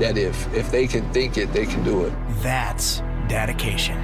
that if they can think it, they can do it. That's dedication.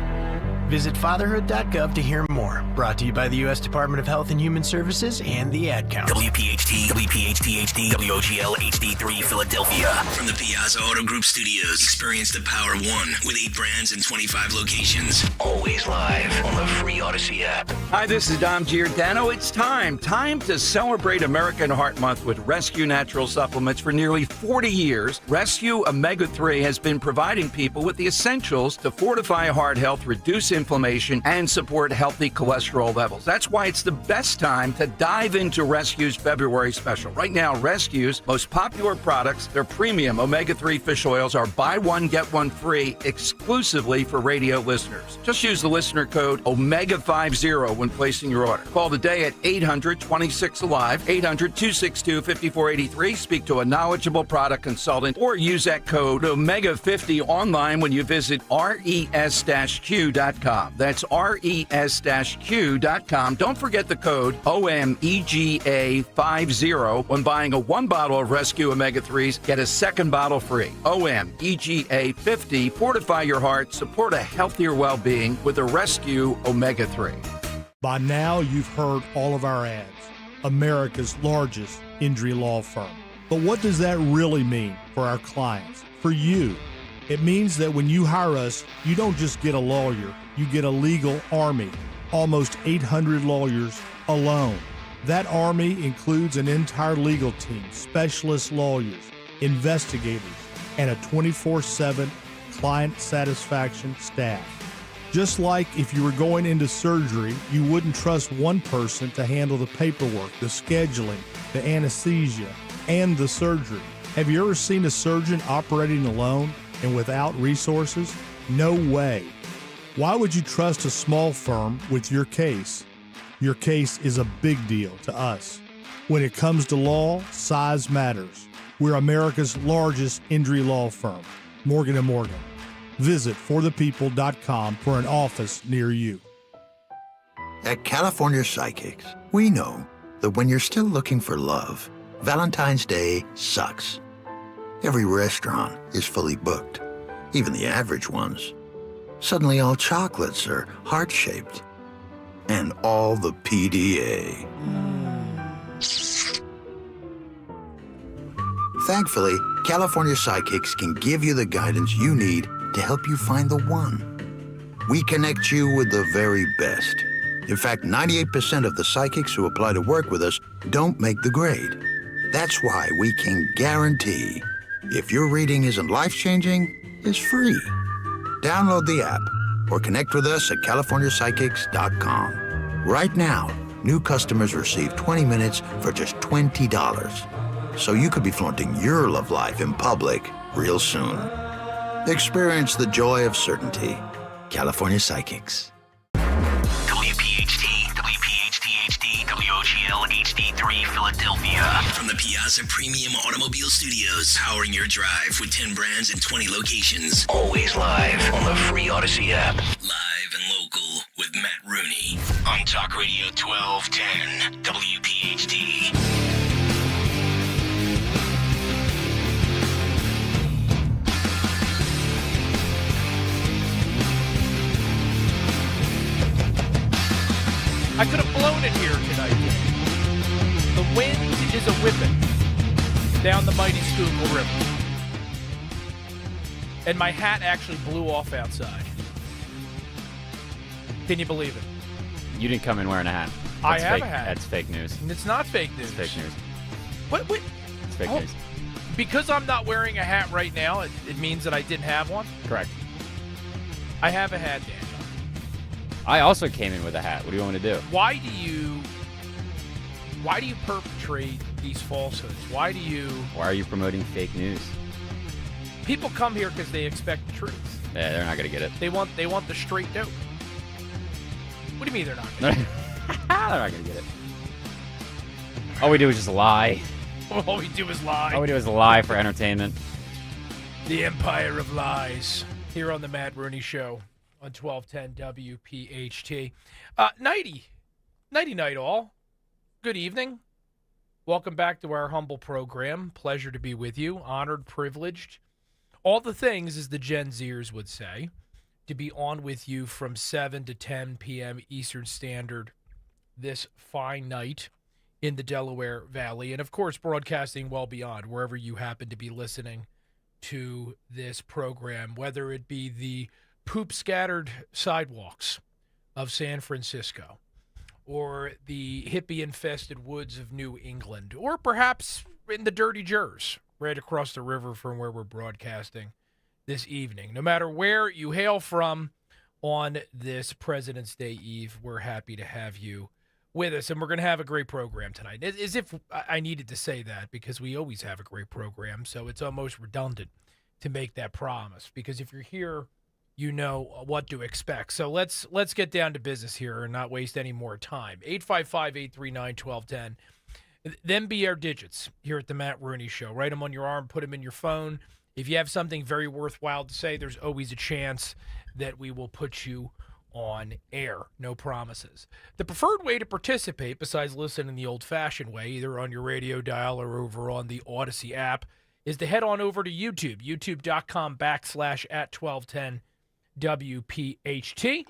Visit fatherhood.gov to hear more. Brought to you by the U.S. Department of Health and Human Services and the Ad Council. WPHT, WPHT-HD, WOGL HD3 Philadelphia. From the Piazza Auto Group Studios, experience the Power of One with 8 brands and 25 locations. Always live on the free Odyssey app. Hi, this is Dom Giordano. It's time to celebrate American Heart Month with Rescue Natural Supplements. For nearly 40 years, Rescue Omega-3 has been providing people with the essentials to fortify heart health, reduce inflammation, and support healthy cholesterol levels. That's why it's the best time to dive into Rescue's February special. Right now, Rescue's most popular products, their premium omega-3 fish oils, are buy one, get one free exclusively for radio listeners. Just use the listener code OMEGA50 when placing your order. Call today at 800-26-ALIVE, 800-262-5483. Speak to a knowledgeable product consultant or use that code OMEGA50 online when you visit res-q.com. That's res-q.com. Don't forget the code OMEGA50 when buying a 1 bottle of Rescue Omega-3s. Get a second bottle free. OMEGA50. Fortify your heart. Support a healthier well-being with a Rescue Omega-3. By now, you've heard all of our ads. America's largest injury law firm. But what does that really mean for our clients, for you? It means that when you hire us, you don't just get a lawyer, you get a legal army, almost 800 lawyers alone. That army includes an entire legal team, specialist lawyers, investigators, and a 24/7 client satisfaction staff. Just like if you were going into surgery, you wouldn't trust one person to handle the paperwork, the scheduling, the anesthesia, and the surgery. Have you ever seen a surgeon operating alone and without resources? No way. Why would you trust a small firm with your case? Your case is a big deal to us. When it comes to law, size matters. We're America's largest injury law firm, Morgan & Morgan. Visit forthepeople.com for an office near you. At California Psychics, we know that when you're still looking for love, Valentine's Day sucks. Every restaurant is fully booked, even the average ones. Suddenly all chocolates are heart-shaped. And all the PDA. Thankfully, California Psychics can give you the guidance you need to help you find the one. We connect you with the very best. In fact, 98% of the psychics who apply to work with us don't make the grade. That's why we can guarantee if your reading isn't life-changing, it's free. Download the app or connect with us at CaliforniaPsychics.com. Right now, new customers receive 20 minutes for just $20. So you could be flaunting your love life in public real soon. Experience the joy of certainty. California Psychics. WPHT, WPHT-HD, WOGL HD3 Philadelphia. From the Piazza Premium Automobile Studios, powering your drive with 10 brands and 20 locations. Always live on the free Odyssey app. Live and local with Matt Rooney on Talk Radio 1210 WPHT. I could have blown it here tonight. The wind is a whipping down the mighty Schuylkill River. And my hat actually blew off outside. Can you believe it? You didn't come in wearing a hat. I have a hat. That's fake news. It's not fake news. It's fake news. What? It's fake news. Because I'm not wearing a hat right now, it means that I didn't have one? Correct. I have a hat, Dan. I also came in with a hat. What do you want me to do? Why do you perpetrate these falsehoods? Why are you promoting fake news? People come here because they expect the truth. Yeah, they're not going to get it. They want the straight dope. What do you mean they're not going to get it? They're not going to get it. All we do is just lie. All we do is lie. All we do is lie for entertainment. The Empire of Lies. Here on the Matt Rooney Show on 1210 WPHT. Nighty all. Good evening. Welcome back to our humble program. Pleasure to be with you. Honored, privileged. All the things, as the Gen Zers would say, to be on with you from 7 to 10 p.m. Eastern Standard this fine night in the Delaware Valley. And, of course, broadcasting well beyond wherever you happen to be listening to this program, whether it be the poop-scattered sidewalks of San Francisco or the hippie-infested woods of New England, or perhaps in the dirty Jersey, right across the river from where we're broadcasting this evening. No matter where you hail from on this President's Day Eve, we're happy to have you with us, and we're going to have a great program tonight. As if I needed to say that, because we always have a great program, so it's almost redundant to make that promise, because if you're here, you know what to expect. So let's get down to business here and not waste any more time. 855-839-1210. Them be our digits here at the Matt Rooney Show. Write them on your arm, put them in your phone. If you have something very worthwhile to say, there's always a chance that we will put you on air. No promises. The preferred way to participate, besides listening the old-fashioned way, either on your radio dial or over on the Odyssey app, is to head on over to YouTube, youtube.com/@1210 WPHT,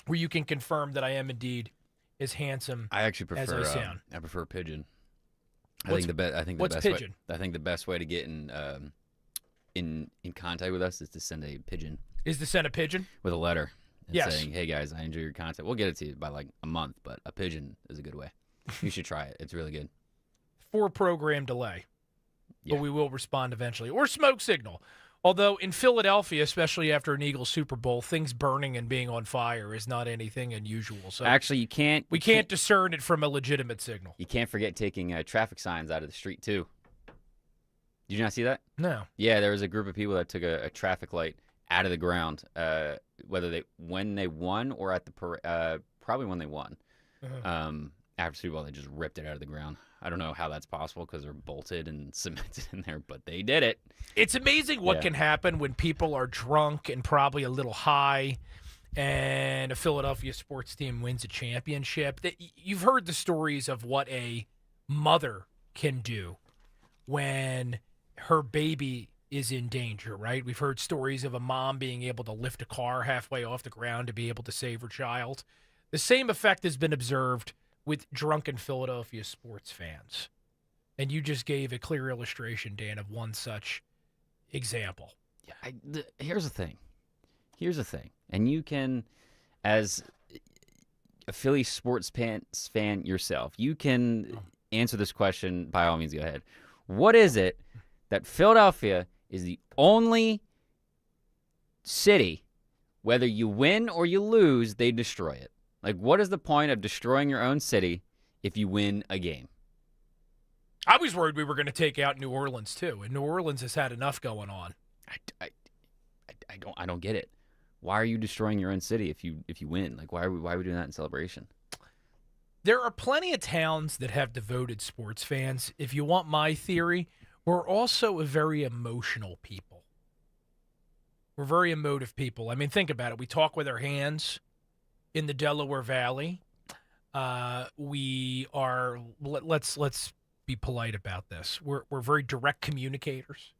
where you can confirm that I am indeed as handsome I actually prefer, as I sound. I prefer pigeon. What's pigeon? I think the best way to get in contact with us is to send a pigeon. Is to send a pigeon? With a letter. And Yes. saying, hey, guys, I enjoy your content. We'll get it to you by like a month, but a pigeon is a good way. You should try it. It's really good. 4-program delay. Yeah. But we will respond eventually. Or smoke signal. Although in Philadelphia, especially after an Eagles Super Bowl, things burning and being on fire is not anything unusual. So actually, we can't discern it from a legitimate signal. You can't forget taking traffic signs out of the street, too. Did you not see that? No. Yeah, there was a group of people that took a traffic light out of the ground, when they won or at the probably when they won. Uh-huh. After Super Bowl, they just ripped it out of the ground. I don't know how that's possible because they're bolted and cemented in there, but they did it. It's amazing what can happen when people are drunk and probably a little high and a Philadelphia sports team wins a championship. You've heard the stories of what a mother can do when her baby is in danger, right? We've heard stories of a mom being able to lift a car halfway off the ground to be able to save her child. The same effect has been observed with drunken Philadelphia sports fans. And you just gave a clear illustration, Dan, of one such example. Here's the thing. And you can, as a Philly sports fan yourself, you can answer this question. By all means, go ahead. What is it that Philadelphia is the only city, whether you win or you lose, they destroy it? Like, what is the point of destroying your own city if you win a game? I was worried we were going to take out New Orleans, too, and New Orleans has had enough going on. I don't get it. Why are you destroying your own city if you win? Like, why are we doing that in celebration? There are plenty of towns that have devoted sports fans. If you want my theory, we're also a very emotional people. We're very emotive people. I mean, think about it. We talk with our hands in the Delaware Valley. We are, let's be polite about this. We're very direct communicators.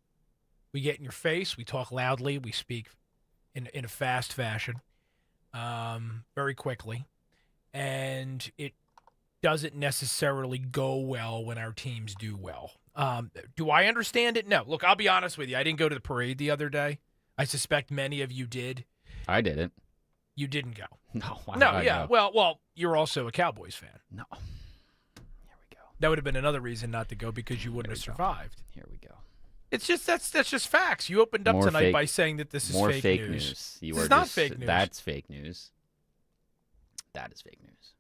We get in your face. We talk loudly. We speak in a fast fashion, very quickly. And it doesn't necessarily go well when our teams do well. Do I understand it? No. Look, I'll be honest with you. I didn't go to the parade the other day. I suspect many of you did. I didn't. You didn't go. No. Yeah. Well, you're also a Cowboys fan. No. Here we go. That would have been another reason not to go because you wouldn't have survived. Here we go. It's just that's just facts. You opened up tonight by saying that this is more fake news. This is not fake news. That's fake news. That is fake news.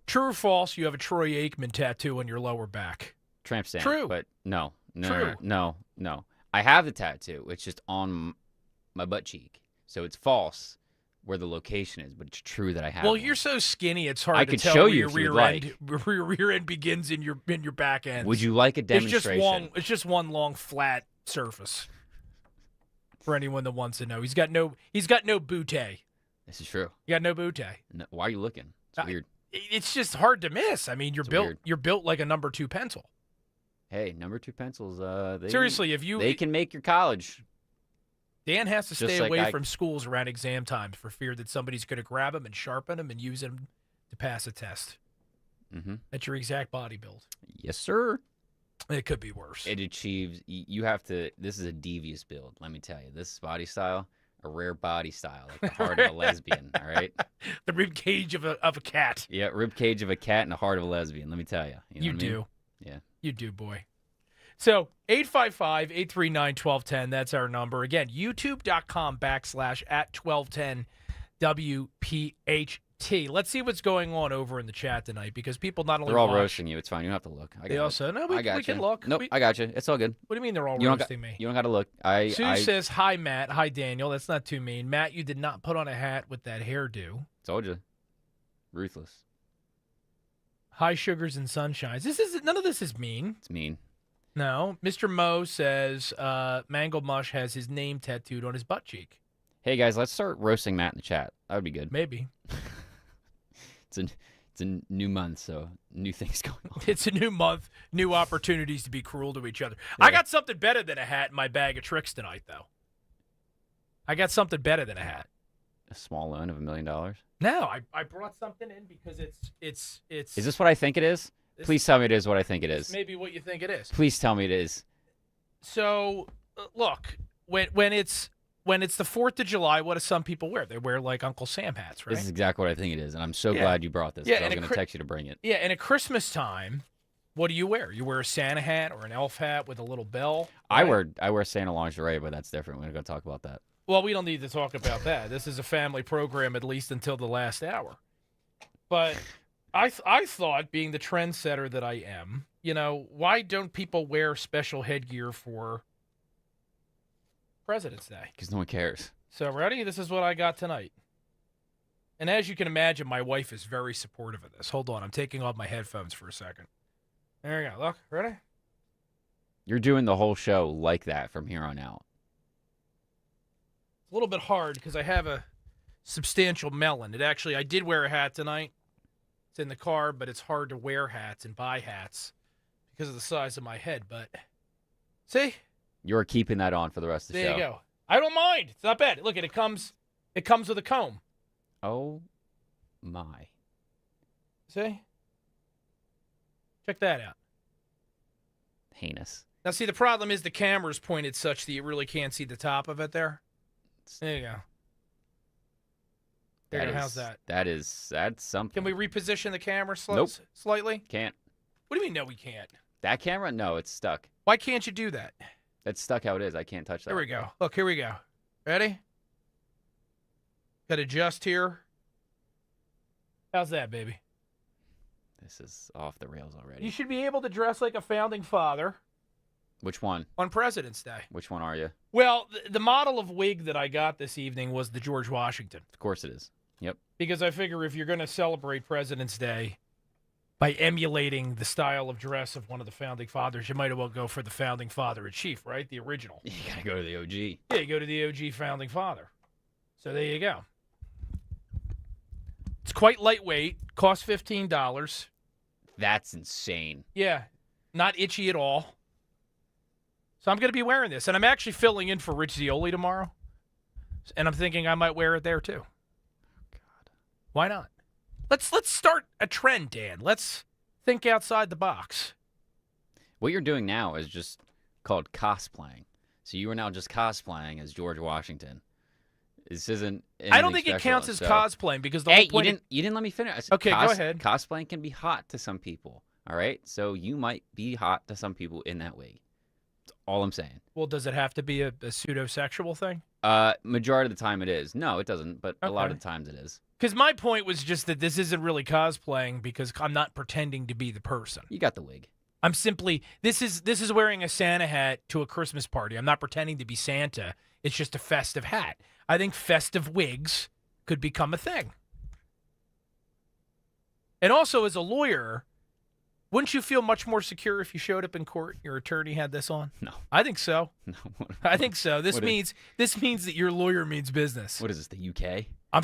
True or false? You have a Troy Aikman tattoo on your lower back. Tramp stamp. True. But no. True. No. I have the tattoo. It's just on my butt cheek. So it's false where the location is, but it's true that I have. Well, one. you're so skinny, it's hard I to could tell show where you your if you'd rear end begins in your back end. Would you like a demonstration? It's just one long flat surface. For anyone that wants to know, he's got no bootay. This is true. You got no bootay. No, why are you looking? It's weird. It's just hard to miss. I mean, you're built like a number 2 pencil. Hey, number 2 pencils. Seriously, if you they can make your college. Dan has to Just stay like away from schools around exam times for fear that somebody's going to grab him and sharpen him and use him to pass a test. Mm-hmm. That's your exact body build. Yes, sir. It could be worse. It achieves. You have to. This is a devious build. Let me tell you. This body style, a rare body style, like the heart of a lesbian. All right. The rib cage of a cat. Yeah, rib cage of a cat and the heart of a lesbian. Let me tell you. You, know You what I mean? do. Yeah. You do, boy. So 855-839-1210. That's our number. Again, youtube.com/@1210 WPHT. Let's see what's going on over in the chat tonight because people not only They're all watch, roasting you. It's fine. You don't have to look. they also no. We can look. Nope, I got you. It's all good. What do you mean they're all You don't roasting me? You don't got to look. Sue says, hi, Matt. Hi, Daniel. That's not too mean. Matt, you did not put on a hat with that hairdo. Told you. Ruthless. High sugars and sunshines. None of this is mean. It's mean. No. Mr. Mo says Mango Mush has his name tattooed on his butt cheek. Hey, guys, let's start roasting Matt in the chat. That would be good. Maybe. It's a new month, so new things going on. It's a new month, new opportunities to be cruel to each other. Yeah. I got something better than a hat in my bag of tricks tonight, though. I got something better than a hat. A small loan of $1 million. No, I brought something in because it's. Is this what I think it is? Please tell me it is what I think it is. Maybe what you think it is. Please tell me it is. So, look, when it's the 4th of July, what do some people wear? They wear like Uncle Sam hats, right? This is exactly what I think it is, and I'm so glad you brought this. Yeah, 'cause I was and going to text you to bring it. Yeah, and at Christmas time, what do you wear? You wear a Santa hat or an elf hat with a little bell? Right? I wear Santa lingerie, but that's different. We're going to talk about that. Well, we don't need to talk about that. This is a family program, at least until the last hour. But I thought, being the trendsetter that I am, why don't people wear special headgear for President's Day? Because no one cares. So, ready? This is what I got tonight. And as you can imagine, my wife is very supportive of this. Hold on. I'm taking off my headphones for a second. There you go. Look. Ready? You're doing the whole show like that from here on out. It's a little bit hard because I have a substantial melon. I did wear a hat tonight. It's in the car, but it's hard to wear hats and buy hats because of the size of my head. But, see? You're keeping that on for the rest of the show. There you go. I don't mind. It's not bad. Look, it comes with a comb. Oh, my. See? Check that out. Heinous. Now, see, the problem is the camera's pointed such that you really can't see the top of it there. There you go. How's that? That's something. Can we reposition the camera Nope. slightly? Can't. What do you mean, no, we can't? That camera? No, it's stuck. Why can't you do that? It's stuck how it is. I can't touch that. Here we go. Look, here we go. Ready? Got to adjust here. How's that, baby? This is off the rails already. You should be able to dress like a founding father. Which one? On President's Day. Which one are you? Well, the model of wig that I got this evening was the George Washington. Of course it is. Yep. Because I figure if you're going to celebrate President's Day by emulating the style of dress of one of the founding fathers, you might as well go for the founding father in chief, right? The original. You got to go to the OG. Yeah, you go to the OG founding father. So there you go. It's quite lightweight. Costs $15. That's insane. Yeah. Not itchy at all. So I'm going to be wearing this. And I'm actually filling in for Rich Zioli tomorrow. And I'm thinking I might wear it there too. God. Why not? Let's start a trend, Dan. Let's think outside the box. What you're doing now is just called cosplaying. So you are now just cosplaying as George Washington. This isn't. I don't think it counts as cosplaying because the whole point. You didn't let me finish. Okay, go ahead. Cosplaying can be hot to some people. All right, so you might be hot to some people in that wig. That's all I'm saying. Well, does it have to be a pseudo-sexual thing? Majority of the time it is. No, it doesn't. But a lot of the times it is. Because my point was just that this isn't really cosplaying because I'm not pretending to be the person. You got the wig. I'm simply this is wearing a Santa hat to a Christmas party. I'm not pretending to be Santa. It's just a festive hat. I think festive wigs could become a thing. And also, as a lawyer, wouldn't you feel much more secure if you showed up in court, your attorney had this on? No. I think so. No. I think so. This means that your lawyer means business. What is this, the UK? I'm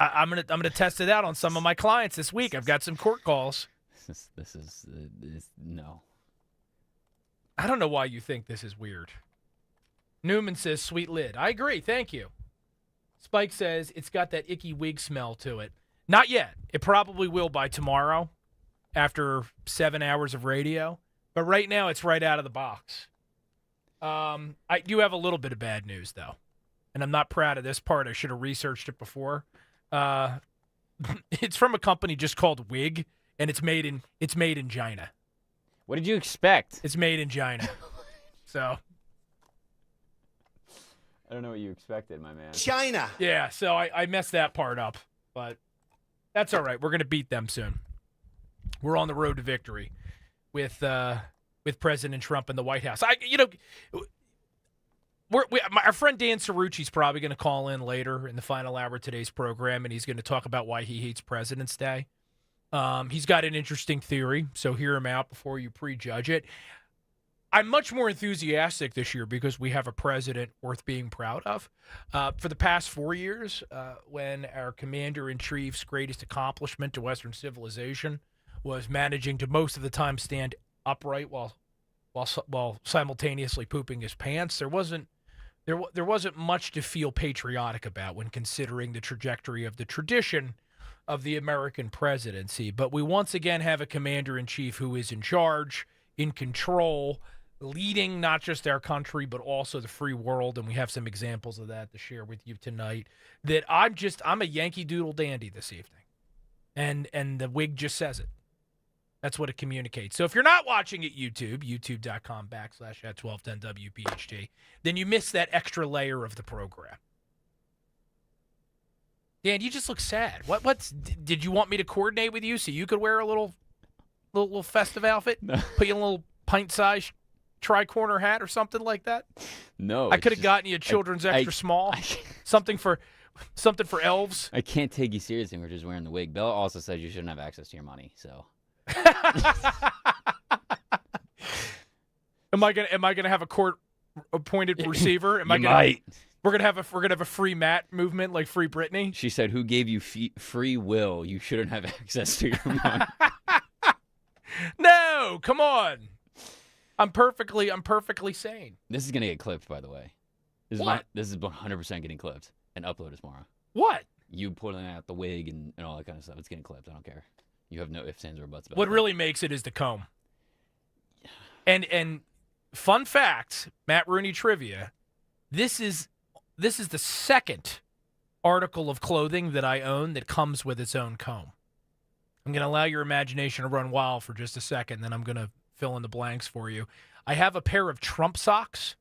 gonna test it out on some of my clients this week. I've got some court calls. This is no. I don't know why you think this is weird. Newman says, sweet lid. I agree. Thank you. Spike says, it's got that icky wig smell to it. Not yet. It probably will by tomorrow after 7 hours of radio. But right now, it's right out of the box. I do have a little bit of bad news, though. And I'm not proud of this part. I should have researched it before. It's from a company just called Wig, and it's made in China. What did you expect? It's made in China. So I don't know what you expected, my man. China. yeah, so I messed that part up, but that's all right. We're gonna beat them soon. We're on the road to victory with President Trump in the White House. Our friend Dan Cuchi is probably going to call in later in the final hour of today's program, and he's going to talk about why he hates President's Day. He's got an interesting theory, so hear him out before you prejudge it. I'm much more enthusiastic this year because we have a president worth being proud of. For the past 4 years, when our commander-in-chief's greatest accomplishment to Western civilization was managing to most of the time stand upright while simultaneously pooping his pants, there wasn't much to feel patriotic about when considering the trajectory of the tradition of the American presidency. But we once again have a commander-in-chief who is in charge, in control, leading not just our country, but also the free world. And we have some examples of that to share with you tonight. That I'm a Yankee Doodle dandy this evening. And the wig just says it. That's what it communicates. So if you're not watching at YouTube, youtube.com/@1210WPHT, then you miss that extra layer of the program. Dan, you just look sad. Did you want me to coordinate with you so you could wear a little festive outfit? No. Put you in a little pint-sized tri-corner hat or something like that? No. I could have gotten you a children's extra small. Something for elves. I can't take you seriously. We're just wearing the wig. Bella also said you shouldn't have access to your money, so. Am I gonna have a court-appointed receiver? We're gonna have a free Matt movement like Free Britney. She said, "Who gave you free will? You shouldn't have access to your money." No, come on. I'm perfectly sane. This is gonna get clipped, by the way. This is 100% getting clipped and uploaded tomorrow. What? You pulling out the wig and all that kind of stuff. It's getting clipped. I don't care. You have no ifs, ands, or buts about it. What really makes it is the comb. And fun fact, Matt Rooney trivia, this is the second article of clothing that I own that comes with its own comb. I'm going to allow your imagination to run wild for just a second, then I'm going to fill in the blanks for you. I have a pair of Trump socks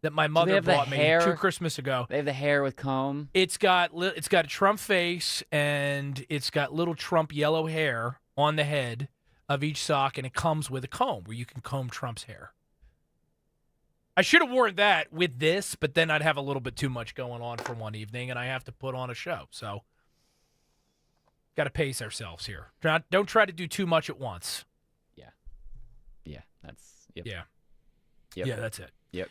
that my mother bought me 2 Christmas ago. They have the hair with comb. It's got a Trump face, and it's got little Trump yellow hair on the head of each sock, and it comes with a comb where you can comb Trump's hair. I should have worn that with this, but then I'd have a little bit too much going on for one evening, and I have to put on a show. So, got to pace ourselves here. Don't try to do too much at once. Yeah, that's yep. Yeah. Yep. Yeah, that's it. Yep.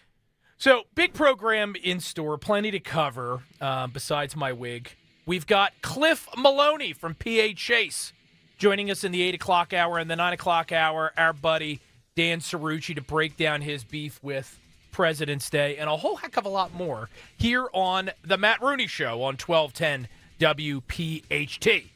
So, big program in store, plenty to cover besides my wig. We've got Cliff Maloney from PA Chase joining us in the 8 o'clock hour and the 9 o'clock hour. Our buddy Dan Cuchi to break down his beef with President's Day and a whole heck of a lot more here on The Matt Rooney Show on 1210 WPHT.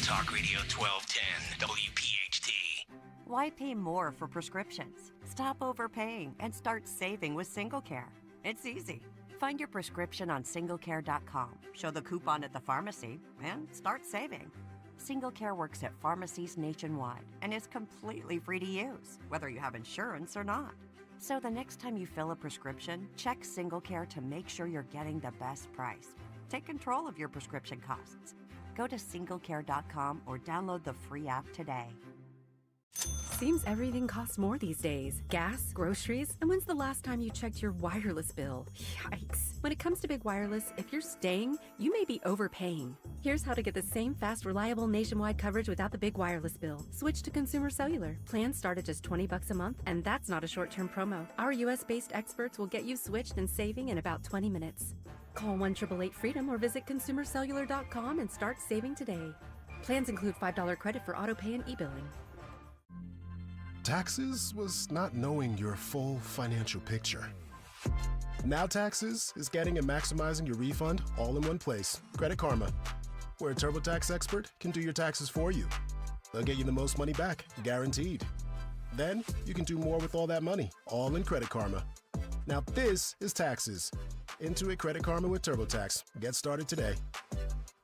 Talk Radio 1210 WPHT. Why pay more for prescriptions? Stop overpaying and start saving with SingleCare. It's easy. Find your prescription on singlecare.com, show the coupon at the pharmacy, and start saving. SingleCare works at pharmacies nationwide and is completely free to use, whether you have insurance or not. So the next time you fill a prescription, check SingleCare to make sure you're getting the best price. Take control of your prescription costs. Go to singlecare.com or download the free app today. Seems everything costs more these days. Gas, groceries, and when's the last time you checked your wireless bill? Yikes. When it comes to big wireless, if you're staying, you may be overpaying. Here's how to get the same fast, reliable nationwide coverage without the big wireless bill. Switch to Consumer Cellular. Plans start at just $20 a month, and that's not a short-term promo. Our US-based experts will get you switched and saving in about 20 minutes. Call 1-888-FREEDOM or visit consumercellular.com and start saving today. Plans include $5 credit for auto pay and e-billing. Taxes was not knowing your full financial picture. Now Taxes is getting and maximizing your refund all in one place. Credit Karma, where a TurboTax expert can do your taxes for you. They'll get you the most money back, guaranteed. Then you can do more with all that money, all in Credit Karma. Now this is Taxes. Intuit Credit Karma with TurboTax. Get started today.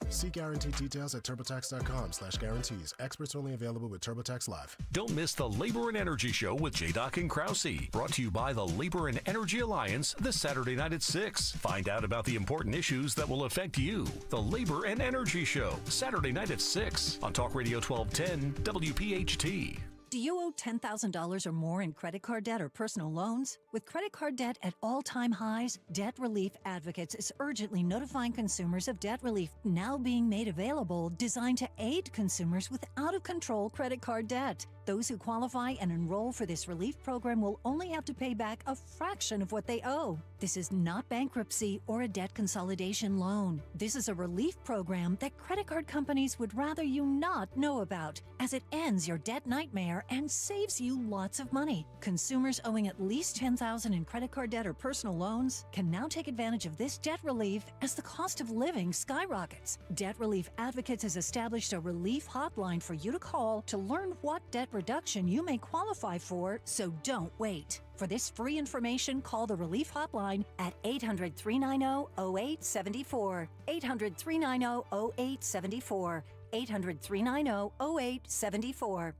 See guaranteed details at TurboTax.com/guarantees. Experts only available with TurboTax Live. Don't miss the Labor and Energy Show with J-Doc and Krause. Brought to you by the Labor and Energy Alliance this Saturday night at 6. Find out about the important issues that will affect you. The Labor and Energy Show, Saturday night at 6 on Talk Radio 1210 WPHT. Do you owe $10,000 or more in credit card debt or personal loans? With credit card debt at all-time highs, Debt Relief Advocates is urgently notifying consumers of debt relief now being made available, designed to aid consumers with out-of-control credit card debt. Those who qualify and enroll for this relief program will only have to pay back a fraction of what they owe. This is not bankruptcy or a debt consolidation loan. This is a relief program that credit card companies would rather you not know about, as it ends your debt nightmare and saves you lots of money. Consumers owing at least $10,000 in credit card debt or personal loans can now take advantage of this debt relief as the cost of living skyrockets. Debt Relief Advocates has established a relief hotline for you to call to learn what debt reduction you may qualify for, so don't wait. For this free information, call the Relief Hotline at 800-390-0874. 800-390-0874. 800-390-0874.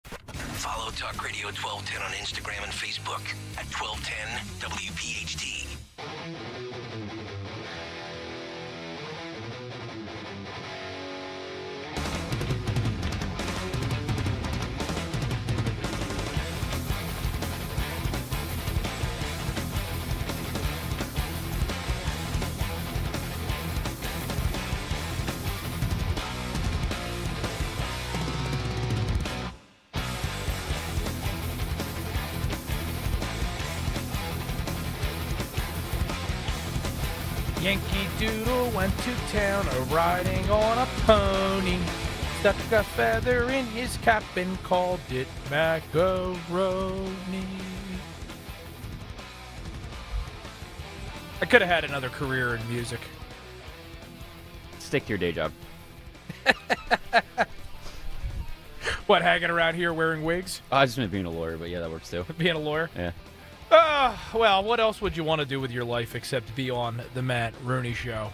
Follow Talk Radio 1210 on Instagram and Facebook at 1210 WPHT. Yankee Doodle went to town riding on a pony. Stuck a feather in his cap and called it macaroni. I could have had another career in music. Stick to your day job. What, hanging around here wearing wigs? I just meant being a lawyer, but yeah, that works too. Being a lawyer? Yeah. Well, what else would you want to do with your life except be on the Matt Rooney Show?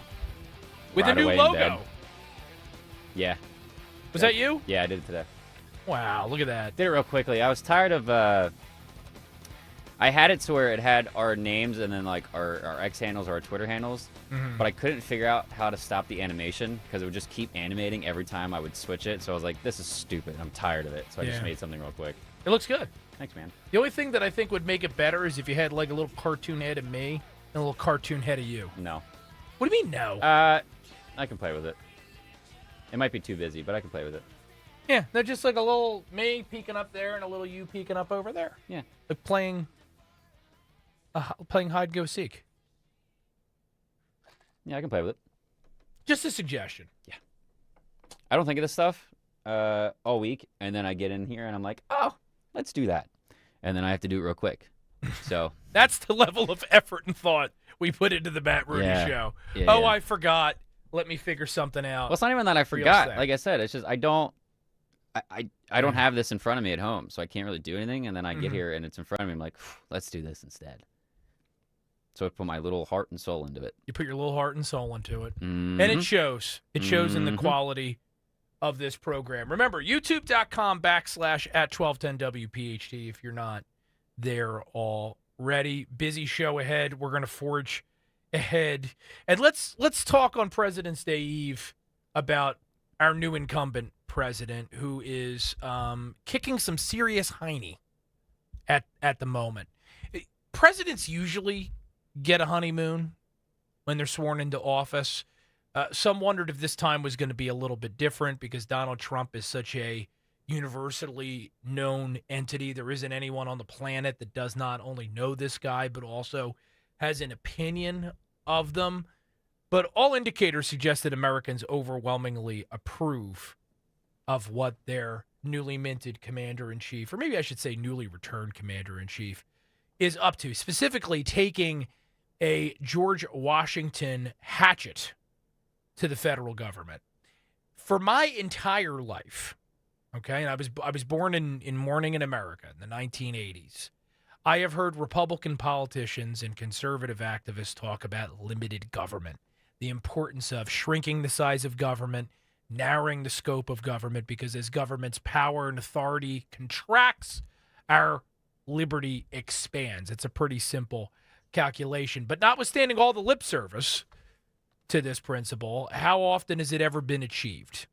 With Right a new away in logo. bed. Yeah. Was that you? Yeah, I did it today. Wow, look at that. Did it real quickly. I was tired of I had it to where it had our names and then like our X handles or our Twitter handles, but I couldn't figure out how to stop the animation because it would just keep animating every time I would switch it. So I was like, this is stupid. I'm tired of it. So I just made something real quick. It looks good. Thanks, man. The only thing that I think would make it better is if you had like a little cartoon head of me and a little cartoon head of you. No. What do you mean no? I can play with it. It might be too busy, but I can play with it. Yeah, they're just like a little me peeking up there and a little you peeking up over there. Yeah. Like playing hide go seek. Yeah, I can play with it. Just a suggestion. Yeah. I don't think of this stuff all week, and then I get in here and I'm like, oh, let's do that. And then I have to do it real quick. So that's the level of effort and thought we put into the Matt Rooney show. Yeah, oh, yeah. I forgot. Let me figure something out. Well, it's not even that I forgot. Like I said, it's just I don't have this in front of me at home, so I can't really do anything. And then I get here and it's in front of me. I'm like, let's do this instead. So I put my little heart and soul into it. You put your little heart and soul into it. And it shows. It shows in the quality of this program. Remember, youtube.com/@1210WPHT if you're not there already. Busy show ahead. We're going to forge ahead. And let's talk on President's Day Eve about our new incumbent president who is kicking some serious hiney at the moment. Presidents usually get a honeymoon when they're sworn into office. Some wondered if this time was going to be a little bit different because Donald Trump is such a universally known entity. There isn't anyone on the planet that does not only know this guy, but also has an opinion of them. But all indicators suggest that Americans overwhelmingly approve of what their newly minted commander-in-chief, or maybe I should say newly returned commander-in-chief, is up to, specifically taking a George Washington hatchet to the federal government. For my entire life, okay, and I was born in Morning in America in the 1980s, I have heard Republican politicians and conservative activists talk about limited government, the importance of shrinking the size of government, narrowing the scope of government, because as government's power and authority contracts, our liberty expands. It's a pretty simple calculation. But notwithstanding all the lip service to this principle, how often has it ever been achieved?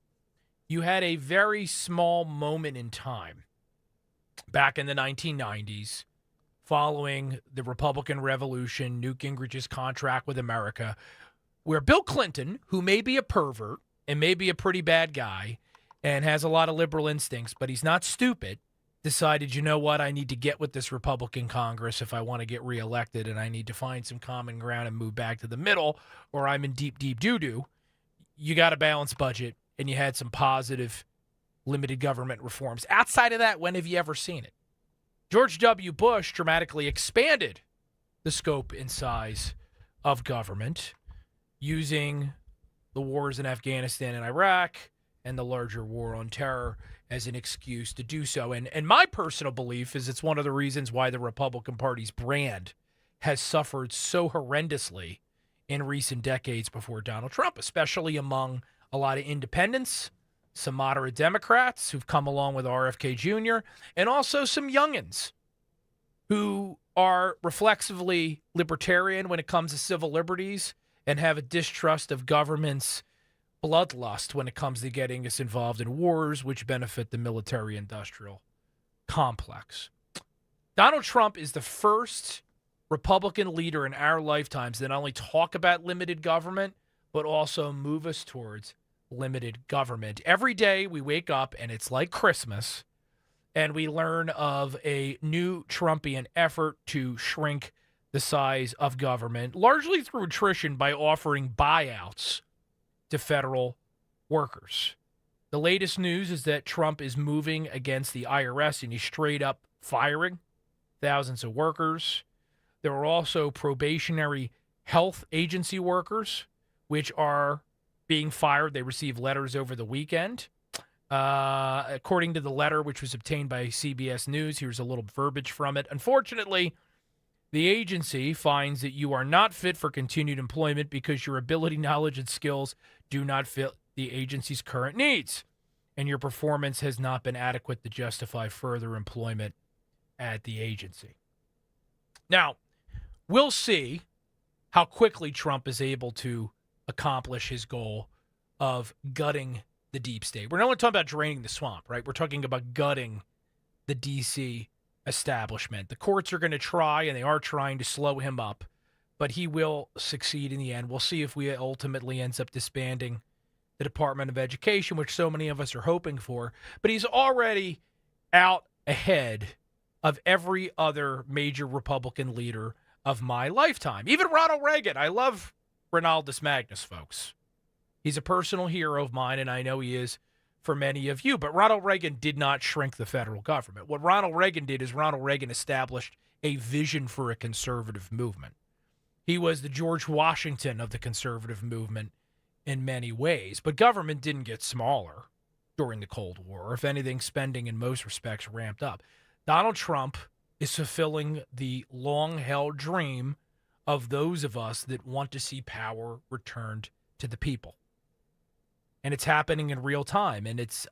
You had a very small moment in time back in the 1990s following the Republican Revolution, Newt Gingrich's contract with America, where Bill Clinton, who may be a pervert and may be a pretty bad guy and has a lot of liberal instincts, but he's not stupid, decided, you know what, I need to get with this Republican Congress if I want to get reelected, and I need to find some common ground and move back to the middle, or I'm in deep, deep doo-doo. You got a balanced budget, and you had some positive limited government reforms. Outside of that, when have you ever seen it? George W. Bush dramatically expanded the scope and size of government using the wars in Afghanistan and Iraq and the larger war on terror as an excuse to do so. And my personal belief is it's one of the reasons why the Republican Party's brand has suffered so horrendously in recent decades before Donald Trump, especially among a lot of independents, some moderate Democrats who've come along with RFK Jr., and also some youngins who are reflexively libertarian when it comes to civil liberties and have a distrust of government's bloodlust when it comes to getting us involved in wars which benefit the military-industrial complex. Donald Trump is the first Republican leader in our lifetimes that not only talk about limited government, but also move us towards limited government. Every day we wake up and it's like Christmas, and we learn of a new Trumpian effort to shrink the size of government, largely through attrition by offering buyouts to federal workers. The latest news is that Trump is moving against the IRS, and he's straight up firing thousands of workers. There are also probationary health agency workers, which are being fired. They received letters over the weekend. According to the letter, which was obtained by CBS News, here's a little verbiage from it. Unfortunately, the agency finds that you are not fit for continued employment because your ability, knowledge, and skills do not fit the agency's current needs, and your performance has not been adequate to justify further employment at the agency. Now, we'll see how quickly Trump is able to accomplish his goal of gutting the deep state. We're not only talking about draining the swamp, right? We're talking about gutting the D.C. establishment. The courts are going to try, and they are trying to slow him up, but he will succeed in the end. We'll see if we ultimately ends up disbanding the Department of Education, which so many of us are hoping for. But he's already out ahead of every other major Republican leader of my lifetime. Even Ronald Reagan. I love Ronaldus Magnus, folks. He's a personal hero of mine, and I know he is for many of you. But Ronald Reagan did not shrink the federal government. What Ronald Reagan did is Ronald Reagan established a vision for a conservative movement. He was the George Washington of the conservative movement in many ways. But government didn't get smaller during the Cold War. If anything, spending in most respects ramped up. Donald Trump is fulfilling the long-held dream of those of us that want to see power returned to the people. And it's happening in real time. And it's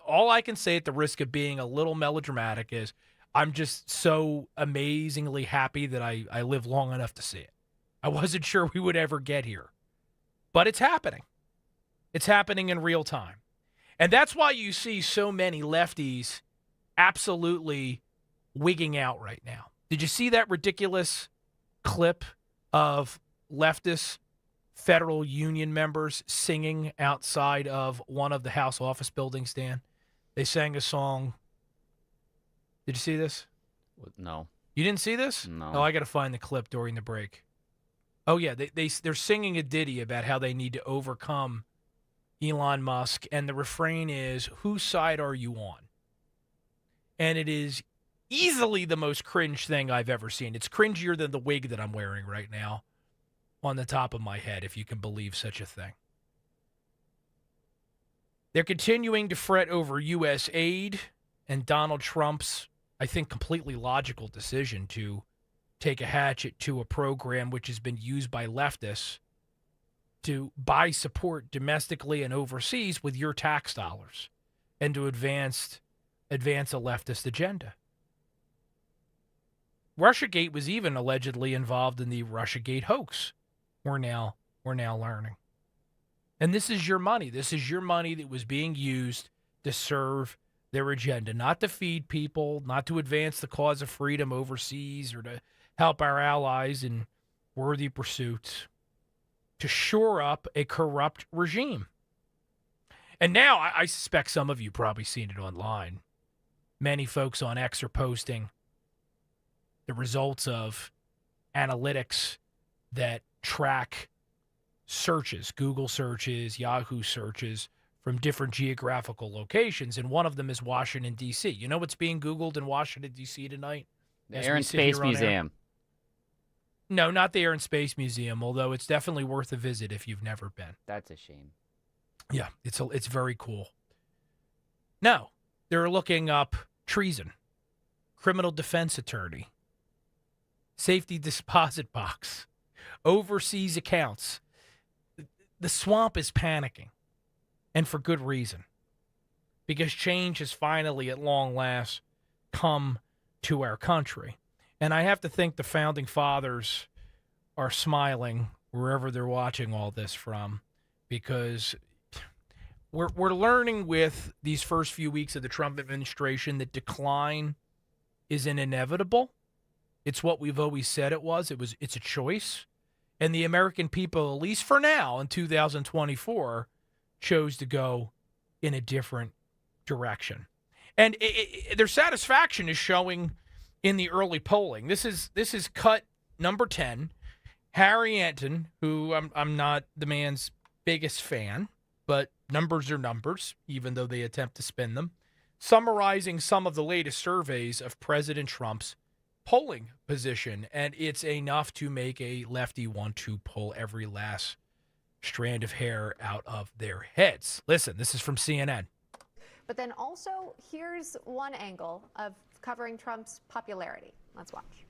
all I can say at the risk of being a little melodramatic is I'm just so amazingly happy that I lived long enough to see it. I wasn't sure we would ever get here. But it's happening. It's happening in real time. And that's why you see so many lefties absolutely wigging out right now. Did you see that ridiculous clip of leftist federal union members singing outside of one of the House office buildings, Dan? They sang a song. Did you see this? No. You didn't see this? No. Oh, I got to find the clip during the break. Oh, yeah. They're singing a ditty about how they need to overcome Elon Musk, and the refrain is, whose side are you on? And it is easily the most cringe thing I've ever seen. It's cringier than the wig that I'm wearing right now on the top of my head, if you can believe such a thing. They're continuing to fret over USAID and Donald Trump's, I think, completely logical decision to take a hatchet to a program which has been used by leftists to buy support domestically and overseas with your tax dollars and to advance a leftist agenda. Russiagate was even allegedly involved in the Russiagate hoax. We're now learning. And this is your money. This is your money that was being used to serve their agenda, not to feed people, not to advance the cause of freedom overseas or to help our allies in worthy pursuits, to shore up a corrupt regime. And now I suspect some of you probably seen it online. Many folks on X are posting the results of analytics that track searches, Google searches, Yahoo searches from different geographical locations, and one of them is Washington, D.C. You know what's being Googled in Washington, D.C. tonight? The Air and Space Museum. No, not the Air and Space Museum, although it's definitely worth a visit if you've never been. That's a shame. Yeah, it's very cool. No, they're looking up treason, criminal defense attorney, safety deposit box, overseas accounts. The swamp is panicking, and for good reason, because change has finally, at long last, come to our country. And I have to think the founding fathers are smiling wherever they're watching all this from, because we're learning with these first few weeks of the Trump administration that decline isn't inevitable. It's what we've always said it was. It's a choice. And the American people, at least for now, in 2024, chose to go in a different direction. And their satisfaction is showing in the early polling. This is cut number 10. Harry Anton, who I'm not the man's biggest fan, but numbers are numbers, even though they attempt to spin them, summarizing some of the latest surveys of President Trump's polling position, and it's enough to make a lefty want to pull every last strand of hair out of their heads. Listen, this is from CNN. But then also, here's one angle of covering Trump's popularity. Let's watch.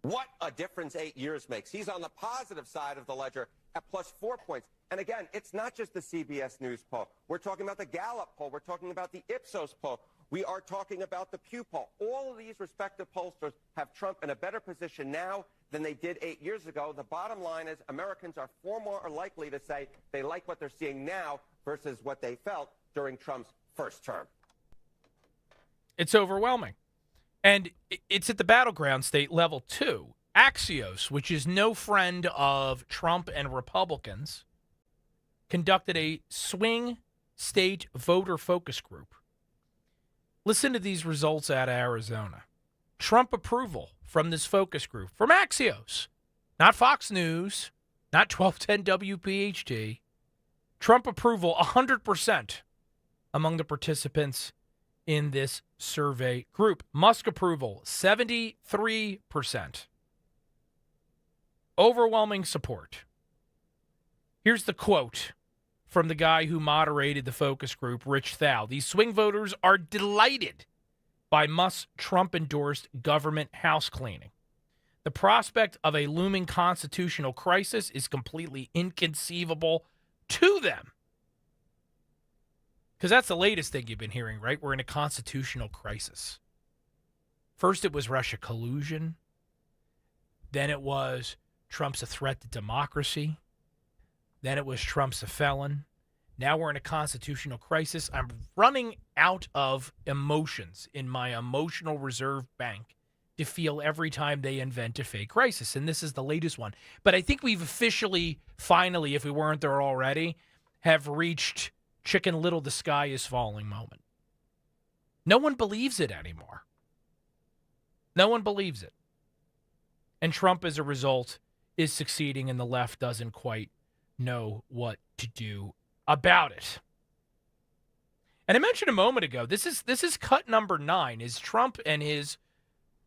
What a difference 8 years makes. He's on the positive side of the ledger at +4 points. And again, it's not just the CBS News poll. We're talking about the Gallup poll. We're talking about the Ipsos poll. We are talking about the Pew poll. All of these respective pollsters have Trump in a better position now than they did 8 years ago. The bottom line is Americans are far more likely to say they like what they're seeing now versus what they felt during Trump's first term. It's overwhelming. And it's at the battleground state level, too. Axios, which is no friend of Trump and Republicans, conducted a swing state voter focus group. Listen to these results out of Arizona. Trump approval from this focus group, from Axios, not Fox News, not 1210 WPHT. Trump approval 100% among the participants in this survey group. Musk approval 73%. Overwhelming support. Here's the quote from the guy who moderated the focus group, Rich Thau. These swing voters are delighted by Musk's Trump-endorsed government house cleaning. The prospect of a looming constitutional crisis is completely inconceivable to them. Because that's the latest thing you've been hearing, right? We're in a constitutional crisis. First it was Russia collusion. Then it was Trump's a threat to democracy. Then it was Trump's a felon. Now we're in a constitutional crisis. I'm running out of emotions in my emotional reserve bank to feel every time they invent a fake crisis. And this is the latest one. But I think we've officially, finally, if we weren't there already, have reached Chicken Little, the sky is falling moment. No one believes it anymore. No one believes it. And Trump, as a result, is succeeding and the left doesn't quite know what to do about it. And I mentioned a moment ago, this is cut number 9, is Trump and his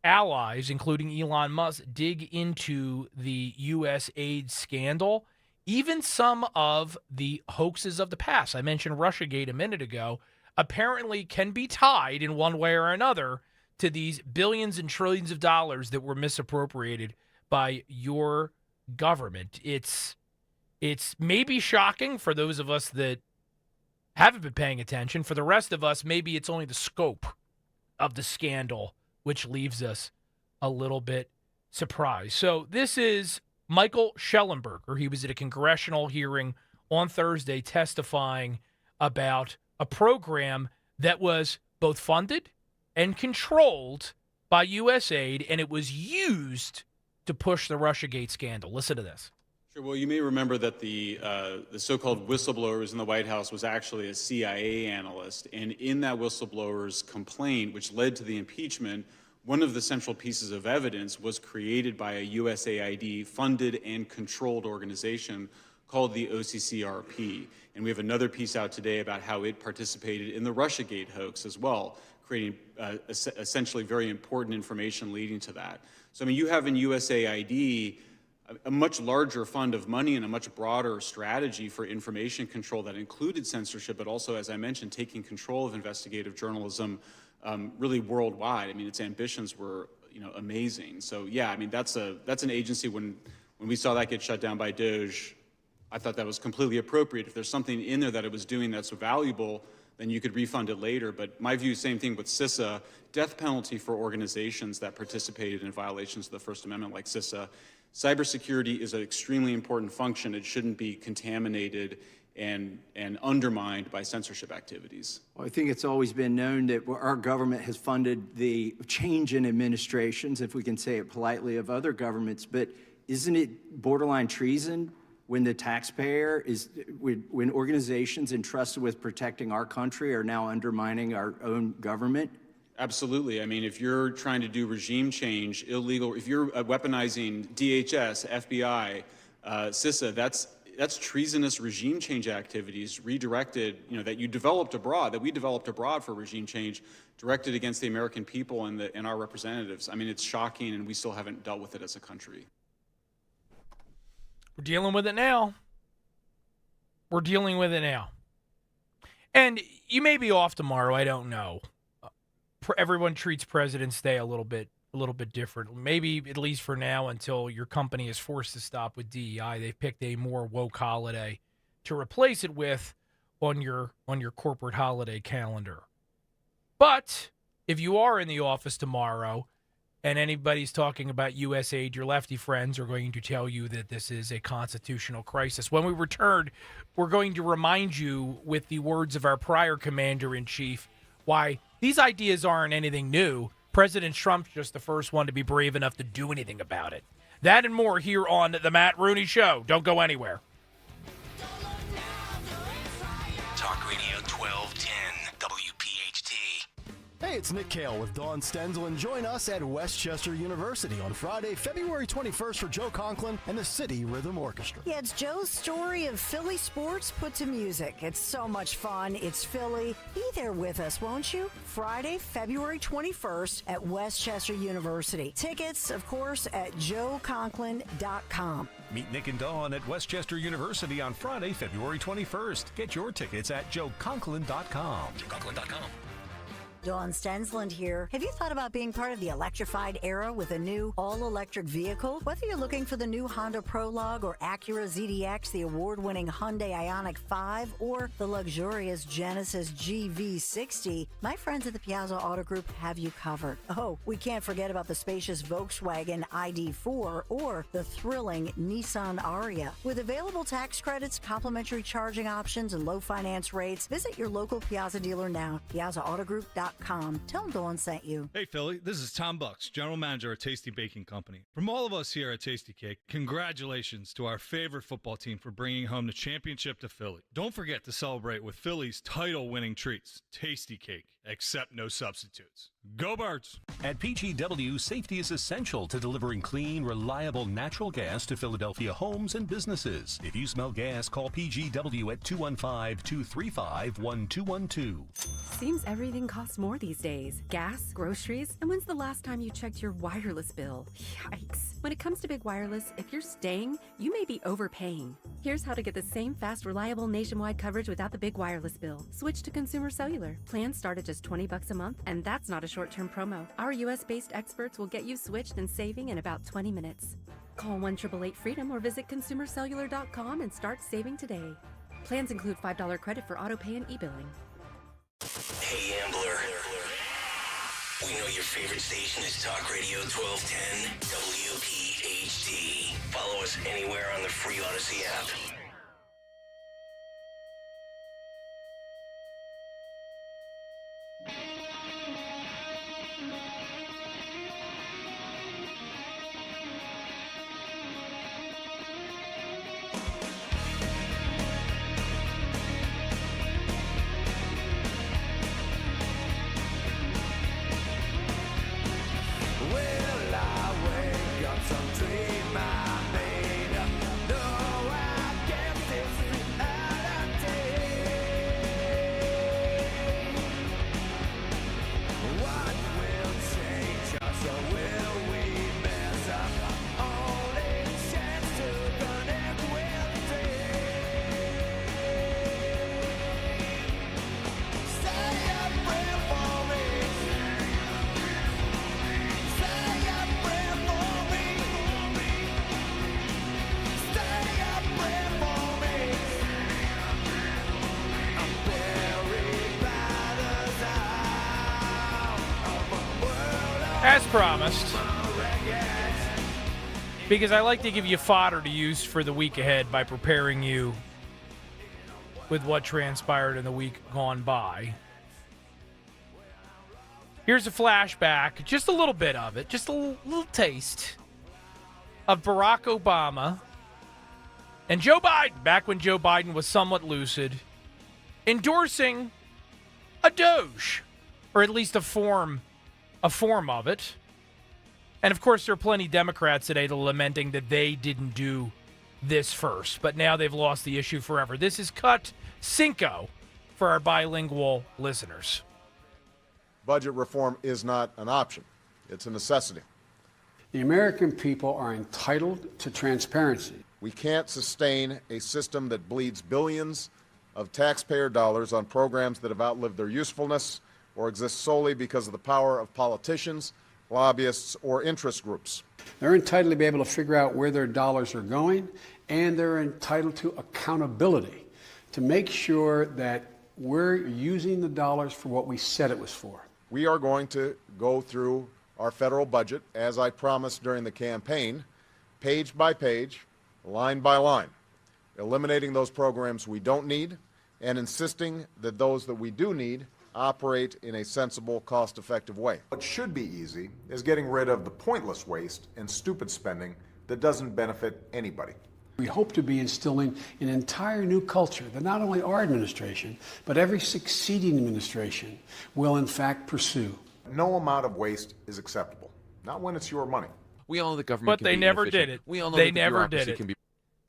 allies, including Elon Musk, dig into the USAID scandal, even some of the hoaxes of the past. I mentioned Russiagate a minute ago, apparently can be tied in one way or another to these billions and trillions of dollars that were misappropriated by your government. It's maybe shocking for those of us that haven't been paying attention. For the rest of us, maybe it's only the scope of the scandal which leaves us a little bit surprised. So this is Michael Schellenberger. He was at a congressional hearing on Thursday testifying about a program that was both funded and controlled by USAID, and it was used to push the Russiagate scandal. Listen to this. Sure. Well, you may remember that the so-called whistleblowers in the White House was actually a CIA analyst, and in that whistleblower's complaint, which led to the impeachment, one of the central pieces of evidence was created by a USAID-funded and controlled organization called the OCCRP. And we have another piece out today about how it participated in the Russiagate hoax as well, creating essentially very important information leading to that. So, I mean, you have in USAID a much larger fund of money and a much broader strategy for information control that included censorship, but also, as I mentioned, taking control of investigative journalism really worldwide. I mean, its ambitions were, amazing. So, yeah, I mean, that's an agency. When we saw that get shut down by DOJ, I thought that was completely appropriate. If there's something in there that it was doing that's valuable, then you could refund it later. But my view, same thing with CISA, death penalty for organizations that participated in violations of the First Amendment like CISA. Cybersecurity is an extremely important function. It shouldn't be contaminated and undermined by censorship activities. Well, I think it's always been known that our government has funded the change in administrations, if we can say it politely, of other governments. But isn't it borderline treason when the taxpayer when organizations entrusted with protecting our country are now undermining our own government? Absolutely. I mean, if you're trying to do regime change, illegal, if you're weaponizing DHS, FBI, CISA, that's treasonous regime change activities redirected, that you developed abroad, that we developed abroad for regime change, directed against the American people and our representatives. I mean, it's shocking, and we still haven't dealt with it as a country. We're dealing with it now. We're dealing with it now. And you may be off tomorrow. I don't know. Everyone treats President's Day a little bit different. Maybe at least for now, until your company is forced to stop with DEI, they've picked a more woke holiday to replace it with on your corporate holiday calendar. But if you are in the office tomorrow and anybody's talking about USAID, your lefty friends are going to tell you that this is a constitutional crisis. When we return, we're going to remind you with the words of our prior commander-in-chief why these ideas aren't anything new. President Trump's just the first one to be brave enough to do anything about it. That and more here on The Matt Rooney Show. Don't go anywhere. Talk Radio 1210 WPHT. Hey, it's Nick Kale with Dawn Stenzel, and join us at Westchester University on Friday, February 21st for Joe Conklin and the City Rhythm Orchestra. Yeah, it's Joe's story of Philly sports put to music. It's so much fun. It's Philly. Be there with us, won't you? Friday, February 21st at Westchester University. Tickets, of course, at joeconklin.com. Meet Nick and Dawn at Westchester University on Friday, February 21st. Get your tickets at joeconklin.com. JoeConklin.com. Dawn Stensland here. Have you thought about being part of the electrified era with a new all-electric vehicle? Whether you're looking for the new Honda Prologue or Acura ZDX, the award-winning Hyundai Ioniq 5, or the luxurious Genesis GV60, my friends at the Piazza Auto Group have you covered. Oh, we can't forget about the spacious Volkswagen ID4 or the thrilling Nissan Ariya. With available tax credits, complimentary charging options, and low finance rates, visit your local Piazza dealer now, piazzaautogroup.com. TastyBaking.com. Tell them Dawn sent you. Hey, Philly, this is Tom Bucks, General Manager at Tasty Baking Company. From all of us here at Tasty Cake, congratulations to our favorite football team for bringing home the championship to Philly. Don't forget to celebrate with Philly's title-winning treats, Tasty Cake. Accept no substitutes. Go Birds! At PGW, safety is essential to delivering clean, reliable natural gas to Philadelphia homes and businesses. If you smell gas, call PGW at 215-235-1212. Seems everything costs more these days. Gas, groceries, and when's the last time you checked your wireless bill? Yikes. When it comes to big wireless, if you're staying, you may be overpaying. Here's how to get the same fast, reliable nationwide coverage without the big wireless bill. Switch to Consumer Cellular. Plans start at just $20 a month, and that's not a short-term promo. Our US-based experts will get you switched and saving in about 20 minutes. Call 1-888-FREEDOM or visit consumercellular.com and start saving today. Plans include $5 credit for autopay and e-billing. Hey, Ambler. We know your favorite station is Talk Radio 1210 WPHT. Follow us anywhere on the free Odyssey app. As promised, because I like to give you fodder to use for the week ahead by preparing you with what transpired in the week gone by. Here's a flashback, just a little bit of it, just a little taste of Barack Obama and Joe Biden, back when Joe Biden was somewhat lucid, endorsing a Doge, or at least a form of it. And of course, there are plenty of Democrats today lamenting that they didn't do this first, but now they've lost the issue forever. This is cut cinco for our bilingual listeners. Budget reform is not an option. It's a necessity. The American people are entitled to transparency. We can't sustain a system that bleeds billions of taxpayer dollars on programs that have outlived their usefulness or exist solely because of the power of politicians, lobbyists, or interest groups. They're entitled to be able to figure out where their dollars are going, and they're entitled to accountability to make sure that we're using the dollars for what we said it was for. We are going to go through our federal budget, as I promised during the campaign, page by page, line by line, eliminating those programs we don't need and insisting that those that we do need operate in a sensible, cost-effective way. What should be easy is getting rid of the pointless waste and stupid spending that doesn't benefit anybody. We hope to be instilling an entire new culture that not only our administration, but every succeeding administration will in fact pursue. No amount of waste is acceptable, not when it's your money. We all know the government But they never did it. We all know they that the never did bureaucracy it. can be...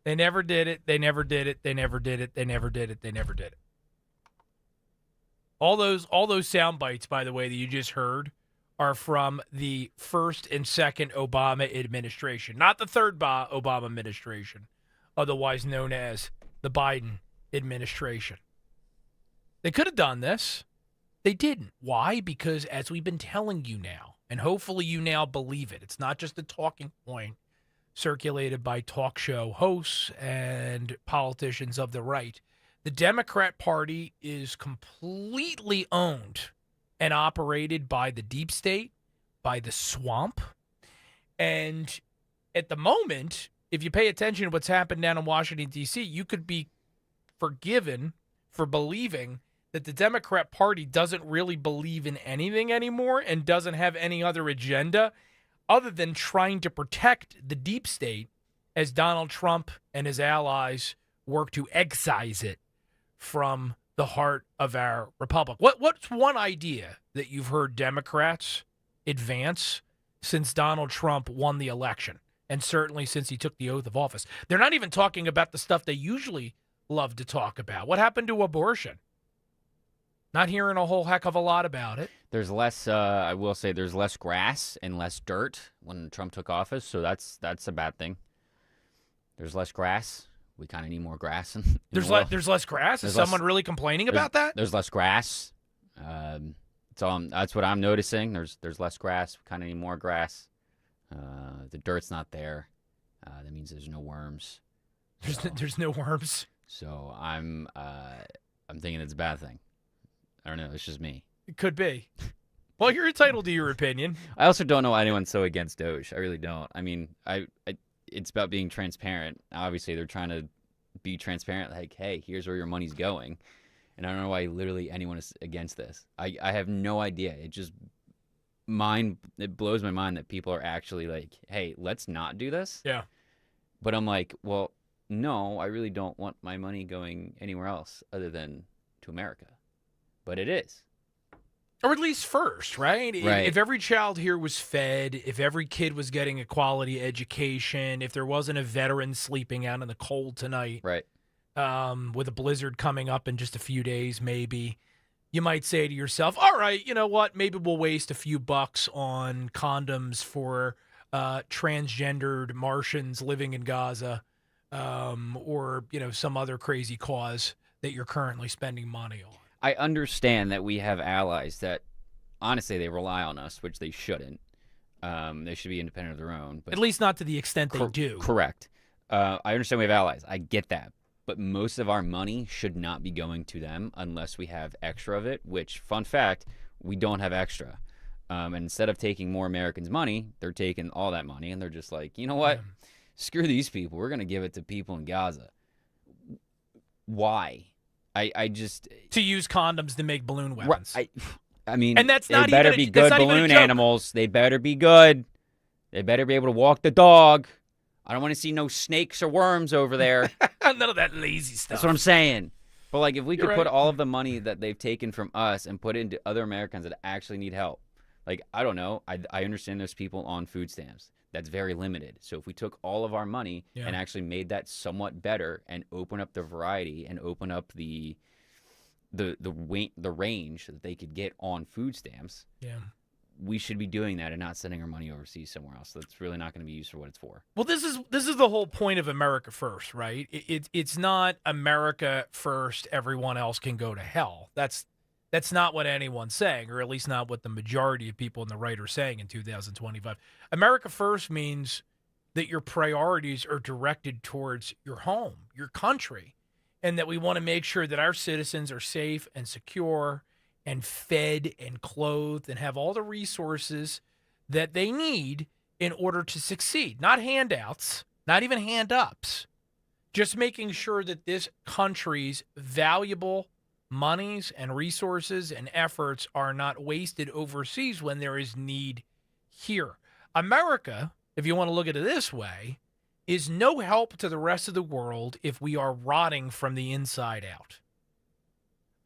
They never did it. They never did it. They never did it. They never did it. They never did it. All those sound bites, by the way, that you just heard are from the first and second Obama administration, not the third Obama administration, otherwise known as the Biden administration. They could have done this. They didn't. Why? Because as we've been telling you now, and hopefully you now believe it, it's not just a talking point circulated by talk show hosts and politicians of the right. The Democrat Party is completely owned and operated by the deep state, by the swamp. And at the moment, if you pay attention to what's happened down in Washington, D.C., you could be forgiven for believing that the Democrat Party doesn't really believe in anything anymore and doesn't have any other agenda other than trying to protect the deep state as Donald Trump and his allies work to excise it from the heart of our republic. What's one idea that you've heard Democrats advance since Donald Trump won the election, and certainly since he took the oath of office? They're not even talking about the stuff they usually love to talk about. What happened to abortion? Not hearing a whole heck of a lot about it. There's less, I will say, there's less grass and less dirt when Trump took office, so that's a bad thing. There's less grass. We kind of need more grass. There's less grass? Is someone really complaining about that? There's less grass. That's what I'm noticing. There's less grass. We kind of need more grass. The dirt's not there. That means there's no worms. There's no worms. So I'm thinking it's a bad thing. I don't know. It's just me. It could be. Well, you're entitled to your opinion. I also don't know why anyone's so against Doge. I really don't. I mean, it's about being transparent. Obviously, they're trying to be transparent. Like, hey, here's where your money's going. And I don't know why literally anyone is against this. I have no idea. It blows my mind that people are actually like, hey, let's not do this. Yeah. But I'm like, well, no, I really don't want my money going anywhere else other than to America. But it is. Or at least first, right? If every child here was fed, if every kid was getting a quality education, if there wasn't a veteran sleeping out in the cold tonight, right? With a blizzard coming up in just a few days, maybe, you might say to yourself, all right, you know what? Maybe we'll waste a few bucks on condoms for transgendered Martians living in Gaza, or, some other crazy cause that you're currently spending money on. I understand that we have allies that, honestly, they rely on us, which they shouldn't. They should be independent of their own. But at least not to the extent they do. Correct. I understand we have allies. I get that. But most of our money should not be going to them unless we have extra of it, which, fun fact, we don't have extra. And instead of taking more Americans' money, they're taking all that money, and they're just like, you know what? Screw these people. We're going to give it to people in Gaza. Why? I just to use condoms to make balloon weapons. I mean, and that's not they better even be good balloon animals. They better be good. They better be able to walk the dog. I don't want to see no snakes or worms over there. None of that lazy stuff. That's what I'm saying. But like, if we could put all of the money that they've taken from us and put it into other Americans that actually need help, like, I don't know. I understand there's people on food stamps. That's very limited. So if we took all of our money and actually made that somewhat better and open up the variety and open up the range that they could get on food stamps, we should be doing that and not sending our money overseas somewhere else. That's really not going to be used for what it's for. Well, this is the whole point of America First, right? It's not America first, everyone else can go to hell. That's not what anyone's saying, or at least not what the majority of people in the right are saying in 2025. America First means that your priorities are directed towards your home, your country, and that we want to make sure that our citizens are safe and secure and fed and clothed and have all the resources that they need in order to succeed. Not handouts, not even hand-ups, just making sure that this country's valuable monies and resources and efforts are not wasted overseas when there is need here. America, if you want to look at it this way, is no help to the rest of the world if we are rotting from the inside out.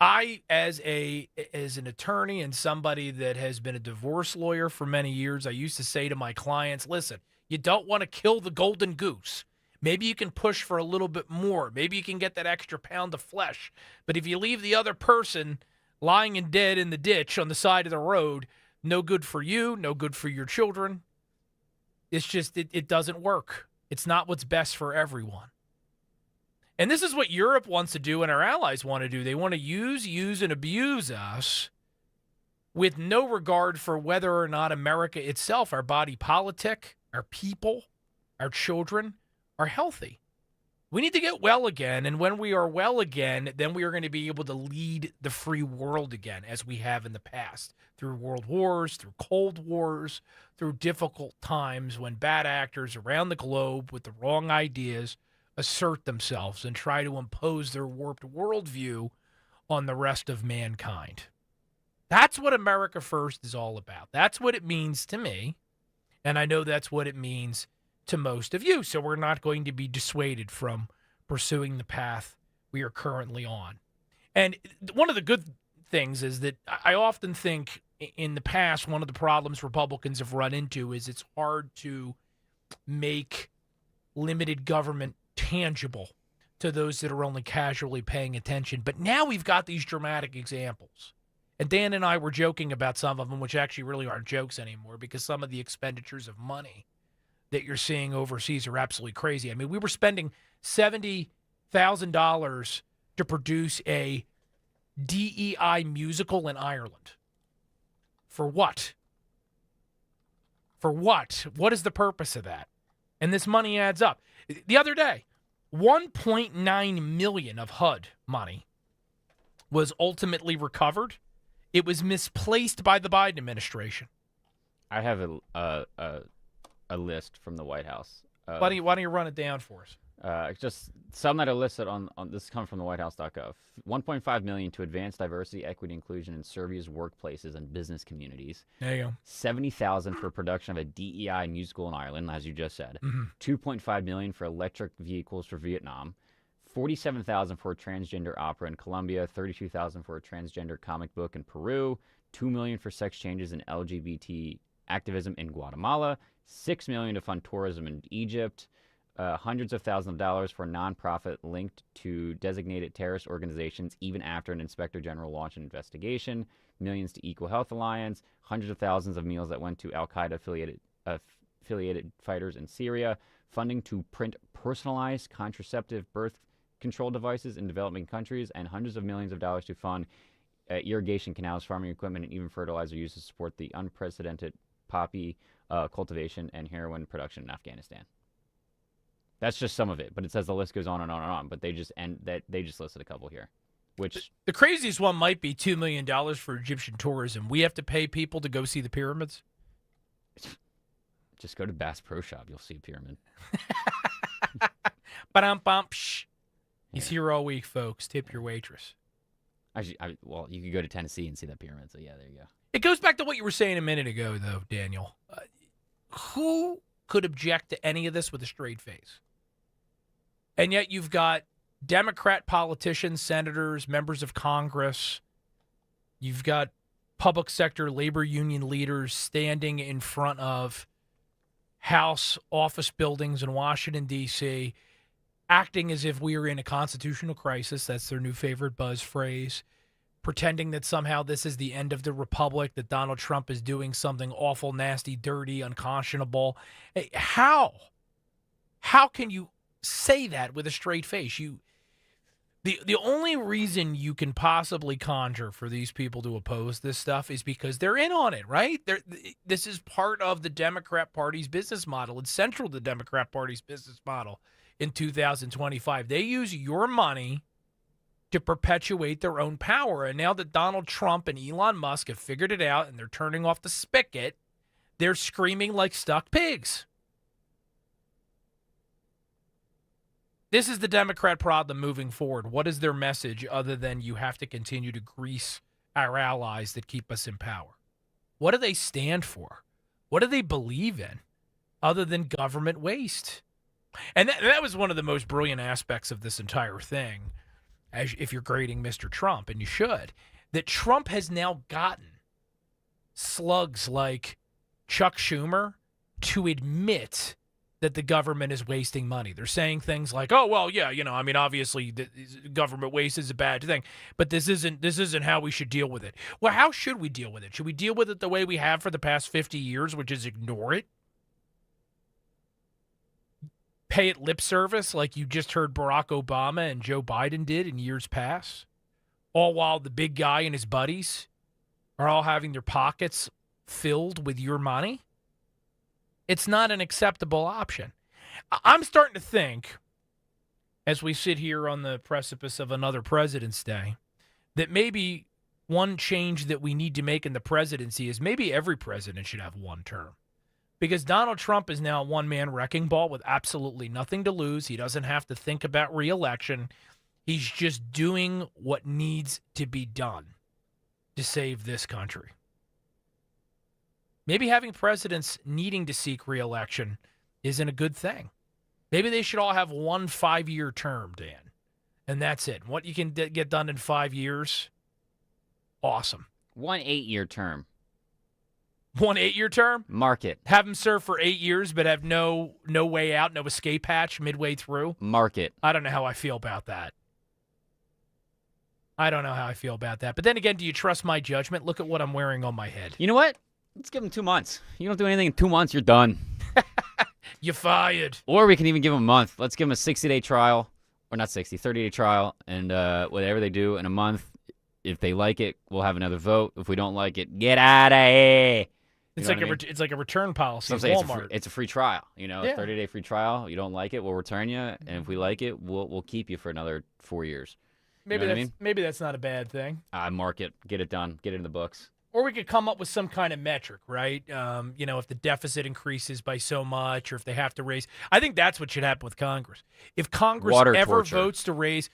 I, as an attorney and somebody that has been a divorce lawyer for many years, I used to say to my clients, listen, you don't want to kill the golden goose. Maybe you can push for a little bit more. Maybe you can get that extra pound of flesh. But if you leave the other person lying and dead in the ditch on the side of the road, no good for you, no good for your children. It's just, it doesn't work. It's not what's best for everyone. And this is what Europe wants to do and our allies want to do. They want to use, and abuse us with no regard for whether or not America itself, our body politic, our people, our children, are healthy. We need to get well again, and when we are well again, then we are going to be able to lead the free world again, as we have in the past, through world wars, through cold wars, through difficult times when bad actors around the globe with the wrong ideas assert themselves and try to impose their warped worldview on the rest of mankind. That's what America First is all about. That's what it means to me, and I know that's what it means to most of you, so we're not going to be dissuaded from pursuing the path we are currently on. And one of the good things is that I often think in the past, one of the problems Republicans have run into is it's hard to make limited government tangible to those that are only casually paying attention. But now we've got these dramatic examples. And Dan and I were joking about some of them, which actually really aren't jokes anymore, because some of the expenditures of money that you're seeing overseas are absolutely crazy. I mean, we were spending $70,000 to produce a DEI musical in Ireland. For what? For what? What is the purpose of that? And this money adds up. The other day, $1.9 million of HUD money was ultimately recovered. It was misplaced by the Biden administration. I have a list from the White House. Why don't you run it down for us? Just some that are listed on this come from the whitehouse.gov. $1.5 million to advance diversity, equity, inclusion in Serbia's workplaces and business communities. There you go. $70,000 for production of a DEI musical in Ireland, as you just said. Mm-hmm. $2.5 million for electric vehicles for Vietnam. $47,000 for a transgender opera in Colombia. $32,000 for a transgender comic book in Peru. $2 million for sex changes in LGBT activism in Guatemala. $6 million to fund tourism in Egypt. Hundreds of thousands of dollars for a nonprofit linked to designated terrorist organizations even after an inspector general launched an investigation. Millions to Equal Health Alliance. Hundreds of thousands of meals that went to Al-Qaeda affiliated fighters in Syria. Funding to print personalized contraceptive birth control devices in developing countries. And hundreds of millions of dollars to fund irrigation canals, farming equipment, and even fertilizer use to support the unprecedented poppy cultivation and heroin production in Afghanistan. That's just some of it, but it says the list goes on and on and on. But they just listed a couple here, which the craziest one might be $2 million for Egyptian tourism. We have to pay people to go see the pyramids. Just go to Bass Pro Shop, you'll see a pyramid. He's here all week, folks. Tip your waitress. Well, you could go to Tennessee and see that pyramid. So yeah, there you go. It goes back to what you were saying a minute ago, though, Daniel. Who could object to any of this with a straight face? And yet you've got Democrat politicians, senators, members of Congress. You've got public sector labor union leaders standing in front of House office buildings in Washington, D.C., acting as if we are in a constitutional crisis. That's their new favorite buzz phrase. Pretending that somehow this is the end of the republic, that Donald Trump is doing something awful, nasty, dirty, unconscionable. How can you say that with a straight face? The only reason you can possibly conjure for these people to oppose this stuff is because they're in on it, right? This is part of the Democrat Party's business model. It's central to the Democrat Party's business model in 2025. They use your money to perpetuate their own power. And now that Donald Trump and Elon Musk have figured it out and they're turning off the spigot, they're screaming like stuck pigs. This is the Democrat problem moving forward. What is their message other than you have to continue to grease our allies that keep us in power? What do they stand for? What do they believe in other than government waste? And that was one of the most brilliant aspects of this entire thing, as if you're grading Mr. Trump, and you should, that Trump has now gotten slugs like Chuck Schumer to admit that the government is wasting money. They're saying things like, oh, well, yeah, obviously the government waste is a bad thing, but this isn't how we should deal with it. Well, how should we deal with it? Should we deal with it the way we have for the past 50 years, which is ignore it? Pay it lip service like you just heard Barack Obama and Joe Biden did in years past, all while the big guy and his buddies are all having their pockets filled with your money? It's not an acceptable option. I'm starting to think, as we sit here on the precipice of another President's Day, that maybe one change that we need to make in the presidency is maybe every president should have one term. Because Donald Trump is now a one-man wrecking ball with absolutely nothing to lose. He doesn't have to think about re-election. He's just doing what needs to be done to save this country. Maybe having presidents needing to seek re-election isn't a good thing. Maybe they should all have one 5-year term, Dan, and that's it. What you can get done in 5 years, awesome. 1 8-year term. 1 8-year term? Mark it. Have him serve for 8 years, but have no way out, no escape hatch midway through? Mark it. I don't know how I feel about that. But then again, do you trust my judgment? Look at what I'm wearing on my head. You know what? Let's give him 2 months. You don't do anything in 2 months, you're done. You're fired. Or we can even give him a month. Let's give him a 60-day trial. Or not 60, 30-day trial. And whatever they do in a month, if they like it, we'll have another vote. If we don't like it, get out of here. It's like a return policy. So Walmart. it's a free trial. You know, Yeah. 30-day free trial. You don't like it, we'll return you. And if we like it, we'll keep you for another 4 years. Maybe that's not a bad thing. Mark it. Get it done. Get it in the books. Or we could come up with some kind of metric, right? If the deficit increases by so much, or if they have to raise. I think that's what should happen with Congress. If Congress ever votes to raise,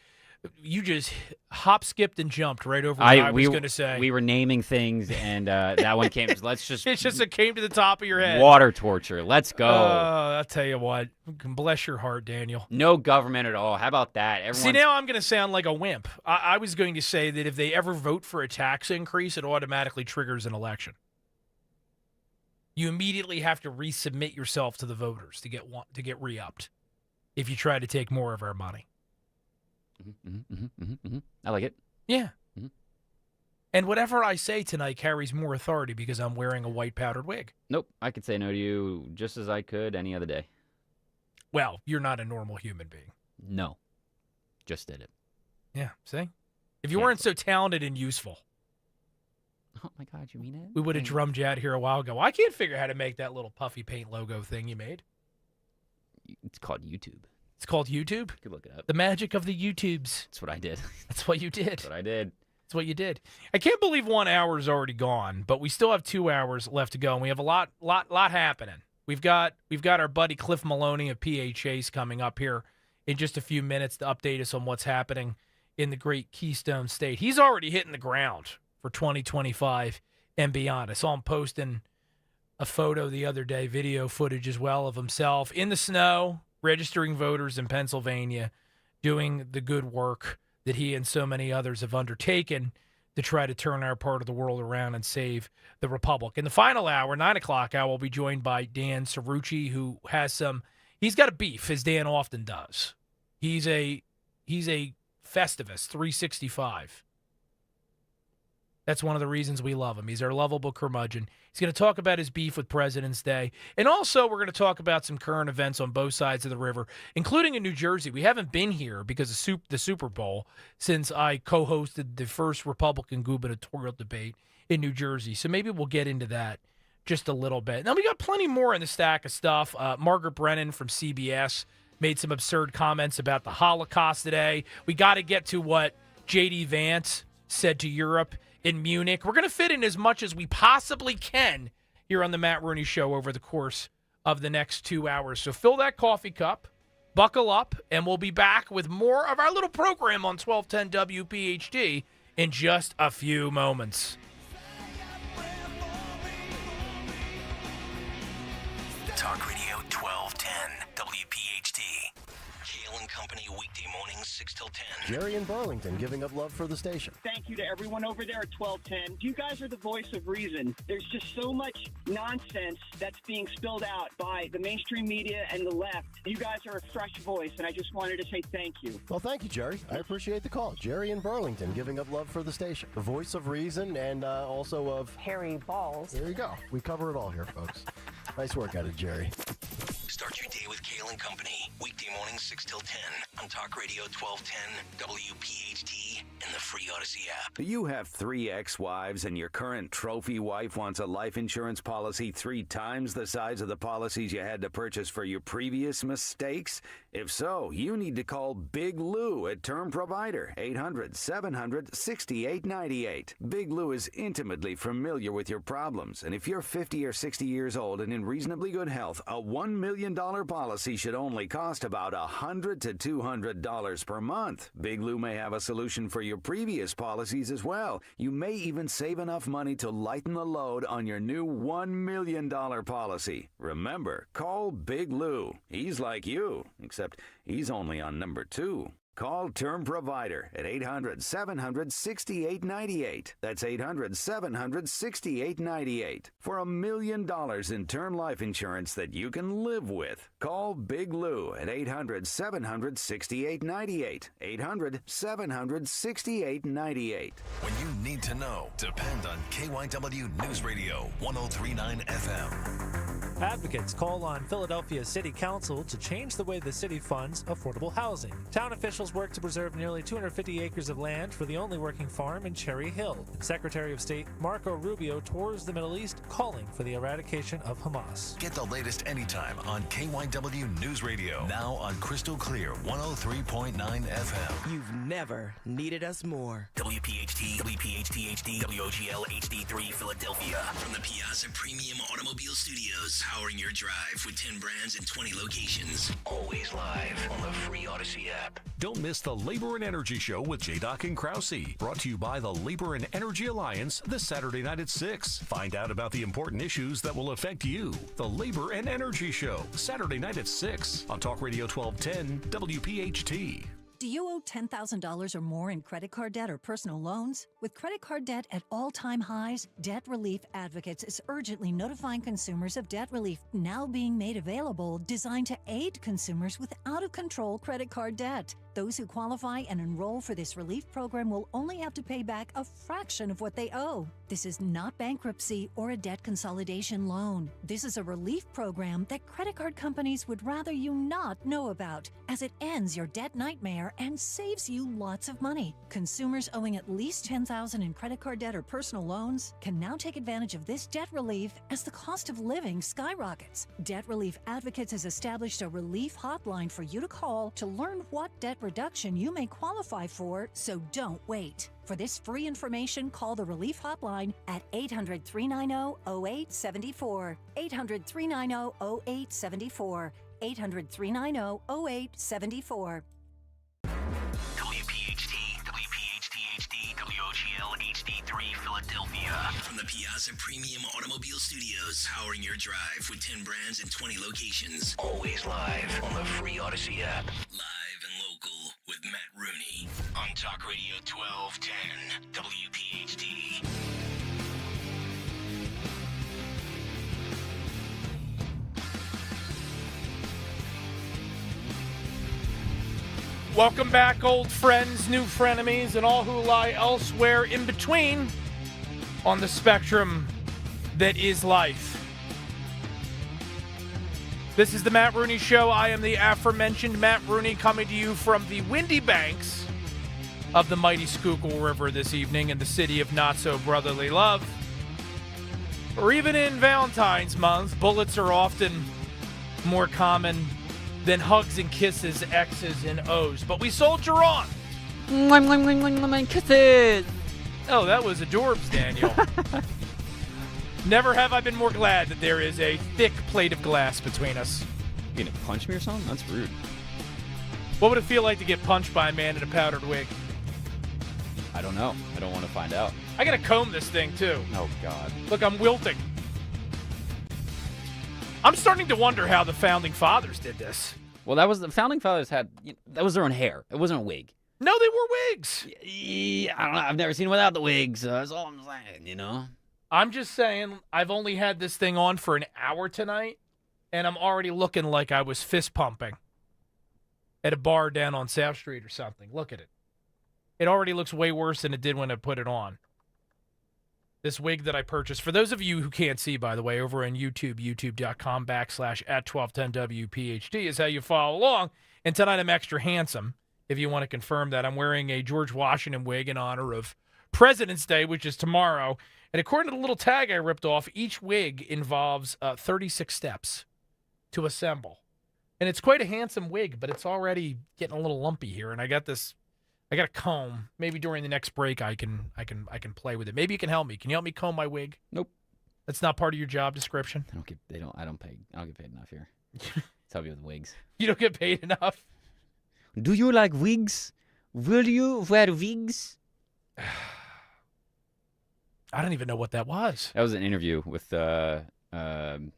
you just hop, skipped, and jumped right over what I was going to say. We were naming things, and that one came. It came to the top of your head. Water torture. Let's go. I'll tell you what. Bless your heart, Daniel. No government at all. How about that? See, now I'm going to sound like a wimp. I was going to say that if they ever vote for a tax increase, it automatically triggers an election. You immediately have to resubmit yourself to the voters to get re-upped if you try to take more of our money. I like it. Yeah. And whatever I say tonight carries more authority because I'm wearing a white powdered wig. Nope. I could say no to you just as I could any other day. Well, you're not a normal human being. No. Just did it. Yeah. See? If you weren't so talented and useful. Oh, my God. You mean it? We would have drummed you out here a while ago. I can't figure out how to make that little puffy paint logo thing you made. It's called YouTube. It's called YouTube? You could look it up. The magic of the YouTubes. That's what I did. That's what you did. That's what I did. That's what you did. I can't believe 1 hour is already gone, but we still have 2 hours left to go, and we have a lot happening. We've got our buddy Cliff Maloney of PHAs coming up here in just a few minutes to update us on what's happening in the great Keystone State. He's already hitting the ground for 2025 and beyond. I saw him posting a photo the other day, video footage as well, of himself in the snow, registering voters in Pennsylvania, doing the good work that he and so many others have undertaken to try to turn our part of the world around and save the Republic. In the final hour, 9 o'clock, I will be joined by Dan Cuchi, who he's got a beef, as Dan often does. He's a Festivus 365. That's one of the reasons we love him. He's our lovable curmudgeon. He's going to talk about his beef with President's Day. And also, we're going to talk about some current events on both sides of the river, including in New Jersey. We haven't been here because of the Super Bowl since I co-hosted the first Republican gubernatorial debate in New Jersey. So maybe we'll get into that just a little bit. Now, we got plenty more in the stack of stuff. Margaret Brennan from CBS made some absurd comments about the Holocaust today. We got to get to what J.D. Vance said to Europe in Munich. We're going to fit in as much as we possibly can here on the Matt Rooney Show over the course of the next 2 hours. So fill that coffee cup, buckle up, and we'll be back with more of our little program on 1210 WPHT in just a few moments. Talk Radio 1210 WPHT. Kale and Company weekday mornings 6 till 10. Jerry in Burlington giving up love for the station. Thank you to everyone over there at 1210. You guys are the voice of reason. There's just so much nonsense that's being spilled out by the mainstream media and the left. You guys are a fresh voice, and I just wanted to say thank you. Well, thank you, Jerry. I appreciate the call. Jerry in Burlington giving up love for the station. The voice of reason and also of hairy balls. There you go. We cover it all here, folks. Nice work out of Jerry. Start your day with Kale and Company. Weekday mornings 6 till 10 on Talk Radio 1210 WPHT and in the free Odyssey app. You have 3 ex-wives and your current trophy wife wants a life insurance policy 3 times the size of the policies you had to purchase for your previous mistakes? If so, you need to call Big Lou at Term Provider, 800-700-6898. Big Lou is intimately familiar with your problems, and if you're 50 or 60 years old and in reasonably good health, a $1 million policy should only cost about $100 to $200 per month. Big Lou may have a solution for your previous policies as well. You may even save enough money to lighten the load on your new $1 million policy. Remember, call Big Lou. He's like you, except he's only on number 2. Call Term Provider at 800-700-6898. That's 800-700-6898. For $1 million in term life insurance that you can live with. Call Big Lou at 800-700-6898. 800-700-6898. When you need to know, depend on KYW News Radio 103.9 FM. Advocates call on Philadelphia City Council to change the way the city funds affordable housing. Town officials work to preserve nearly 250 acres of land for the only working farm in Cherry Hill. Secretary of State Marco Rubio tours the Middle East, calling for the eradication of Hamas. Get the latest anytime on KYW News Radio. Now on Crystal Clear 103.9 FM. You've never needed us more. WPHT, WPHT-HD, WOGL HD3 Philadelphia. From the Piazza Premium Automobile Studios, powering your drive with 10 brands and 20 locations. Always live on the free Odyssey app. Don't miss the Labor and Energy Show with J-Doc and Krause. Brought to you by the Labor and Energy Alliance this Saturday night at 6. Find out about the important issues that will affect you. The Labor and Energy Show, Saturday night at 6 on Talk Radio 1210 WPHT. Do you owe $10,000 or more in credit card debt or personal loans? With credit card debt at all-time highs, Debt Relief Advocates is urgently notifying consumers of debt relief now being made available, designed to aid consumers with out-of-control credit card debt. Those who qualify and enroll for this relief program will only have to pay back a fraction of what they owe. This is not bankruptcy or a debt consolidation loan. This is a relief program that credit card companies would rather you not know about, as it ends your debt nightmare and saves you lots of money. Consumers owing at least $10,000 in credit card debt or personal loans can now take advantage of this debt relief as the cost of living skyrockets. Debt Relief Advocates has established a relief hotline for you to call to learn what debt reduction you may qualify for, so don't wait. For this free information, call the Relief Hotline at 800-390-0874. 800-390-0874. 800-390-0874. WPHT, WPHT-HD, WOGL HD3 Philadelphia. From the Piazza Premium Automobile Studios, powering your drive with 10 brands and 20 locations. Always live on the free Odyssey app. Live and local with Matt Rooney on Talk Radio 1210 WPHT. Welcome back, old friends, new frenemies, and all who lie elsewhere in between on the spectrum that is life. This is the Matt Rooney Show. I am the aforementioned Matt Rooney, coming to you from the windy banks of the mighty Schuylkill River this evening in the city of not-so-brotherly love. Or even in Valentine's month, bullets are often more common than hugs and kisses, X's and O's. But we soldier on. Kisses. Oh, that was adorbs, Daniel. Never have I been more glad that there is a thick plate of glass between us. You gonna punch me or something? That's rude. What would it feel like to get punched by a man in a powdered wig? I don't know. I don't want to find out. I gotta comb this thing, too. Oh, God. Look, I'm wilting. I'm starting to wonder how the Founding Fathers did this. Well, that was the Founding Fathers that was their own hair. It wasn't a wig. No, they wore wigs. Yeah, I don't know. I've never seen without the wigs. That's all I'm saying, I'm just saying, I've only had this thing on for an hour tonight, and I'm already looking like I was fist pumping at a bar down on South Street or something. Look at it. It already looks way worse than it did when I put it on. This wig that I purchased, for those of you who can't see, by the way, over on YouTube, youtube.com/@1210WPHT is how you follow along. And tonight I'm extra handsome if you want to confirm that. I'm wearing a George Washington wig in honor of President's Day, which is tomorrow. And according to the little tag I ripped off, each wig involves 36 steps to assemble. And it's quite a handsome wig, but it's already getting a little lumpy here. And I got a comb. Maybe during the next break I can play with it. Maybe you can help me. Can you help me comb my wig? Nope. That's not part of your job description? I don't get paid enough here. Tell me with wigs. You don't get paid enough? Do you like wigs? Will you wear wigs? I don't even know what that was. That was an interview with an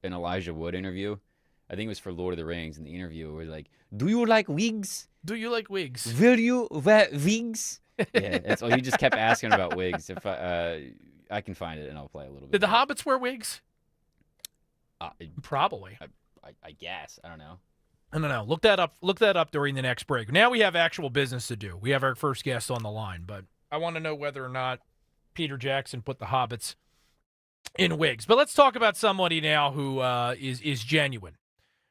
Elijah Wood interview. I think it was for Lord of the Rings, and the interview was like, "Do you like wigs? Do you like wigs? Will you wear wigs?" Yeah, that's all. He just kept asking about wigs. If I can find it, and I'll play a little bit. Did the hobbits wear wigs? Probably. I guess. I don't know. I don't know. Look that up during the next break. Now we have actual business to do. We have our first guest on the line, but I want to know whether or not Peter Jackson put the hobbits in wigs. But let's talk about somebody now who is genuine,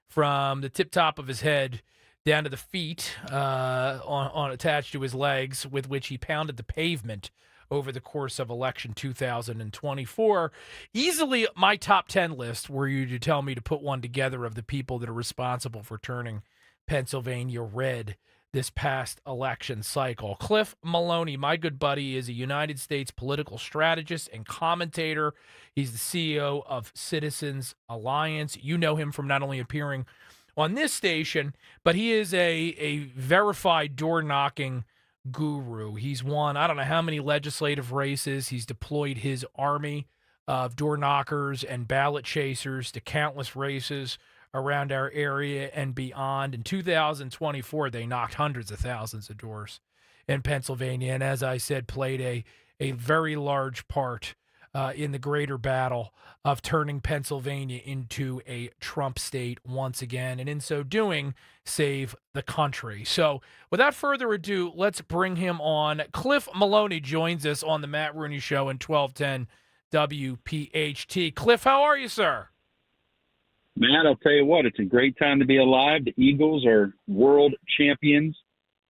from the tip top of his head down to the feet on attached to his legs, with which he pounded the pavement over the course of election 2024. Easily my top 10 list, were you to tell me to put one together, of the people that are responsible for turning Pennsylvania red this past election cycle. Cliff Maloney, my good buddy, is a United States political strategist and commentator. He's the CEO of Citizens Alliance. You know him from not only appearing on this station, but he is a verified door-knocking guru. He's won I don't know how many legislative races. He's deployed his army of door knockers and ballot chasers to countless races around our area and beyond. In 2024, they knocked hundreds of thousands of doors in Pennsylvania, and as I said, played a very large part in the greater battle of turning Pennsylvania into a Trump state once again, and in so doing, save the country. So without further ado, let's bring him on. Cliff Maloney joins us on the Matt Rooney Show in 1210 WPHT. Cliff, how are you, sir? Matt, I'll tell you what, it's a great time to be alive. The Eagles are world champions.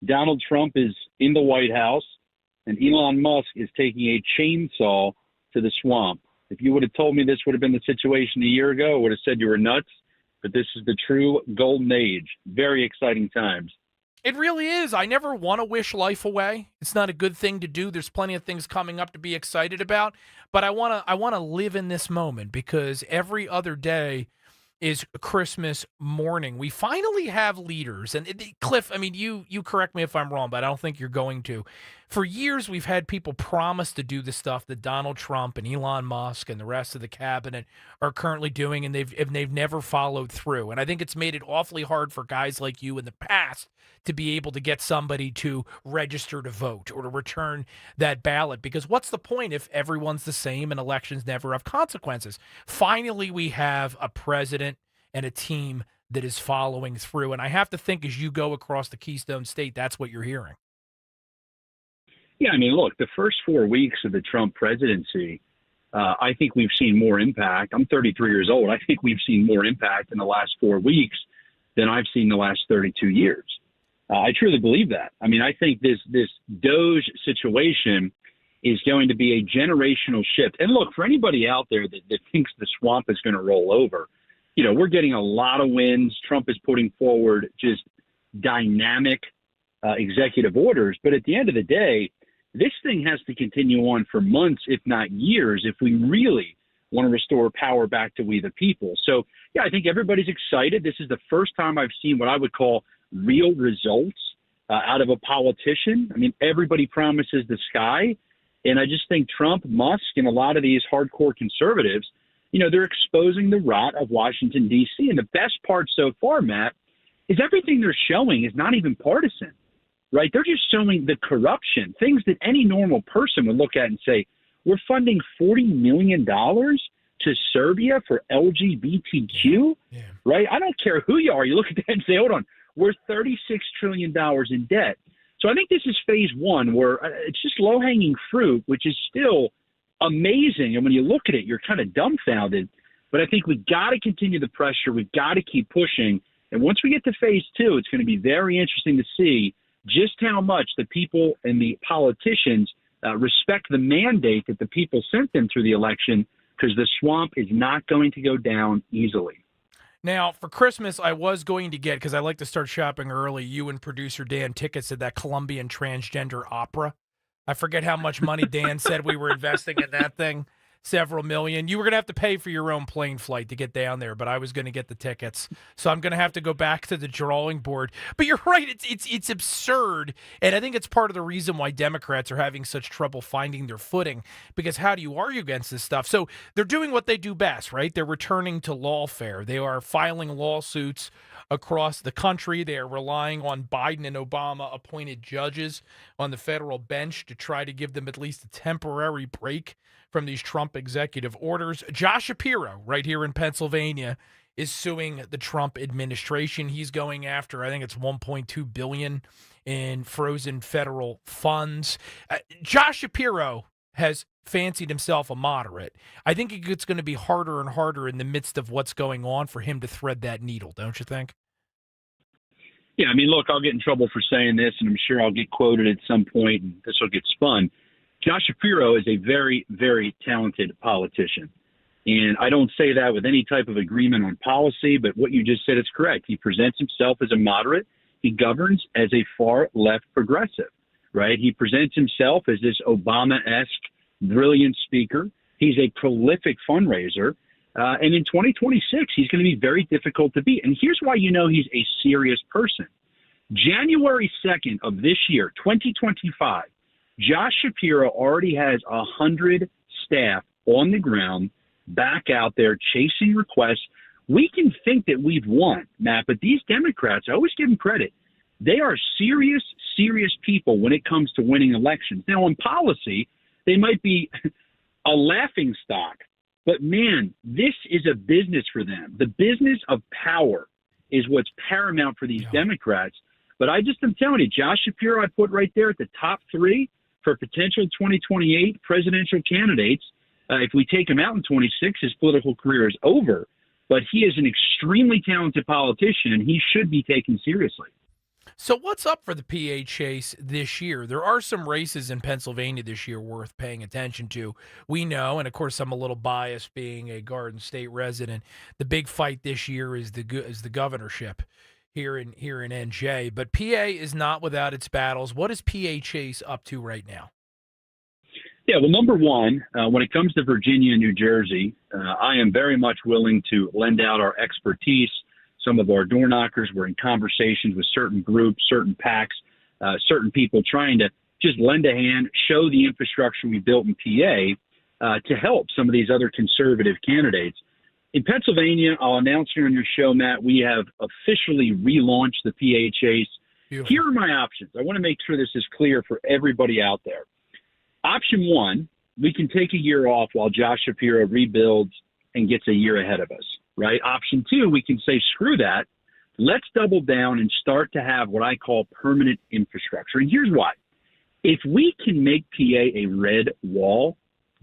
Donald Trump is in the White House, and Elon Musk is taking a chainsaw to the swamp. If you would have told me this would have been the situation a year ago, I would have said you were nuts. But this is the true golden age. Very exciting times. It really is. I never want to wish life away. It's not a good thing to do. There's plenty of things coming up to be excited about. But I want to live in this moment, because every other day is Christmas morning. We finally have leaders. And Cliff, I mean, you correct me if I'm wrong, but I don't think you're going to. For years, we've had people promise to do the stuff that Donald Trump and Elon Musk and the rest of the cabinet are currently doing, and they've never followed through. And I think it's made it awfully hard for guys like you in the past to be able to get somebody to register to vote or to return that ballot, because what's the point if everyone's the same and elections never have consequences? Finally, we have a president and a team that is following through. And I have to think, as you go across the Keystone State, that's what you're hearing. Yeah, I mean, look, the first 4 weeks of the Trump presidency, I think we've seen more impact. I'm 33 years old. I think we've seen more impact in the last 4 weeks than I've seen the last 32 years. I truly believe that. I mean, I think this Doge situation is going to be a generational shift. And look, for anybody out there that thinks the swamp is going to roll over, you know, we're getting a lot of wins. Trump is putting forward just dynamic executive orders. But at the end of the day, this thing has to continue on for months, if not years, if we really want to restore power back to we the people. So, yeah, I think everybody's excited. This is the first time I've seen what I would call real results out of a politician. I mean, everybody promises the sky. And I just think Trump, Musk, and a lot of these hardcore conservatives, you know, they're exposing the rot of Washington, D.C. And the best part so far, Matt, is everything they're showing is not even partisan. Right? They're just showing the corruption, things that any normal person would look at and say, we're funding $40 million to Serbia for LGBTQ, right? I don't care who you are. You look at that and say, hold on, we're $36 trillion in debt. So I think this is phase one, where it's just low-hanging fruit, which is still amazing. And when you look at it, you're kind of dumbfounded. But I think we've got to continue the pressure. We've got to keep pushing. And once we get to phase 2, it's going to be very interesting to see just how much the people and the politicians respect the mandate that the people sent them through the election, because the swamp is not going to go down easily. Now, for Christmas, I was going to get, because I like to start shopping early, you and producer Dan tickets to that Colombian transgender opera. I forget how much money Dan said we were investing in that thing. Several million. You were going to have to pay for your own plane flight to get down there, but I was going to get the tickets. So I'm going to have to go back to the drawing board. But you're right. It's absurd. And I think it's part of the reason why Democrats are having such trouble finding their footing, because how do you argue against this stuff? So they're doing what they do best, right? They're returning to lawfare. They are filing lawsuits across the country. They are relying on Biden and Obama appointed judges on the federal bench to try to give them at least a temporary break from these Trump executive orders. Josh Shapiro, right here in Pennsylvania, is suing the Trump administration. He's going after, I think it's $1.2 billion in frozen federal funds. Josh Shapiro has fancied himself a moderate. I think it's going to be harder and harder in the midst of what's going on for him to thread that needle, don't you think? Yeah, I mean, look, I'll get in trouble for saying this, and I'm sure I'll get quoted at some point, and this will get spun. Josh Shapiro is a very, very talented politician. And I don't say that with any type of agreement on policy, but what you just said is correct. He presents himself as a moderate. He governs as a far left progressive, right? He presents himself as this Obama-esque brilliant speaker. He's a prolific fundraiser. And in 2026, he's going to be very difficult to beat. And here's why you know he's a serious person. January 2nd of this year, 2025, Josh Shapiro already has 100 staff on the ground back out there chasing requests. We can think that we've won, Matt, but these Democrats, I always give them credit. They are serious, serious people when it comes to winning elections. Now, on policy, they might be a laughing stock, but man, this is a business for them. The business of power is what's paramount for these Democrats. But I just am telling you, Josh Shapiro, I put right there at the top 3 for potential 2028 presidential candidates. If we take him out in 26, his political career is over. But he is an extremely talented politician, and he should be taken seriously. So what's up for the PA chase this year? There are some races in Pennsylvania this year worth paying attention to. We know, and of course I'm a little biased being a Garden State resident, the big fight this year is the governorship here in NJ. But PA is not without its battles. What is PA Chase up to right now? Yeah, well, number one, when it comes to Virginia and New Jersey, I am very much willing to lend out our expertise. Some of our door knockers, we're in conversations with certain groups, certain PACs, certain people trying to just lend a hand, show the infrastructure we built in PA to help some of these other conservative candidates. In Pennsylvania, I'll announce here on your show, Matt, we have officially relaunched the PA Chase. Beautiful. Here are my options. I want to make sure this is clear for everybody out there. Option one, we can take a year off while Josh Shapiro rebuilds and gets a year ahead of us, right? Option two, we can say, screw that. Let's double down and start to have what I call permanent infrastructure. And here's why. If we can make PA a red wall,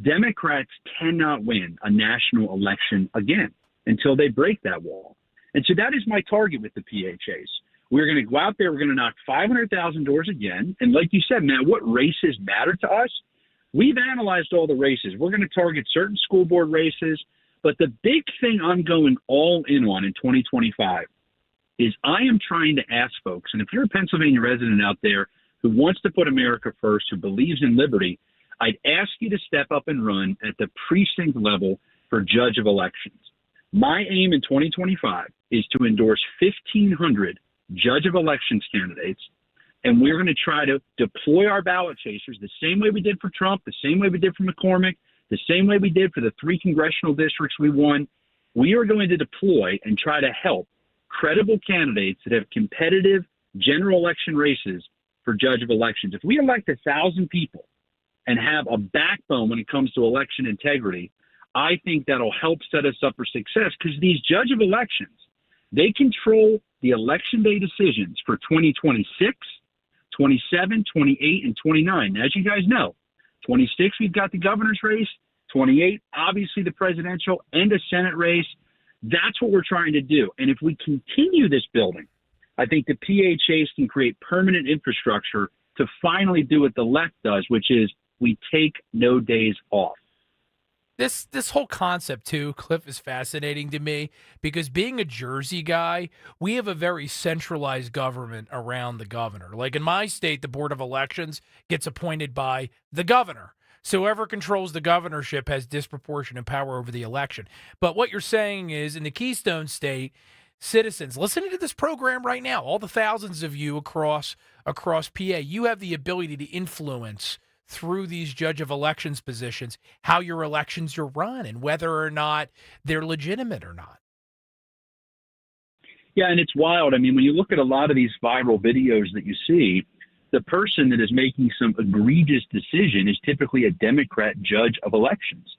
Democrats cannot win a national election again until they break that wall. And so that is my target with the PA Chase. We're going to go out there. We're going to knock 500,000 doors again. And like you said, Matt, what races matter to us? We've analyzed all the races. We're going to target certain school board races. But the big thing I'm going all in on in 2025 is I am trying to ask folks, and if you're a Pennsylvania resident out there who wants to put America first, who believes in liberty, I'd ask you to step up and run at the precinct level for judge of elections. My aim in 2025 is to endorse 1,500 judge of elections candidates, and we're going to try to deploy our ballot chasers the same way we did for Trump, the same way we did for McCormick, the same way we did for the 3 congressional districts we won. We are going to deploy and try to help credible candidates that have competitive general election races for judge of elections. If we elect 1,000 people and have a backbone when it comes to election integrity, I think that'll help set us up for success, because these judge of elections, they control the election day decisions for 2026, 27, 28, and 29. As you guys know, 26, we've got the governor's race. 28, obviously the presidential and a Senate race. That's what we're trying to do. And if we continue this building, I think the PHAs can create permanent infrastructure to finally do what the left does, which is we take no days off. This whole concept, too, Cliff, is fascinating to me because being a Jersey guy, we have a very centralized government around the governor. Like in my state, the Board of Elections gets appointed by the governor. So whoever controls the governorship has disproportionate power over the election. But what you're saying is in the Keystone State, citizens listening to this program right now, all the thousands of you across PA, you have the ability to influence through these judge of elections positions how your elections are run and whether or not they're legitimate or not. Yeah, and it's wild. I mean, when you look at a lot of these viral videos that you see, the person that is making some egregious decision is typically a Democrat judge of elections.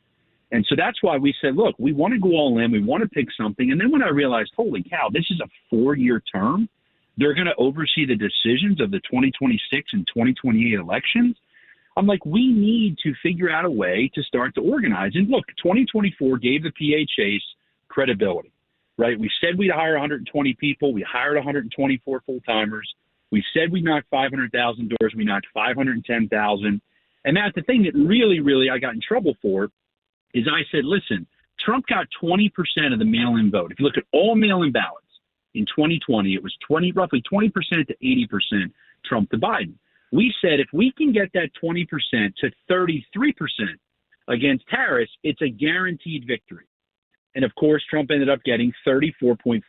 And so that's why we said, look, we want to go all in. We want to pick something. And then when I realized, holy cow, this is a 4-year term. They're going to oversee the decisions of the 2026 and 2028 elections. I'm like, we need to figure out a way to start to organize. And look, 2024 gave the PHAs credibility, right? We said we'd hire 120 people. We hired 124 full-timers. We said we knocked 500,000 doors. We knocked 510,000. And that's the thing that really I got in trouble for is I said, listen, Trump got 20% of the mail-in vote. If you look at all mail-in ballots in 2020, it was roughly 20% to 80% Trump to Biden. We said if we can get that 20% to 33% against Harris, it's a guaranteed victory. And, of course, Trump ended up getting 34.5%.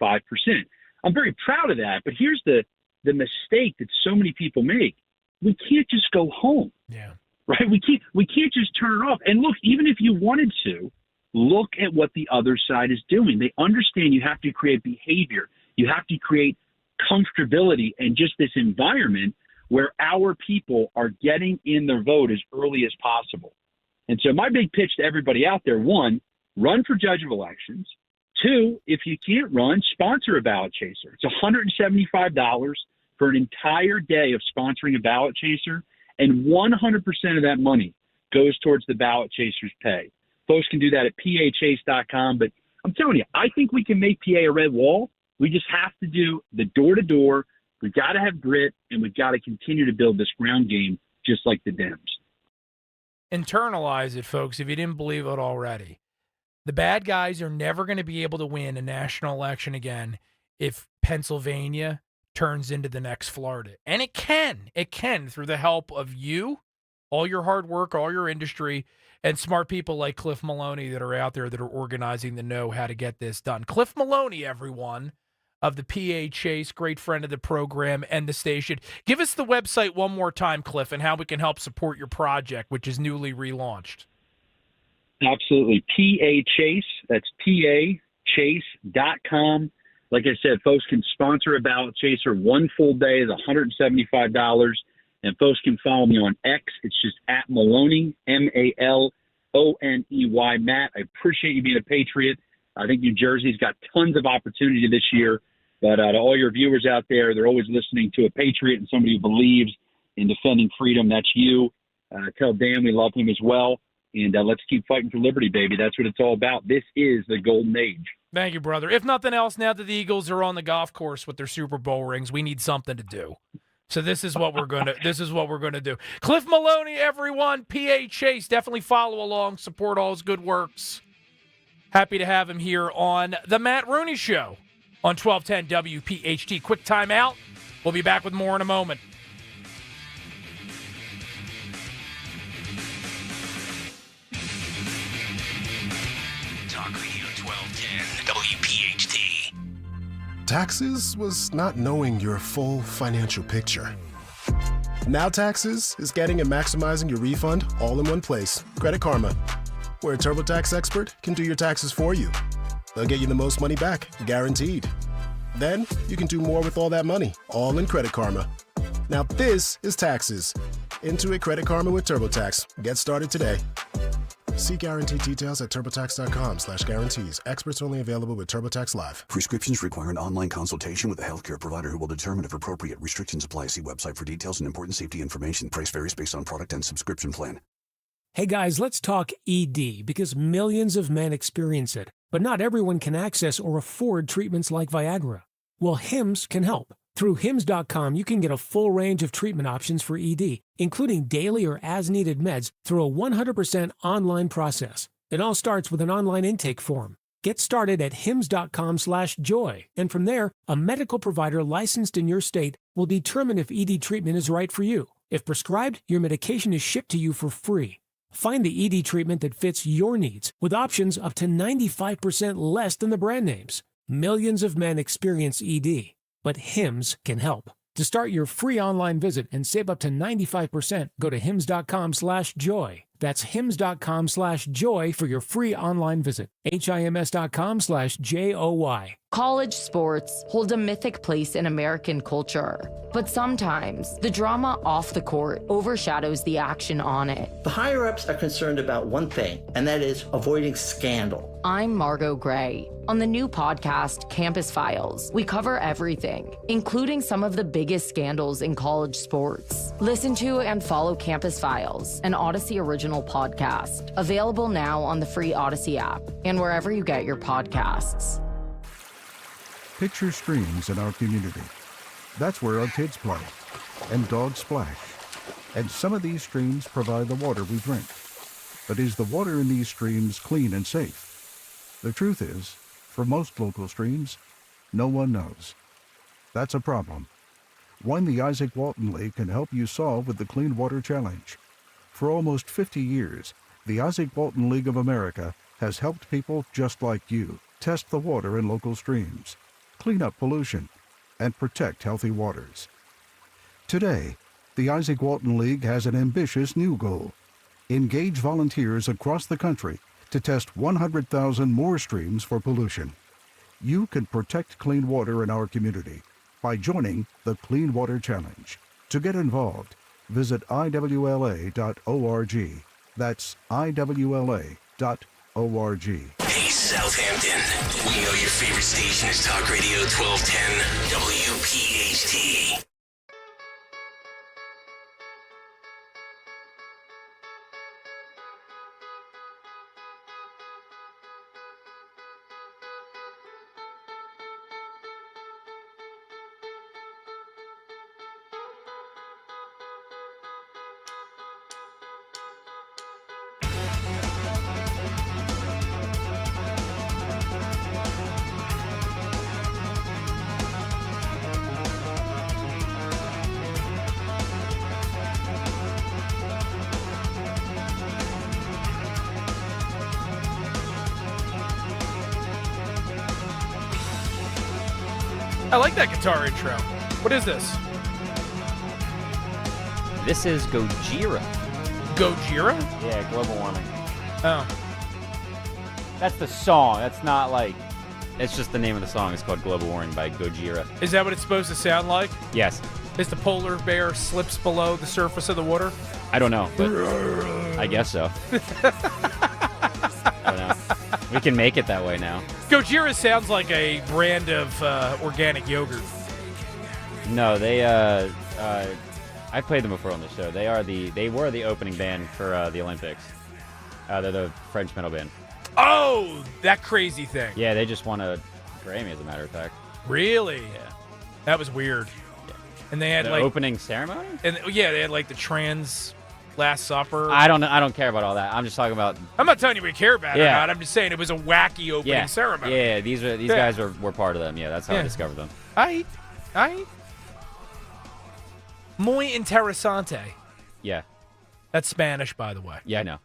I'm very proud of that, but here's the mistake that so many people make. We can't just go home. Yeah. Right? We can't just turn it off. And look, even if you wanted to, look at what the other side is doing. They understand you have to create behavior. You have to create comfortability and just this environment where our people are getting in their vote as early as possible. And so my big pitch to everybody out there, 1, run for judge of elections. 2, if you can't run, sponsor a ballot chaser. It's $175 for an entire day of sponsoring a ballot chaser, and 100% of that money goes towards the ballot chaser's pay. Folks can do that at phas.com, but I'm telling you, I think we can make PA a red wall. We just have to do the door-to-door. We've got to have grit, and we've got to continue to build this ground game just like the Dems. Internalize it, folks, if you didn't believe it already. The bad guys are never going to be able to win a national election again if Pennsylvania turns into the next Florida. And it can through the help of you, all your hard work, all your industry, and smart people like Cliff Maloney that are out there that are organizing to know how to get this done. Cliff Maloney, everyone, of the PHAs, great friend of the program and the station. Give us the website one more time, Cliff, and how we can help support your project, which is newly relaunched. Absolutely. PA Chase, that's PAChase.com. Like I said, folks can sponsor a ballot chaser. 1 full day is $175. And folks can follow me on X. It's just at Maloney, Maloney, Matt. I appreciate you being a patriot. I think New Jersey's got tons of opportunity this year. But to all your viewers out there, they're always listening to a patriot and somebody who believes in defending freedom. That's you. Tell Dan we love him as well. And let's keep fighting for liberty, baby. That's what it's all about. This is the golden age. Thank you, brother. If nothing else, now that the Eagles are on the golf course with their Super Bowl rings, we need something to do. So this is what we're gonna do. Cliff Maloney, everyone. PA Chase. Definitely follow along, support all his good works. Happy to have him here on the Matt Rooney Show on 1210 WPHT. Quick timeout. We'll be back with more in a moment. Talk Radio 1210 WPHT. Taxes was not knowing your full financial picture. Now Taxes is getting and maximizing your refund all in one place. Credit Karma, where a TurboTax expert can do your taxes for you. They'll get you the most money back, guaranteed. Then you can do more with all that money, all in Credit Karma. Now this is Taxes. Intuit Credit Karma with TurboTax. Get started today. See guarantee details at turbotax.com/guarantees. Experts only available with TurboTax Live. Prescriptions require an online consultation with a healthcare provider who will determine if appropriate. Restrictions apply. See website for details and important safety information. Price varies based on product and subscription plan. Hey guys, let's talk ED because millions of men experience it. but not everyone can access or afford treatments like Viagra. Well, Hims can help. Through Hims.com, you can get a full range of treatment options for ED, including daily or as-needed meds through a 100% online process. It all starts with an online intake form. Get started at hims.com/joy, and from there, a medical provider licensed in your state will determine if ED treatment is right for you. If prescribed, your medication is shipped to you for free. Find the ED treatment that fits your needs, with options up to 95% less than the brand names. Millions of men experience ED, but Hims can help. To start your free online visit and save up to 95%, go to hims.com/joy. That's hims.com/joy for your free online visit. HIMS.com/JOY. College sports hold a mythic place in American culture, but sometimes the drama off the court overshadows the action on it. The higher-ups are concerned about one thing, and that is avoiding scandal. I'm Margot Gray. On the new podcast, Campus Files, we cover everything, including some of the biggest scandals in college sports. Listen to and follow Campus Files, an Odyssey original podcast, available now on the free Odyssey app and wherever you get your podcasts. Picture streams in our community. That's where our kids play, and dogs splash. And some of these streams provide the water we drink. But is the water in these streams clean and safe? The truth is, for most local streams, no one knows. That's a problem. One the Isaac Walton League can help you solve with the Clean Water Challenge. For almost 50 years, the Isaac Walton League of America has helped people just like you test the water in local streams, clean up pollution, and protect healthy waters. Today, the Isaac Walton League has an ambitious new goal: engage volunteers across the country to test 100,000 more streams for pollution. You can protect clean water in our community by joining the Clean Water Challenge. To get involved, visit iwla.org. That's iwla.org. Hey, Southampton. We know your favorite station is Talk Radio 1210 WPHT. I like that guitar intro. What is this? This is Gojira. Gojira? Yeah, global warming. Oh. That's the song. That's not like... It's just the name of the song. It's called Global Warming by Gojira. Is that what it's supposed to sound like? Yes. As the polar bear slips below the surface of the water? I don't know, but I guess so. I don't know. We can make it that way now. Gojira sounds like a brand of organic yogurt. No, they I played them before on the show. They were the opening band for the Olympics. They're the French metal band. Oh, that crazy thing. Yeah, they just won a Grammy, as a matter of fact. Really? Yeah. That was weird. Yeah. And they had the opening ceremony? And yeah, they had like the trans Last Supper. I don't care about all that. I'm just talking about. I'm not telling you we care about it or not. I'm just saying it was a wacky opening ceremony. Yeah, these guys were part of them. Yeah, that's how I discovered them. Ay. Muy interesante. Yeah. That's Spanish, by the way. Yeah, I know.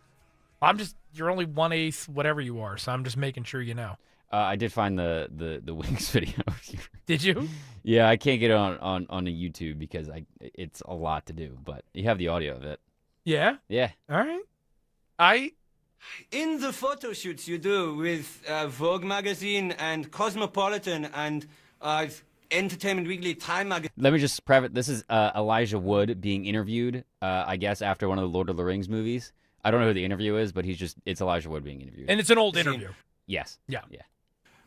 You're only 1/8 whatever you are, so I'm just making sure you know. I did find the Wings video. Did you? Yeah, I can't get it on the YouTube because it's a lot to do, but you have the audio of it. Yeah? Yeah. All right. In the photo shoots you do with Vogue magazine and Cosmopolitan and Entertainment Weekly, Time magazine. Let me just preface, this is Elijah Wood being interviewed, I guess, after one of the Lord of the Rings movies. I don't know who the interview is, but it's Elijah Wood being interviewed. And it's an old interview. Yes. Yeah.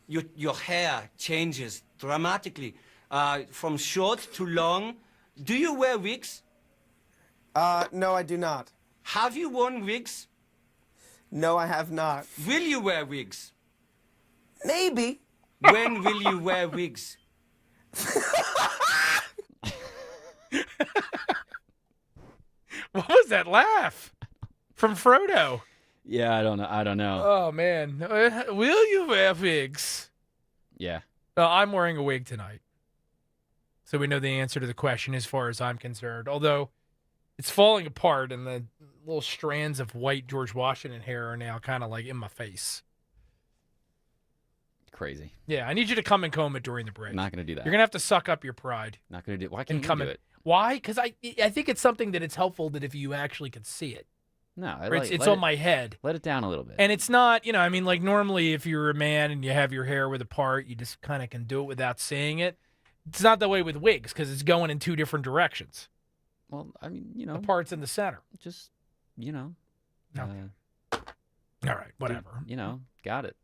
Your hair changes dramatically from short to long. Do you wear wigs? No, I do not. Have you worn wigs? No, I have not. Will you wear wigs? Maybe. When will you wear wigs? What was that laugh from Frodo? Yeah, I don't know. Oh, man. Will you wear wigs? Yeah. I'm wearing a wig tonight. So we know the answer to the question as far as I'm concerned. Although it's falling apart and the little strands of white George Washington hair are now kind of like in my face. Crazy. Yeah, I need you to come and comb it during the break. Not going to do that. You're going to have to suck up your pride. Not going to do it. Why can't you come do in. it? Why? Because I think it's something that it's helpful that if you actually could see it. No, It's on my head. Let it down a little bit. And it's not, I mean, like normally if you're a man and you have your hair with a part, you just kind of can do it without seeing it. It's not that way with wigs because it's going in two different directions. Well, I mean, the part's in the center. Just, Okay. All right, whatever. Got it.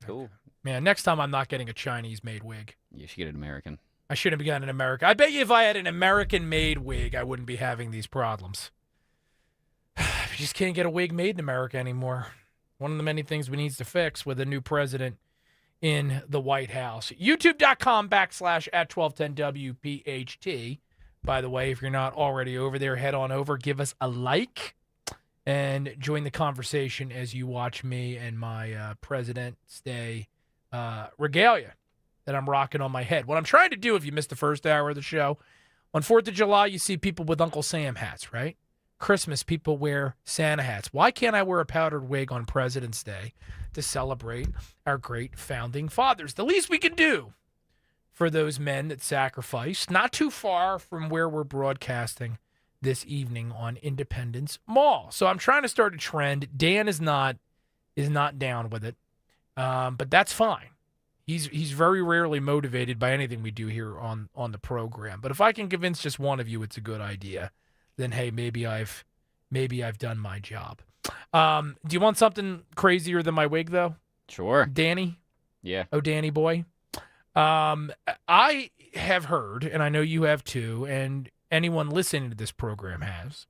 Cool. Man, next time I'm not getting a Chinese-made wig. You should get an American. I shouldn't have gotten an American. I bet you if I had an American-made wig, I wouldn't be having these problems. You just can't get a wig made in America anymore. One of the many things we need to fix with a new president in the White House. YouTube.com/@1210WPHT. By the way, if you're not already over there, head on over, give us a like, and join the conversation as you watch me and my President's Day regalia that I'm rocking on my head. What I'm trying to do, if you missed the first hour of the show, on 4th of July, you see people with Uncle Sam hats, right? Christmas, people wear Santa hats. Why can't I wear a powdered wig on President's Day to celebrate our great founding fathers? The least we can do for those men that sacrificed, not too far from where we're broadcasting this evening on Independence Mall. So I'm trying to start a trend. Dan is not down with it, but that's fine. He's very rarely motivated by anything we do here on the program. But if I can convince just one of you it's a good idea, then hey, maybe I've done my job. Do you want something crazier than my wig though? Sure. Danny? Yeah. Oh, Danny boy. I have heard, and I know you have too, and anyone listening to this program has,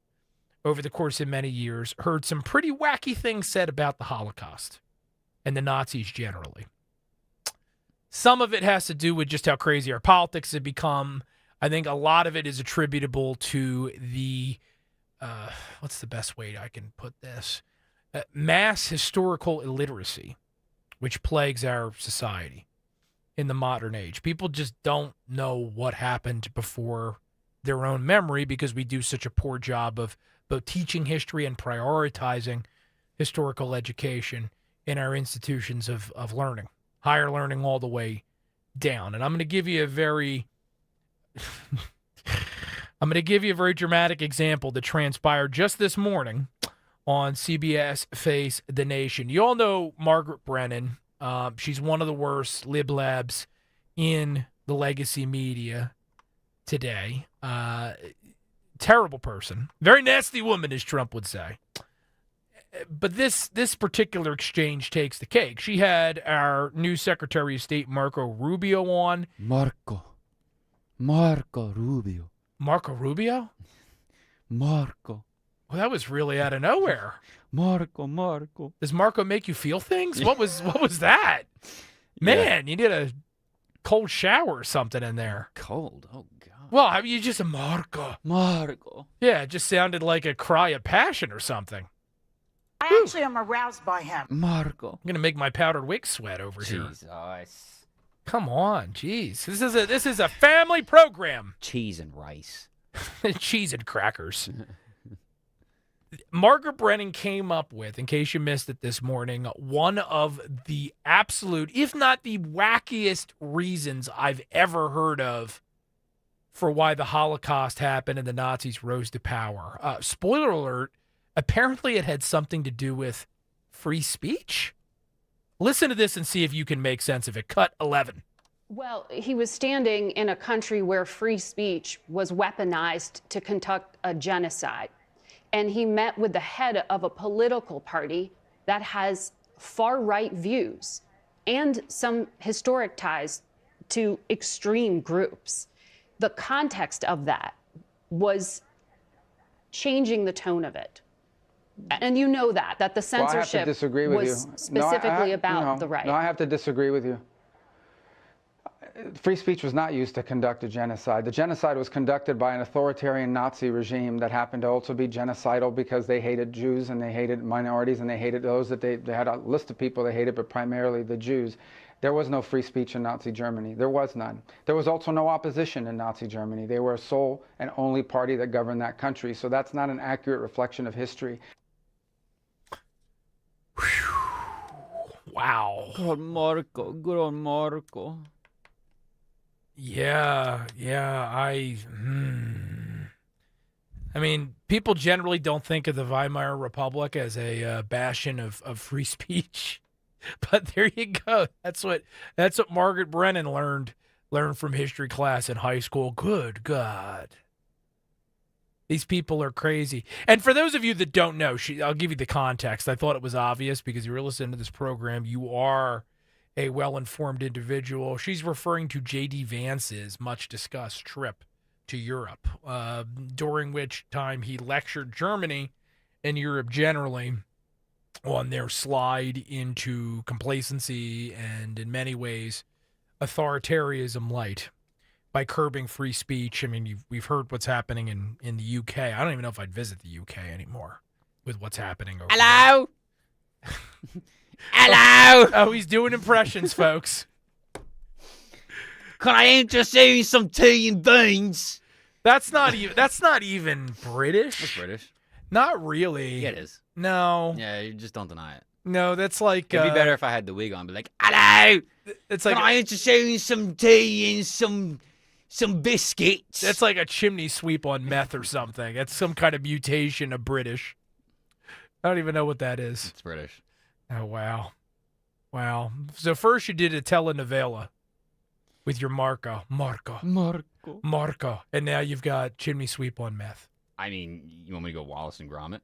over the course of many years, heard some pretty wacky things said about the Holocaust and the Nazis generally. Some of it has to do with just how crazy our politics have become. I think a lot of it is attributable to the, what's the best way I can put this? Mass historical illiteracy, which plagues our society in the modern age. People just don't know what happened before their own memory because we do such a poor job of both teaching history and prioritizing historical education in our institutions of learning, higher learning all the way down. And I'm going to give you a very dramatic example that transpired just this morning on CBS Face the Nation. You all know Margaret Brennan. She's one of the worst lib-labs in the legacy media today. Terrible person. Very nasty woman, as Trump would say. But this particular exchange takes the cake. She had our new Secretary of State, Marco Rubio, on. Marco Rubio. Marco Rubio? Marco. Well, that was really out of nowhere. Marco. Does Marco make you feel things? What was that? Man, you did a cold shower or something in there. Cold? Oh, God. Well, I mean, you just a Marco. Yeah, it just sounded like a cry of passion or something. I actually am aroused by him. Marco. I'm going to make my powdered wig sweat over here. Jesus. Come on, jeez. This is a family program. Cheese and rice. Cheese and crackers. Margaret Brennan came up with, in case you missed it this morning, one of the absolute, if not the wackiest reasons I've ever heard of for why the Holocaust happened and the Nazis rose to power. Spoiler alert, apparently it had something to do with free speech. Listen to this and see if you can make sense of it. Cut 11. Well, he was standing in a country where free speech was weaponized to conduct a genocide. And he met with the head of a political party that has far-right views and some historic ties to extreme groups. The context of that was changing the tone of it. And you know that the censorship I have to disagree with was you. specifically about the right. No, I have to disagree with you. Free speech was not used to conduct a genocide. The genocide was conducted by an authoritarian Nazi regime that happened to also be genocidal because they hated Jews and they hated minorities and they hated those that they had a list of people they hated, but primarily the Jews. There was no free speech in Nazi Germany. There was none. There was also no opposition in Nazi Germany. They were a sole and only party that governed that country. So that's not an accurate reflection of history. Wow. Good on Marco. Good on Marco. Yeah. I mean, people generally don't think of the Weimar Republic as a bastion of free speech, but there you go. That's what Margaret Brennan learned from history class in high school. Good God. These people are crazy. And for those of you that don't know, I'll give you the context. I thought it was obvious because you were listening to this program. You are a well-informed individual. She's referring to J.D. Vance's much-discussed trip to Europe, during which time he lectured Germany and Europe generally on their slide into complacency and, in many ways, authoritarianism light by curbing free speech. I mean, we've heard what's happening in the UK. I don't even know if I'd visit the UK anymore with what's happening over Hello? there. Hello? Oh, he's doing impressions, folks. Can I interest you in some tea and beans? That's not even British. It's British. Not really. Yeah, it is. No. Yeah, you just don't deny it. No, that's like... It'd be better if I had the wig on, but like, hello! It's like... Can I interest you in some tea and some biscuits? That's like a chimney sweep on meth or something. It's some kind of mutation of British. I don't even know what that is. It's British. Oh, wow. So first you did a telenovela with your Marco. And now you've got chimney sweep on meth. I mean, you want me to go Wallace and Gromit?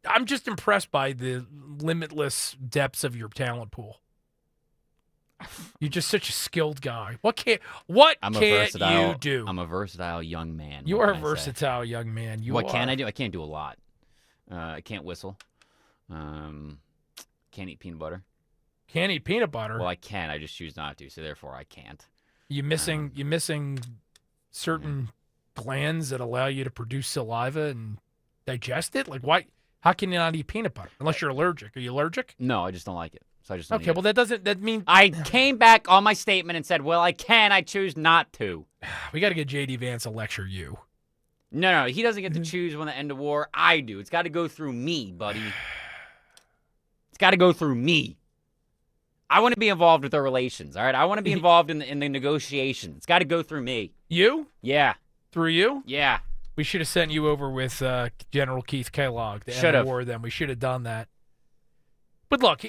I'm just impressed by the limitless depths of your talent pool. You're just such a skilled guy. What can't you do? I'm a versatile young man. You are a versatile young man. What can I do? I can't do a lot. I can't whistle. Can't eat peanut butter. Can't eat peanut butter? Well, I can. I just choose not to, so therefore I can't. You missing certain glands that allow you to produce saliva and digest it? Like, why? How can you not eat peanut butter unless you're allergic? Are you allergic? No, I just don't like it. So I just don't okay. Well, that mean I came back on my statement and said, "Well, I can. I choose not to." We got to get J.D. Vance to lecture you. No, he doesn't get to choose when the end of war. I do. It's got to go through me, buddy. It's got to go through me. I want to be involved with the relations. All right, I want to be involved in the negotiations. It's got to go through me. You? Yeah. Through you? Yeah. We should have sent you over with General Keith Kellogg. Should have. Then we should have done that. But look,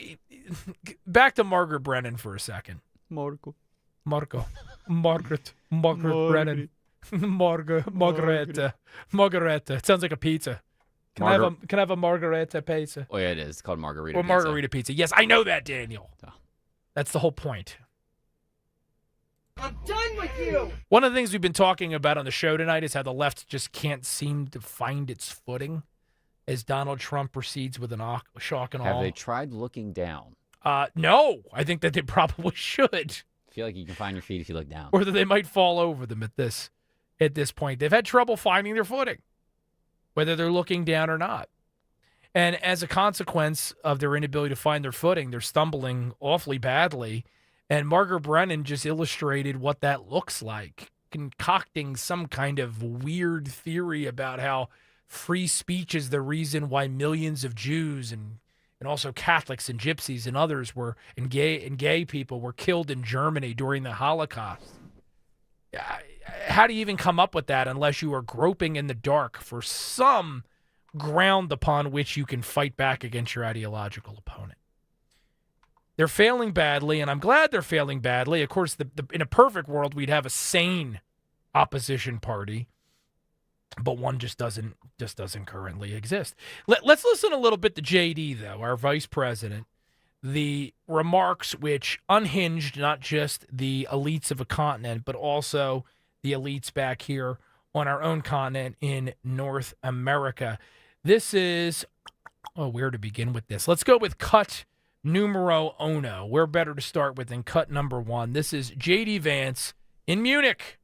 back to Margaret Brennan for a second. Margaret Brennan. Margareta. It sounds like a pizza. Can I have a margarita pizza? Oh yeah, it is. It's called margarita. Or pizza. margarita pizza. Yes, I know that, Daniel. Oh. That's the whole point. I'm done with you. One of the things we've been talking about on the show tonight is how the left just can't seem to find its footing as Donald Trump proceeds with an shock and awe. Have they tried looking down? No. I think that they probably should. I feel like you can find your feet if you look down. Or that they might fall over them at this point. They've had trouble finding their footing, whether they're looking down or not. And as a consequence of their inability to find their footing, they're stumbling awfully badly. And Margaret Brennan just illustrated what that looks like, concocting some kind of weird theory about how free speech is the reason why millions of Jews and also Catholics and gypsies and others and gay people were killed in Germany during the Holocaust. How do you even come up with that unless you are groping in the dark for some ground upon which you can fight back against your ideological opponent? They're failing badly, and I'm glad they're failing badly. Of course, in a perfect world, we'd have a sane opposition party, but one just doesn't currently exist. Let's listen a little bit to JD, though, our vice president. The remarks which unhinged not just the elites of a continent, but also the elites back here on our own continent in North America. This is, where to begin with this? Let's go with cut numero uno. We're better to start with than cut number one. This is J.D. Vance in Munich.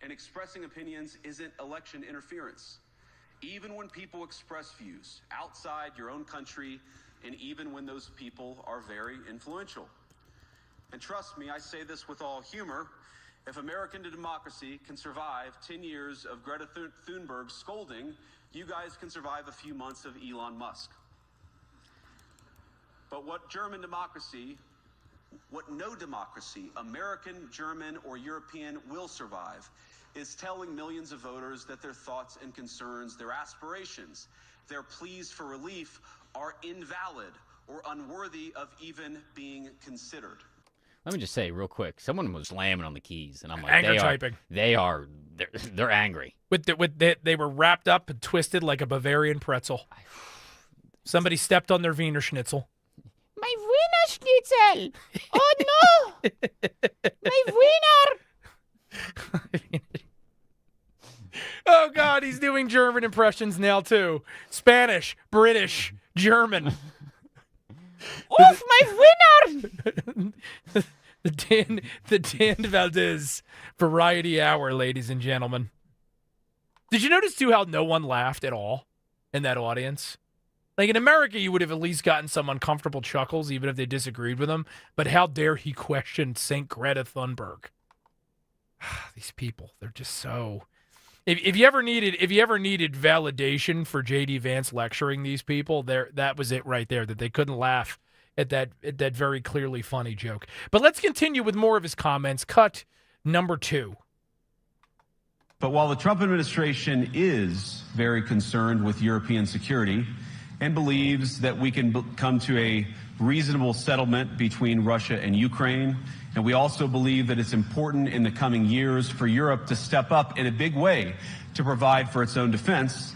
And expressing opinions isn't election interference. Even when people express views outside your own country, and even when those people are very influential. And trust me, I say this with all humor, if American democracy can survive 10 years of Greta Thunberg's scolding, you guys can survive a few months of Elon Musk. But what no democracy, American, German, or European, will survive is telling millions of voters that their thoughts and concerns, their aspirations, their pleas for relief are invalid or unworthy of even being considered. Let me just say real quick, someone was slamming on the keys, and I'm like, Anger typing. They're angry. They were wrapped up and twisted like a Bavarian pretzel. Somebody stepped on their Wiener Schnitzel. My Wiener Schnitzel! Oh no! My Wiener! Oh God, he's doing German impressions now too. Spanish, British, German. Off my winner! the Dan Valdez Variety Hour, ladies and gentlemen. Did you notice too how no one laughed at all in that audience? Like in America, you would have at least gotten some uncomfortable chuckles, even if they disagreed with him. But how dare he question St. Greta Thunberg? These people, they're just so. If you ever needed validation for J.D. Vance lecturing these people, that was it right there. That they couldn't laugh at that very clearly funny joke. But let's continue with more of his comments. Cut number 2. But while the Trump administration is very concerned with European security and believes that we can come to a reasonable settlement between Russia and Ukraine, and we also believe that it's important in the coming years for Europe to step up in a big way to provide for its own defense,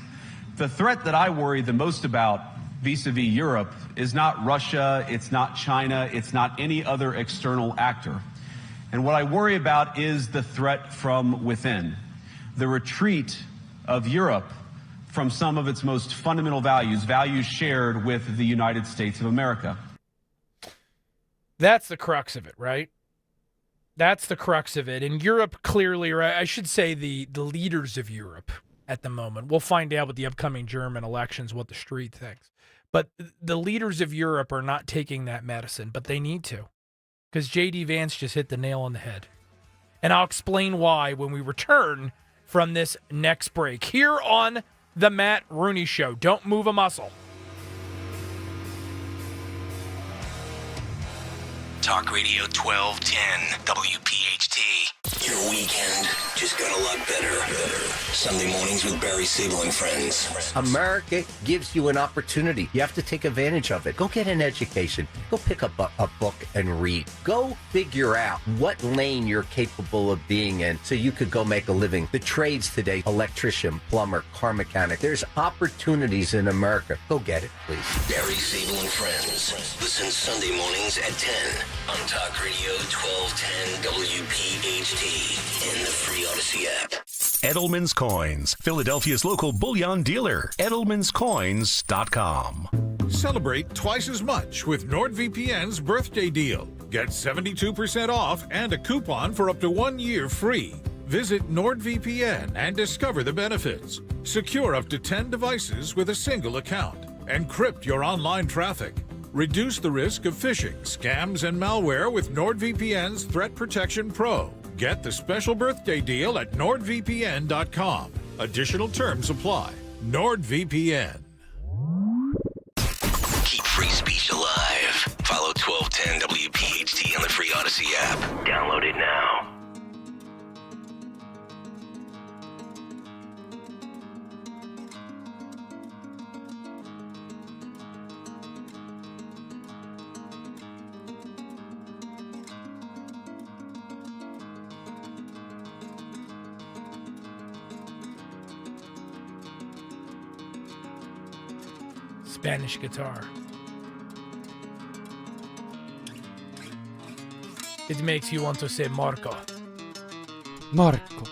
the threat that I worry the most about vis-a-vis Europe is not Russia, it's not China, it's not any other external actor. And what I worry about is the threat from within, the retreat of Europe from some of its most fundamental values shared with the United States of America. That's the crux of it, right? That's the crux of it. And Europe clearly, or I should say the leaders of Europe at the moment, we'll find out with the upcoming German elections what the street thinks. But the leaders of Europe are not taking that medicine, but they need to. Because J.D. Vance just hit the nail on the head. And I'll explain why when we return from this next break. Here on The Matt Rooney Show. Don't move a muscle. Talk Radio 1210 WPHT. Your weekend just got a lot better. Sunday mornings with Barry Siebel and friends. America gives you an opportunity. You have to take advantage of it. Go get an education. Go pick up a book and read. Go figure out what lane you're capable of being in so you could go make a living. The trades today, electrician, plumber, car mechanic. There's opportunities in America. Go get it, please. Barry Siebel and friends. Listen Sunday mornings at 10 on Talk Radio 1210 WPHT in the free Odyssey app. Edelman's Coins, Philadelphia's local bullion dealer. Edelman'sCoins.com. Celebrate twice as much with NordVPN's birthday deal. Get 72% off and a coupon for up to 1 year free. Visit NordVPN and discover the benefits. Secure up to 10 devices with a single account. Encrypt your online traffic. Reduce the risk of phishing, scams, and malware with NordVPN's Threat Protection Pro. Get the special birthday deal at NordVPN.com. Additional terms apply. NordVPN. Keep free speech alive. Follow 1210 WPHT on the free Odyssey app. Download it now. Spanish guitar. It makes you want to say Marco. Marco.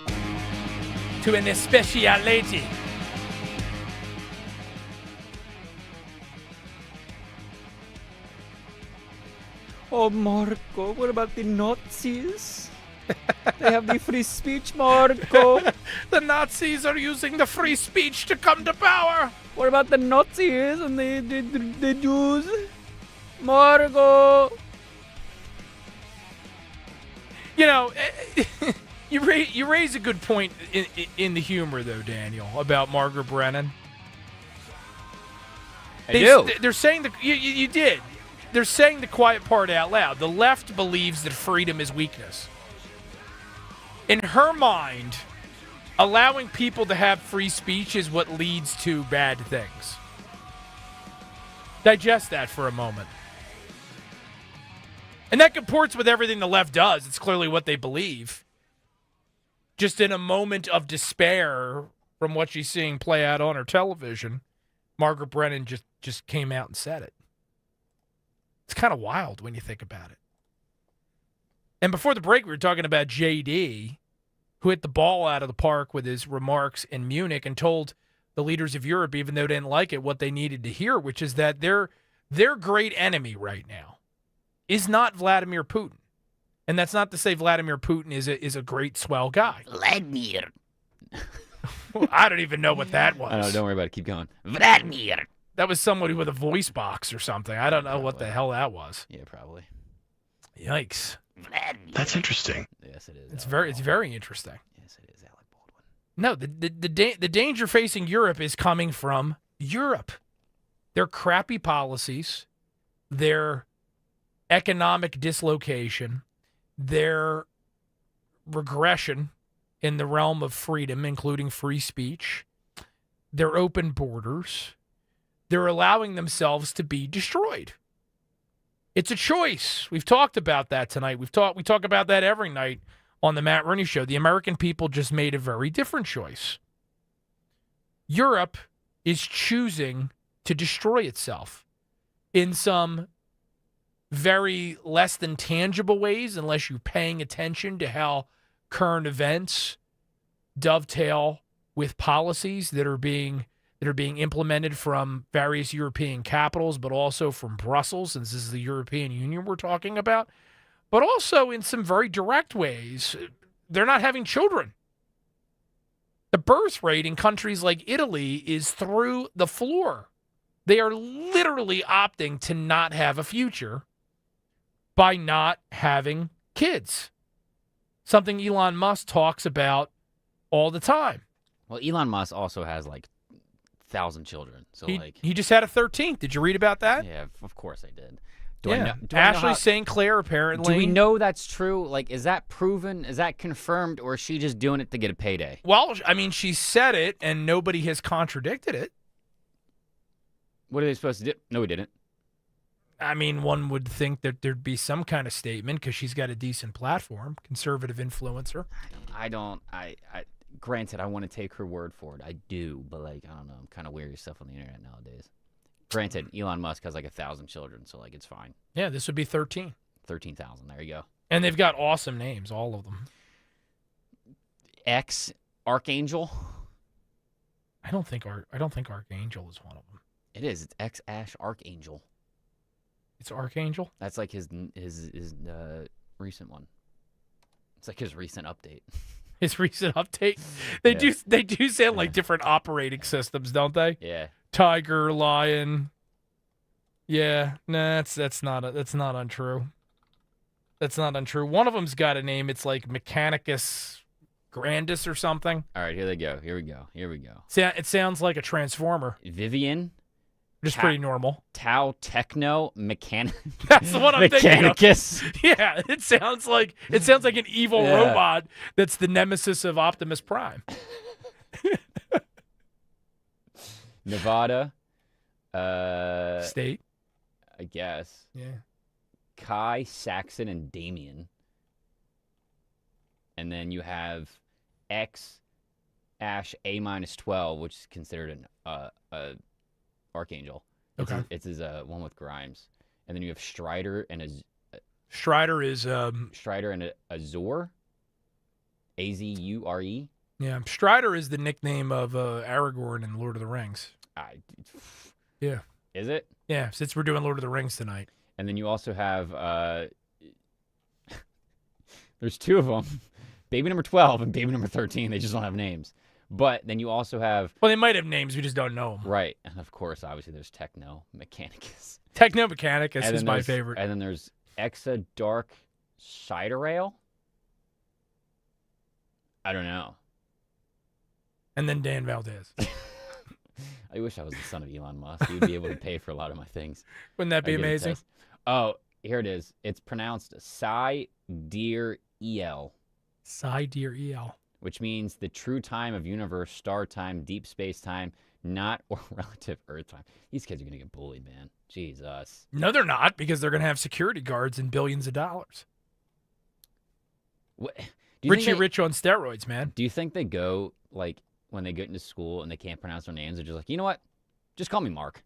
To an especial lady. Oh, Marco, what about the Nazis? They have the free speech, Marco. The Nazis are using the free speech to come to power. What about the Nazis and the Jews? Marco. You know, you raise a good point in the humor, though, Daniel, about Margaret Brennan. They're saying you did. They're saying the quiet part out loud. The left believes that freedom is weakness. In her mind, allowing people to have free speech is what leads to bad things. Digest that for a moment. And that comports with everything the left does. It's clearly what they believe. Just in a moment of despair from what she's seeing play out on her television, Margaret Brennan just came out and said it. It's kind of wild when you think about it. And before the break, we were talking about JD, who hit the ball out of the park with his remarks in Munich and told the leaders of Europe, even though they didn't like it, what they needed to hear, which is that their great enemy right now is not Vladimir Putin. And that's not to say Vladimir Putin is a great, swell guy. Vladimir. I don't even know what that was. I know, don't worry about it. Keep going. Vladimir. That was somebody with a voice box or something. I don't know what the hell that was. Yeah, probably. Yikes. That's interesting. Yes, it is. It's very interesting. Yes, it is, Alec Baldwin. No, the danger facing Europe is coming from Europe. Their crappy policies, their economic dislocation, their regression in the realm of freedom, including free speech, their open borders. They're allowing themselves to be destroyed. It's a choice. We've talked about that tonight. We talk about that every night on the Matt Rooney Show. The American people just made a very different choice. Europe is choosing to destroy itself in some very less than tangible ways, unless you're paying attention to how current events dovetail with policies that are being implemented from various European capitals, but also from Brussels, since this is the European Union we're talking about, but also in some very direct ways. They're not having children. The birth rate in countries like Italy is through the floor. They are literally opting to not have a future by not having kids. Something Elon Musk talks about all the time. Well, Elon Musk also has 1,000 children. So he just had a 13th. Did you read about that? Yeah, of course I did. Ashley St. Clair apparently. Do we know that's true? Is that proven? Is that confirmed? Or is she just doing it to get a payday? Well, I mean, she said it and nobody has contradicted it. What are they supposed to do? No, we didn't. I mean, one would think that there'd be some kind of statement because she's got a decent platform, conservative influencer. Granted, I want to take her word for it. I do, but I don't know. I'm kind of wary of stuff on the internet nowadays. Granted, Elon Musk has 1,000 children, so it's fine. Yeah, this would be 13. 13,000. There you go. And they've got awesome names, all of them. X Archangel. I don't think Archangel is one of them. It is. It's X Ash Archangel. It's Archangel. That's his recent one. It's his recent update. His recent update. They do sound like different operating systems, don't they? Yeah. Tiger, Lion. Yeah, nah, that's not untrue. That's not untrue. One of them's got a name. It's Mechanicus Grandis or something. All right, here they go. Here we go. It sounds like a transformer. Vivian. Just pretty normal. Tau Techno Mechanic. That's the one I'm Mechanicus. thinking of. Yeah, it sounds like an evil robot that's the nemesis of Optimus Prime. Nevada. State. I guess. Yeah. Kai, Saxon, and Damien. And then you have X Ash A-12, which is considered an Archangel. Okay. It's his one with Grimes. And then you have Strider and Strider is Strider and Azure. Azure. Yeah, Strider is the nickname of Aragorn in Lord of the Rings. Yeah. Is it? Yeah, since we're doing Lord of the Rings tonight. And then you also have there's two of them, baby number 12 and baby number 13. They just don't have names. But then you also have... Well, they might have names. We just don't know them. Right. And, of course, obviously, there's Techno Mechanicus. Techno Mechanicus is my favorite. And then there's Exa Dark Cider Ale. I don't know. And then Dan Valdez. I wish I was the son of Elon Musk. He would be able to pay for a lot of my things. Wouldn't that be amazing? Oh, here it is. It's pronounced Sidereal. Sidereal. Which means the true time of universe, star time, deep space time, not or relative Earth time. These kids are going to get bullied, man. Jesus. No, they're not, because they're going to have security guards and billions of dollars. What? Richie Rich on steroids, man. Do you think they go, like, when they get into school and they can't pronounce their names, they're just like, you know what? Just call me Mark.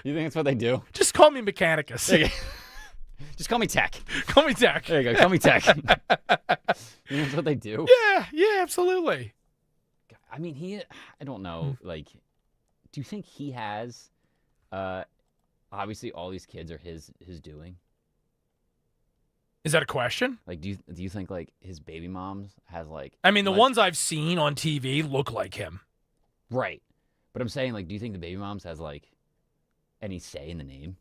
You think that's what they do? Just call me Mechanicus. Just call me Tech. Call me Tech. There you go. Call me Tech. You know that's what they do? Yeah, absolutely. I mean, I don't know, like, do you think he has, obviously all these kids are his doing? Is that a question? Like, do you think, like, his baby moms has, like... I mean, the ones I've seen on TV look like him. Right. But I'm saying, like, do you think the baby moms has, like, any say in the name?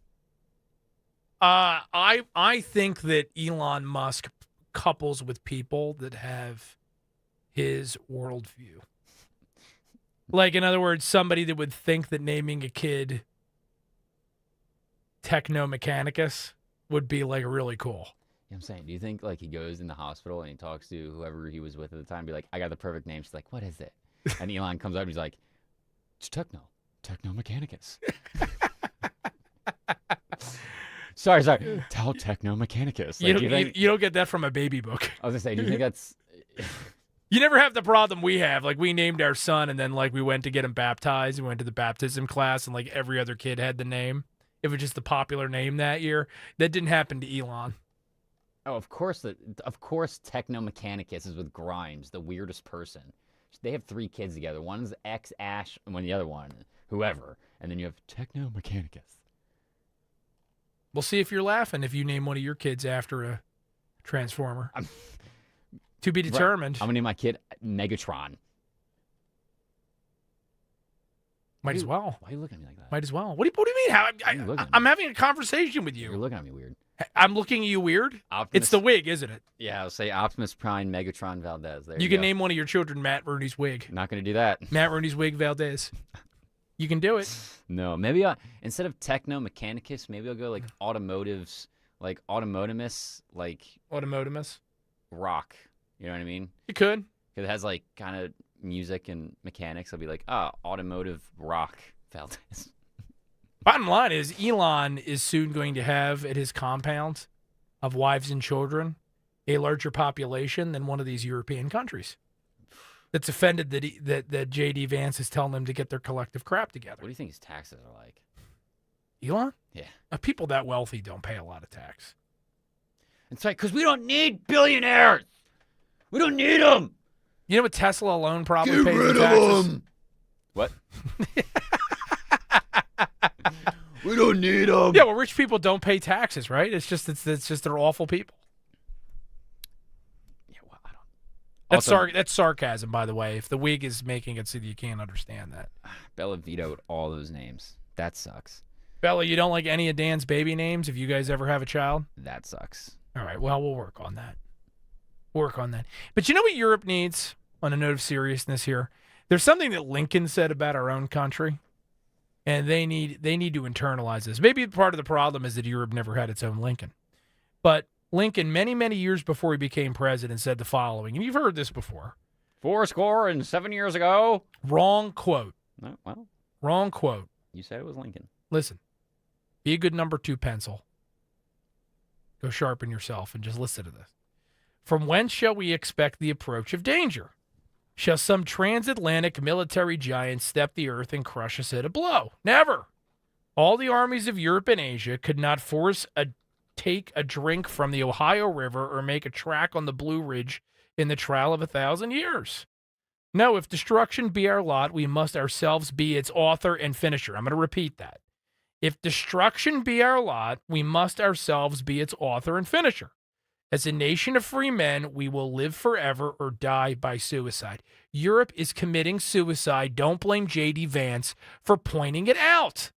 I think that Elon Musk couples with people that have his worldview. Like, in other words, somebody that would think that naming a kid Techno Mechanicus would be, like, really cool. Yeah, I'm saying, do you think, like, he goes in the hospital and he talks to whoever he was with at the time, be like, I got the perfect name. She's like, what is it? And Elon comes up and he's like, it's Techno Mechanicus. Sorry. Tell Techno Mechanicus. Like, you don't get that from a baby book. I was going to say, do you think that's... You never have the problem we have. Like, we named our son, and then, like, we went to get him baptized. We went to the baptism class, and, like, every other kid had the name. It was just the popular name that year. That didn't happen to Elon. Oh, of course Techno Mechanicus is with Grimes, the weirdest person. They have 3 kids together. One's Ash, and the other one, whoever. And then you have Techno Mechanicus. We'll see if you're laughing if you name one of your kids after a Transformer. To be determined. I'm going to name my kid Megatron. Might as well. Why are you looking at me like that? Might as well. What do you mean? I'm having a conversation with you. You're looking at me weird. I'm looking at you weird? It's the wig, isn't it? Yeah, I'll say Optimus Prime Megatron Valdez. There you can name one of your children Matt Rooney's wig. Not going to do that. Matt Rooney's wig Valdez. You can do it. No, maybe instead of Techno Mechanicus, maybe I'll go like Automotives, like Automotimus, like... Automotimus? Rock. You know what I mean? You could. Because it has like kind of music and mechanics. I'll be like, Automotive Rock Valdez. Bottom line is, Elon is soon going to have at his compound of wives and children a larger population than one of these European countries. That's offended that J.D. Vance is telling them to get their collective crap together. What do you think his taxes are like? Elon? Yeah. People that wealthy don't pay a lot of tax. That's right, because we don't need billionaires. We don't need them. You know what Tesla alone probably Get pays rid in taxes? of them. What? We don't need them. Yeah, well, rich people don't pay taxes, right? It's just they're awful people. Yeah, well, I don't. That's sarcasm, by the way. If the wig is making it so that you can't understand that. Bella vetoed all those names. That sucks. Bella, you don't like any of Dan's baby names if you guys ever have a child? That sucks. All right, well, we'll work on that. But you know what Europe needs, on a note of seriousness here? There's something that Lincoln said about our own country, and they need to internalize this. Maybe part of the problem is that Europe never had its own Lincoln. But Lincoln, many, many years before he became president, said the following, and you've heard this before. 7 years ago. Wrong quote. No, well. Wrong quote. You said it was Lincoln. Listen, be a good number 2 pencil. Go sharpen yourself and just listen to this. From whence shall we expect the approach of danger? Shall some transatlantic military giant step the earth and crush us at a blow? Never. All the armies of Europe and Asia could not take a drink from the Ohio River or make a track on the Blue Ridge in the trial of 1,000 years. No, if destruction be our lot, we must ourselves be its author and finisher. I'm going to repeat that. If destruction be our lot, we must ourselves be its author and finisher. As a nation of free men, we will live forever or die by suicide. Europe is committing suicide. Don't blame J.D. Vance for pointing it out.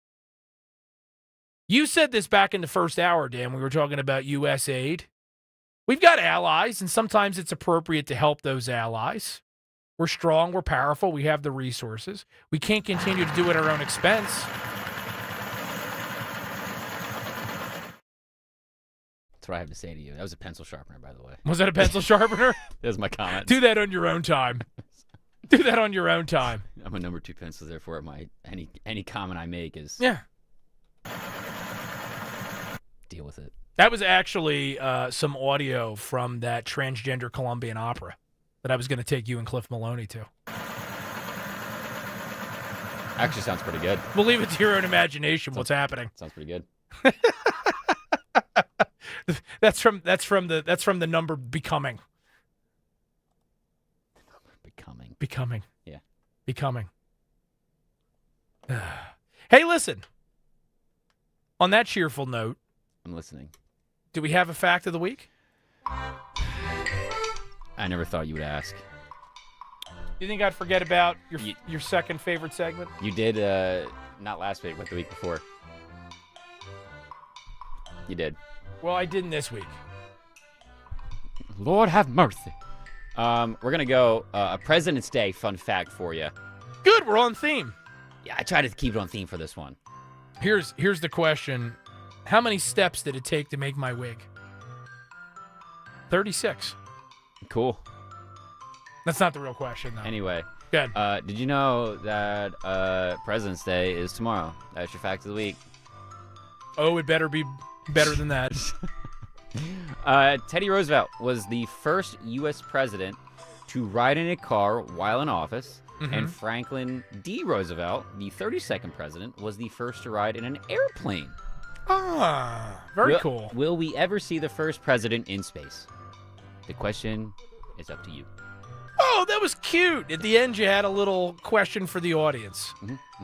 You said this back in the first hour, Dan. We were talking about USAID. We've got allies, and sometimes it's appropriate to help those allies. We're strong. We're powerful. We have the resources. We can't continue to do it at our own expense. That's what I have to say to you. That was a pencil sharpener, by the way. Was that a pencil sharpener? That was my comment. Do that on your own time. Do that on your own time. I'm a number 2 pencil, therefore any comment I make is deal with it. That was actually some audio from that transgender Colombian opera that I was going to take you and Cliff Maloney to. Actually sounds pretty good. We'll leave it to your own imagination what's happening. Sounds pretty good. That's from the number Becoming. Becoming. Yeah. Becoming. Hey, listen. On that cheerful note, I'm listening. Do we have a fact of the week? I never thought you would ask. You think I'd forget about your second favorite segment? You did, not last week, but the week before. You did. Well, I didn't this week. Lord have mercy. We're going to go a President's Day fun fact for you. Good, we're on theme. Yeah, I tried to keep it on theme for this one. Here's the question. How many steps did it take to make my wig? 36. Cool. That's not the real question, though. Anyway. Good. Did you know that President's Day is tomorrow? That's your fact of the week. Oh, it better be better than that. Teddy Roosevelt was the first U.S. president to ride in a car while in office, and Franklin D. Roosevelt, the 32nd president, was the first to ride in an airplane. Ah, very cool. Will we ever see the first president in space? The question is up to you. Oh, that was cute. At the end, you had a little question for the audience.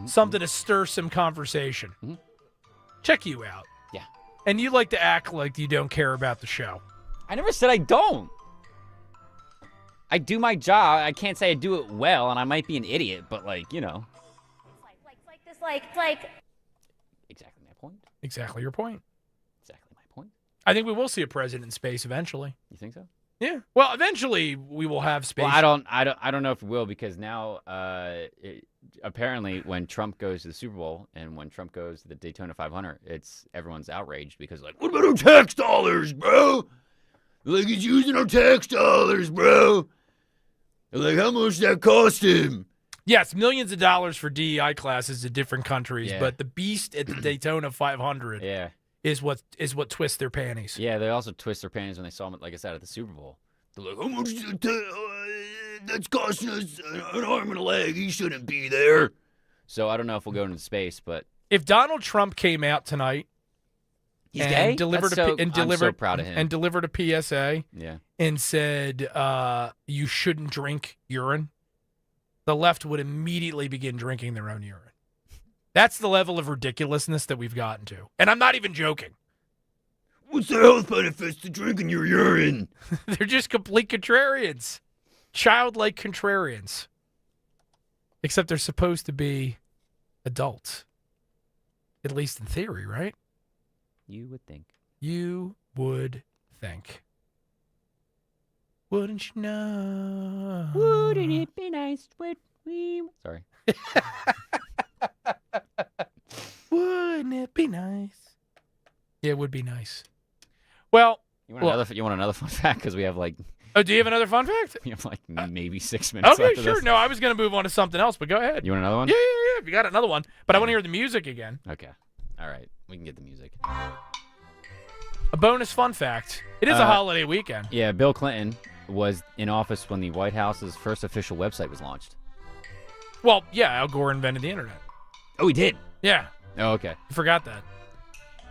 Something to stir some conversation. Check you out. Yeah. And you like to act like you don't care about the show. I never said I don't. I do my job. I can't say I do it well, and I might be an idiot, but, Exactly my point. Exactly your point. Exactly my point. I think we will see a president in space eventually. You think so? Yeah. Well, eventually we will have space. Well, I don't know if we will, because now apparently when Trump goes to the Super Bowl and when Trump goes to the Daytona 500, everyone's outraged because what about our tax dollars, bro? Like he's using our tax dollars, bro. Like how much that cost him? Yes, millions of dollars for DEI classes in different countries, but the beast at the Daytona 500 is what twists their panties. Yeah, they also twist their panties when they saw him, like I said, at the Super Bowl. They're like, how much that's costing us an arm and a leg. He shouldn't be there. So I don't know if we'll go into space, but if Donald Trump came out tonight I'm so proud of him. And delivered a PSA Yeah. and said you shouldn't drink urine, the left would immediately begin drinking their own urine. That's the level of ridiculousness that we've gotten to. And I'm not even joking. What's the health benefits to drinking your urine? They're just complete contrarians. Childlike contrarians. Except they're supposed to be adults. At least in theory, right? You would think. You would think. Wouldn't you know? Wouldn't it be nice when we... Sorry. Wouldn't it be nice? Yeah, it would be nice. Well... You want another fun fact? Because we have Oh, do you have another fun fact? We have maybe 6 minutes Okay, after sure. this. No, I was going to move on to something else, but go ahead. You want another one? Yeah. If you got another one. But I want to hear the music again. Okay. All right. We can get the music. A bonus fun fact. It is a holiday weekend. Yeah, Bill Clinton was in office when the White House's first official website was launched. Well, yeah, Al Gore invented the internet. Oh, he did? Yeah. Oh, okay. I forgot that.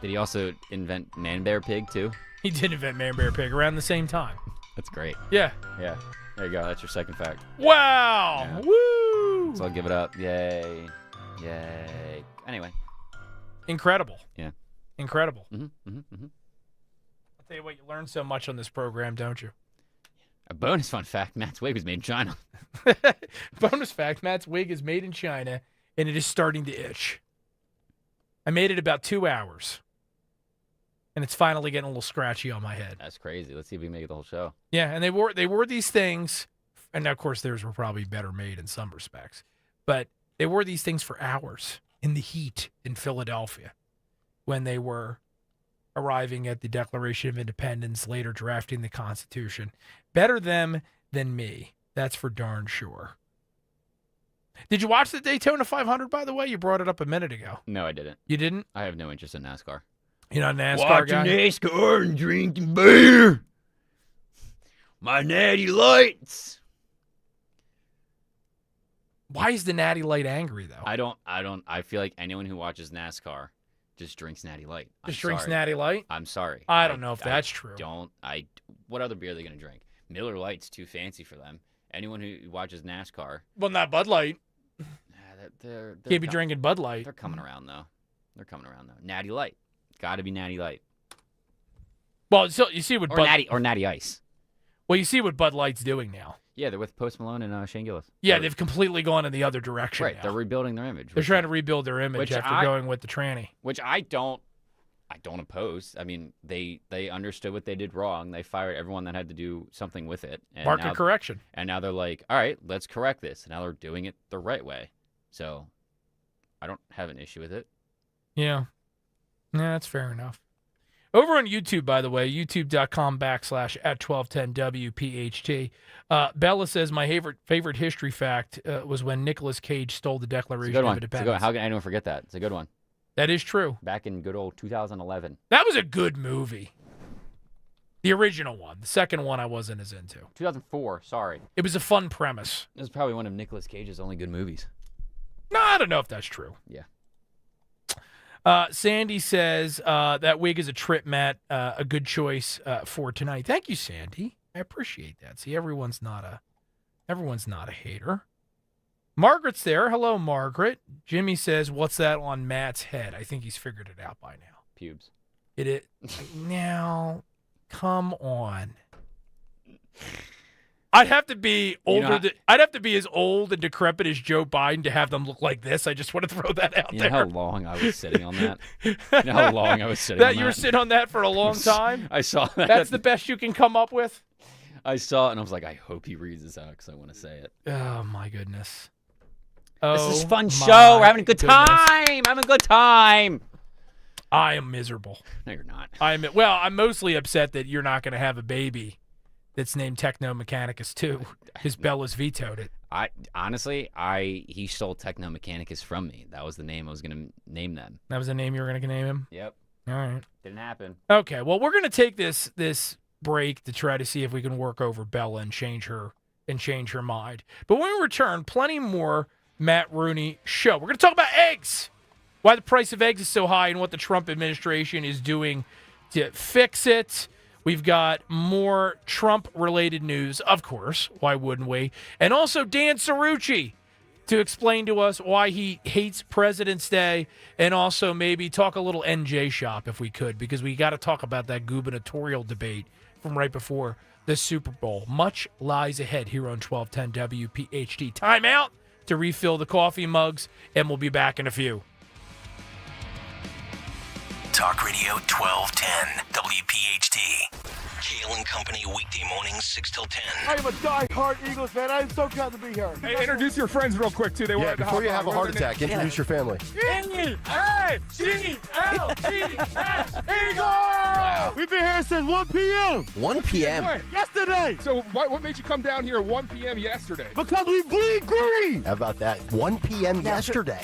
Did he also invent Man Bear Pig, too? He did invent Man Bear Pig around the same time. That's great. Yeah. Yeah. There you go. That's your second fact. Wow. Yeah. Woo. So I'll give it up. Yay. Yay. Anyway. Incredible. Yeah. Incredible. Mm-hmm. I'll tell you what, you learn so much on this program, don't you? A bonus fun fact, Matt's wig was made in China. Bonus fact, Matt's wig is made in China, and it is starting to itch. I made it about 2 hours, and it's finally getting a little scratchy on my head. That's crazy. Let's see if we can make it the whole show. Yeah, and they wore these things, and of course theirs were probably better made in some respects, but they wore these things for hours in the heat in Philadelphia when they were arriving at the Declaration of Independence, later drafting the Constitution. Better them than me. That's for darn sure. Did you watch the Daytona 500, by the way? You brought it up a minute ago. No, I didn't. You didn't? I have no interest in NASCAR. You're not a NASCAR guy? NASCAR and drinking beer. My natty lights. Why is the Natty Light angry, though? I feel like anyone who watches NASCAR just drinks Natty Light. Just drinks Natty Light? I'm sorry. I don't know if that's true. What other beer are they going to drink? Miller Lite's too fancy for them. Anyone who watches NASCAR. Well, not Bud Light. They're Can't be drinking Bud Light. They're coming around, though. Natty Light. Got to be Natty Light. Well, so you see what or Natty Ice. Well, you see what Bud Light's doing now. Yeah, they're with Post Malone and Shane Gillis. Yeah, they've completely gone in the other direction. Right, now. they're rebuilding their image. They're trying to rebuild their image after going with the tranny. Which I don't oppose. I mean, they understood what they did wrong. They fired everyone that had to do something with it. And Market correction. And now they're like, all right, let's correct this. And now they're doing it the right way. So I don't have an issue with it. Yeah. Yeah, that's fair enough. Over on YouTube, by the way, youtube.com/@1210WPHT. Bella says, my favorite history fact was when Nicolas Cage stole the Declaration of Independence. How can anyone forget that? It's a good one. That is true. Back in good old 2011. That was a good movie. The original one. The second one I wasn't as into. 2004, sorry. It was a fun premise. It was probably one of Nicolas Cage's only good movies. No, I don't know if that's true. Yeah. Sandy says, that wig is a trip, Matt. A good choice for tonight. Thank you, Sandy. I appreciate that. See, everyone's not a hater. Margaret's there. Hello, Margaret. Jimmy says, what's that on Matt's head? I think he's figured it out by now. Pubes. It is. Now, come on. I'd have to be older. I'd have to be as old and decrepit as Joe Biden to have them look like this. I just want to throw that out there. You know how long I was sitting on that? You were sitting on that for a long time? I saw that. That's the best you can come up with? I saw it, and I was like, I hope he reads this out because I want to say it. Oh, my goodness. This is a fun show. We're having a good time. I am miserable. No, you're not. I'm mostly upset that you're not going to have a baby that's named Techno Mechanicus 2 because Bella's vetoed it. He stole Techno Mechanicus from me. That was the name I was going to name them. That was the name you were going to name him? Yep. All right. Didn't happen. Okay, well, we're going to take this break to try to see if we can work over Bella and change her mind. But when we return, plenty more Matt Rooney show. We're going to talk about eggs, why the price of eggs is so high and what the Trump administration is doing to fix it. We've got more Trump-related news, of course. Why wouldn't we? And also Dan Cuchi to explain to us why he hates President's Day, and also maybe talk a little NJ shop if we could, because we got to talk about that gubernatorial debate from right before the Super Bowl. Much lies ahead here on 1210 WPHT. Time out to refill the coffee mugs, and we'll be back in a few. Talk Radio 1210 WPHT. Kale and Company weekday mornings 6 till 10. I am a die-hard Eagles fan. I am so glad to be here. Hey, introduce your friends real quick, too. Before you have a heart attack, introduce your family. E-A-G-L-E-S, Eagles! We've been here since 1 p.m. 1 p.m.? Yesterday. So what made you come down here at 1 p.m. yesterday? Because we bleed green. How about that? 1 p.m. yesterday.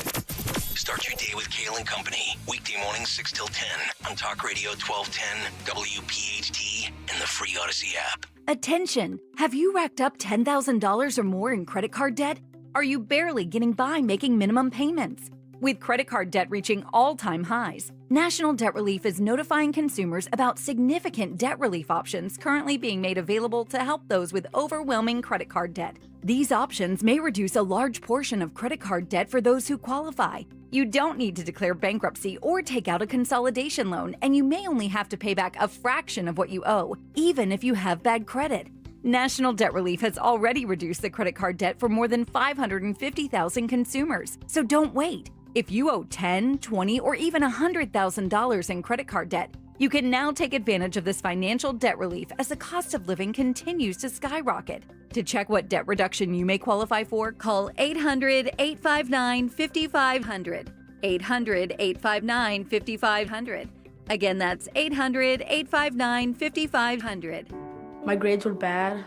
Start your day with Kale and Company. Weekday mornings 6 till 10 on Talk Radio 1210 WPHT and the free Odyssey app. Attention! Have you racked up $10,000 or more in credit card debt? Are you barely getting by making minimum payments? With credit card debt reaching all-time highs, National Debt Relief is notifying consumers about significant debt relief options currently being made available to help those with overwhelming credit card debt. These options may reduce a large portion of credit card debt for those who qualify. You don't need to declare bankruptcy or take out a consolidation loan, and you may only have to pay back a fraction of what you owe, even if you have bad credit. National Debt Relief has already reduced the credit card debt for more than 550,000 consumers. So don't wait. If you owe $10,000, $20,000, or even $100,000 in credit card debt, you can now take advantage of this financial debt relief as the cost of living continues to skyrocket. To check what debt reduction you may qualify for, call 800-859-5500. 800-859-5500. Again, that's 800-859-5500. My grades were bad.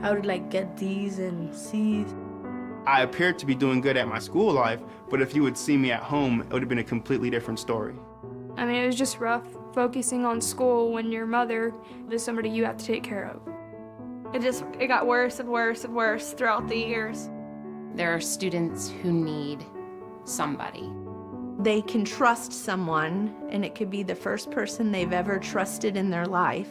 I would get D's and C's. I appeared to be doing good at my school life, but if you would see me at home, it would have been a completely different story. I mean, it was just rough focusing on school when your mother is somebody you have to take care of. It got worse and worse and worse throughout the years. There are students who need somebody. They can trust someone, and it could be the first person they've ever trusted in their life.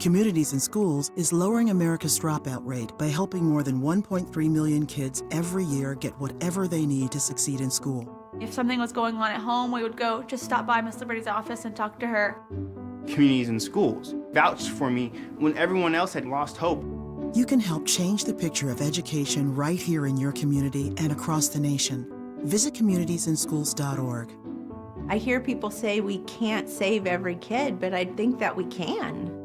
Communities in Schools is lowering America's dropout rate by helping more than 1.3 million kids every year get whatever they need to succeed in school. If something was going on at home, we would go just stop by Miss Liberty's office and talk to her. Communities in Schools vouched for me when everyone else had lost hope. You can help change the picture of education right here in your community and across the nation. Visit communitiesinschools.org. I hear people say we can't save every kid, but I think that we can.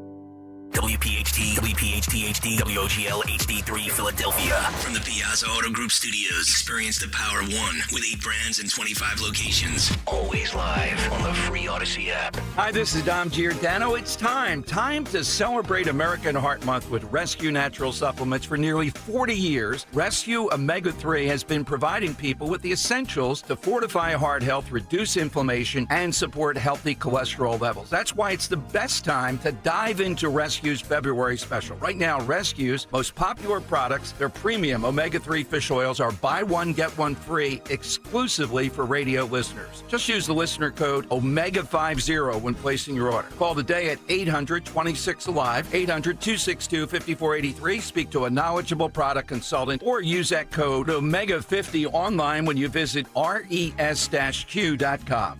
WPHT, WPHT-HD, WOGL HD3 Philadelphia. From the Piazza Auto Group Studios, experience the power of one with 8 brands and 25 locations. Always live on the free Odyssey app. Hi, this is Dom Giordano. It's time to celebrate American Heart Month with Rescue Natural Supplements. For nearly 40 years, Rescue Omega-3 has been providing people with the essentials to fortify heart health, reduce inflammation, and support healthy cholesterol levels. That's why it's the best time to dive into Rescue's February special. Right now, Rescue's most popular products, their premium omega-3 fish oils, are buy one, get one free exclusively for radio listeners. Just use the listener code OMEGA50 when placing your order. Call today at 800-26-ALIVE, 800-262-5483. Speak to a knowledgeable product consultant or use that code OMEGA50 online when you visit res-q.com.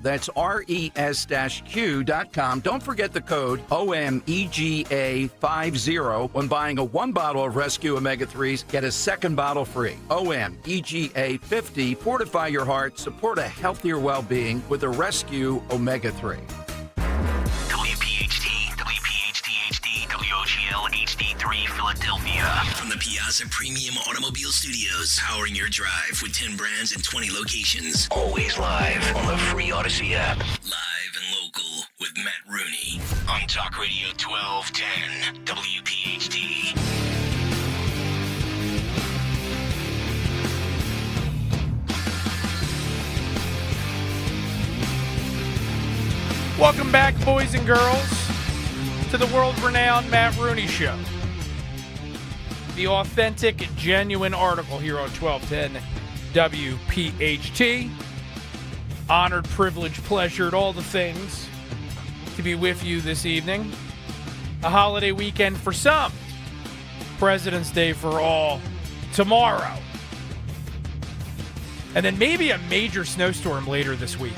That's res-q.com. Don't forget the code OMEGA50 when buying a 1 bottle of Rescue Omega-3s. Get a second bottle free. OMEGA50. Fortify your heart. Support a healthier well-being with a Rescue Omega-3. WPHT, WPHT-HD, WOGL HD3 Philadelphia. From the Piazza Premium Automobile Studios, powering your drive with 10 brands and 20 locations. Always live on the free Odyssey app. Live and local with Matt Rooney on Talk Radio 1210 WPHT. Welcome back, boys and girls, to the world-renowned Matt Rooney Show. The authentic, genuine article here on 1210 WPHT. Honored, privileged, pleasured, all the things to be with you this evening. A holiday weekend for some. President's Day for all tomorrow. And then maybe a major snowstorm later this week.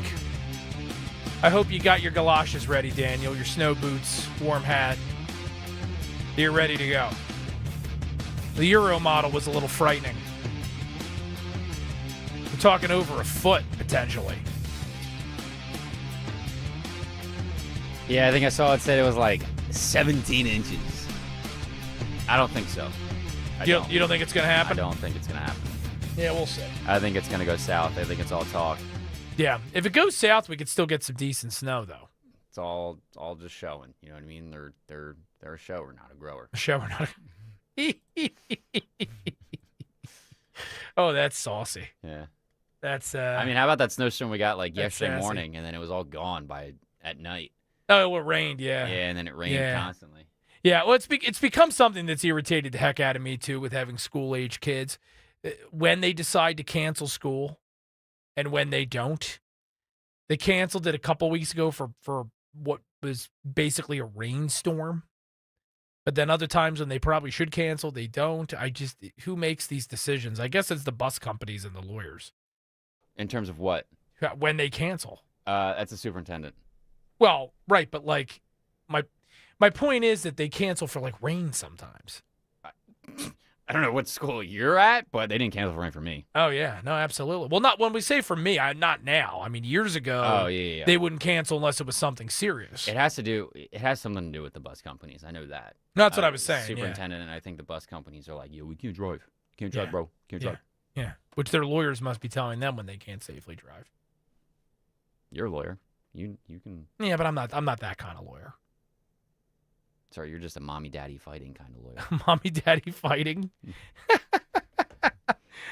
I hope you got your galoshes ready, Daniel, your snow boots, warm hat. You're ready to go. The Euro model was a little frightening. We're talking over a foot, potentially. Yeah, I think I saw it said it was 17 inches. I don't think so. You don't think it's going to happen? I don't think it's going to happen. Yeah, we'll see. I think it's going to go south. I think it's all talk. Yeah, if it goes south, we could still get some decent snow, though. It's all just showing. You know what I mean? They're a shower, not a grower. A shower, not a... Oh, that's saucy. Yeah. That's I mean, how about that snowstorm we got yesterday sassy. morning, and then it was all gone at night. Oh, it rained, yeah. Yeah, and then it rained constantly. Yeah, well, it's become something that's irritated the heck out of me, too, with having school-age kids. When they decide to cancel school and when they don't. They canceled it a couple weeks ago for what was basically a rainstorm. But then other times when they probably should cancel, they don't. Who makes these decisions? I guess it's the bus companies and the lawyers. In terms of what? When they cancel. That's a superintendent. Well, right, but like my point is that they cancel for like rain sometimes. I don't know what school you're at, but they didn't cancel for rain for me. Oh yeah, no, absolutely. Well, not when we say for me, not now. I mean, years ago. Oh yeah. They wouldn't cancel unless it was something serious. It has something to do with the bus companies. I know that. No, that's what I was saying. Superintendent, and I think the bus companies are like, yo, we can't drive. Can't drive, bro. Can't drive. Yeah, which their lawyers must be telling them when they can't safely drive. You're a lawyer. You can. Yeah, but I'm not that kind of lawyer. Sorry, you're just a mommy daddy fighting kind of lawyer. Mommy daddy fighting.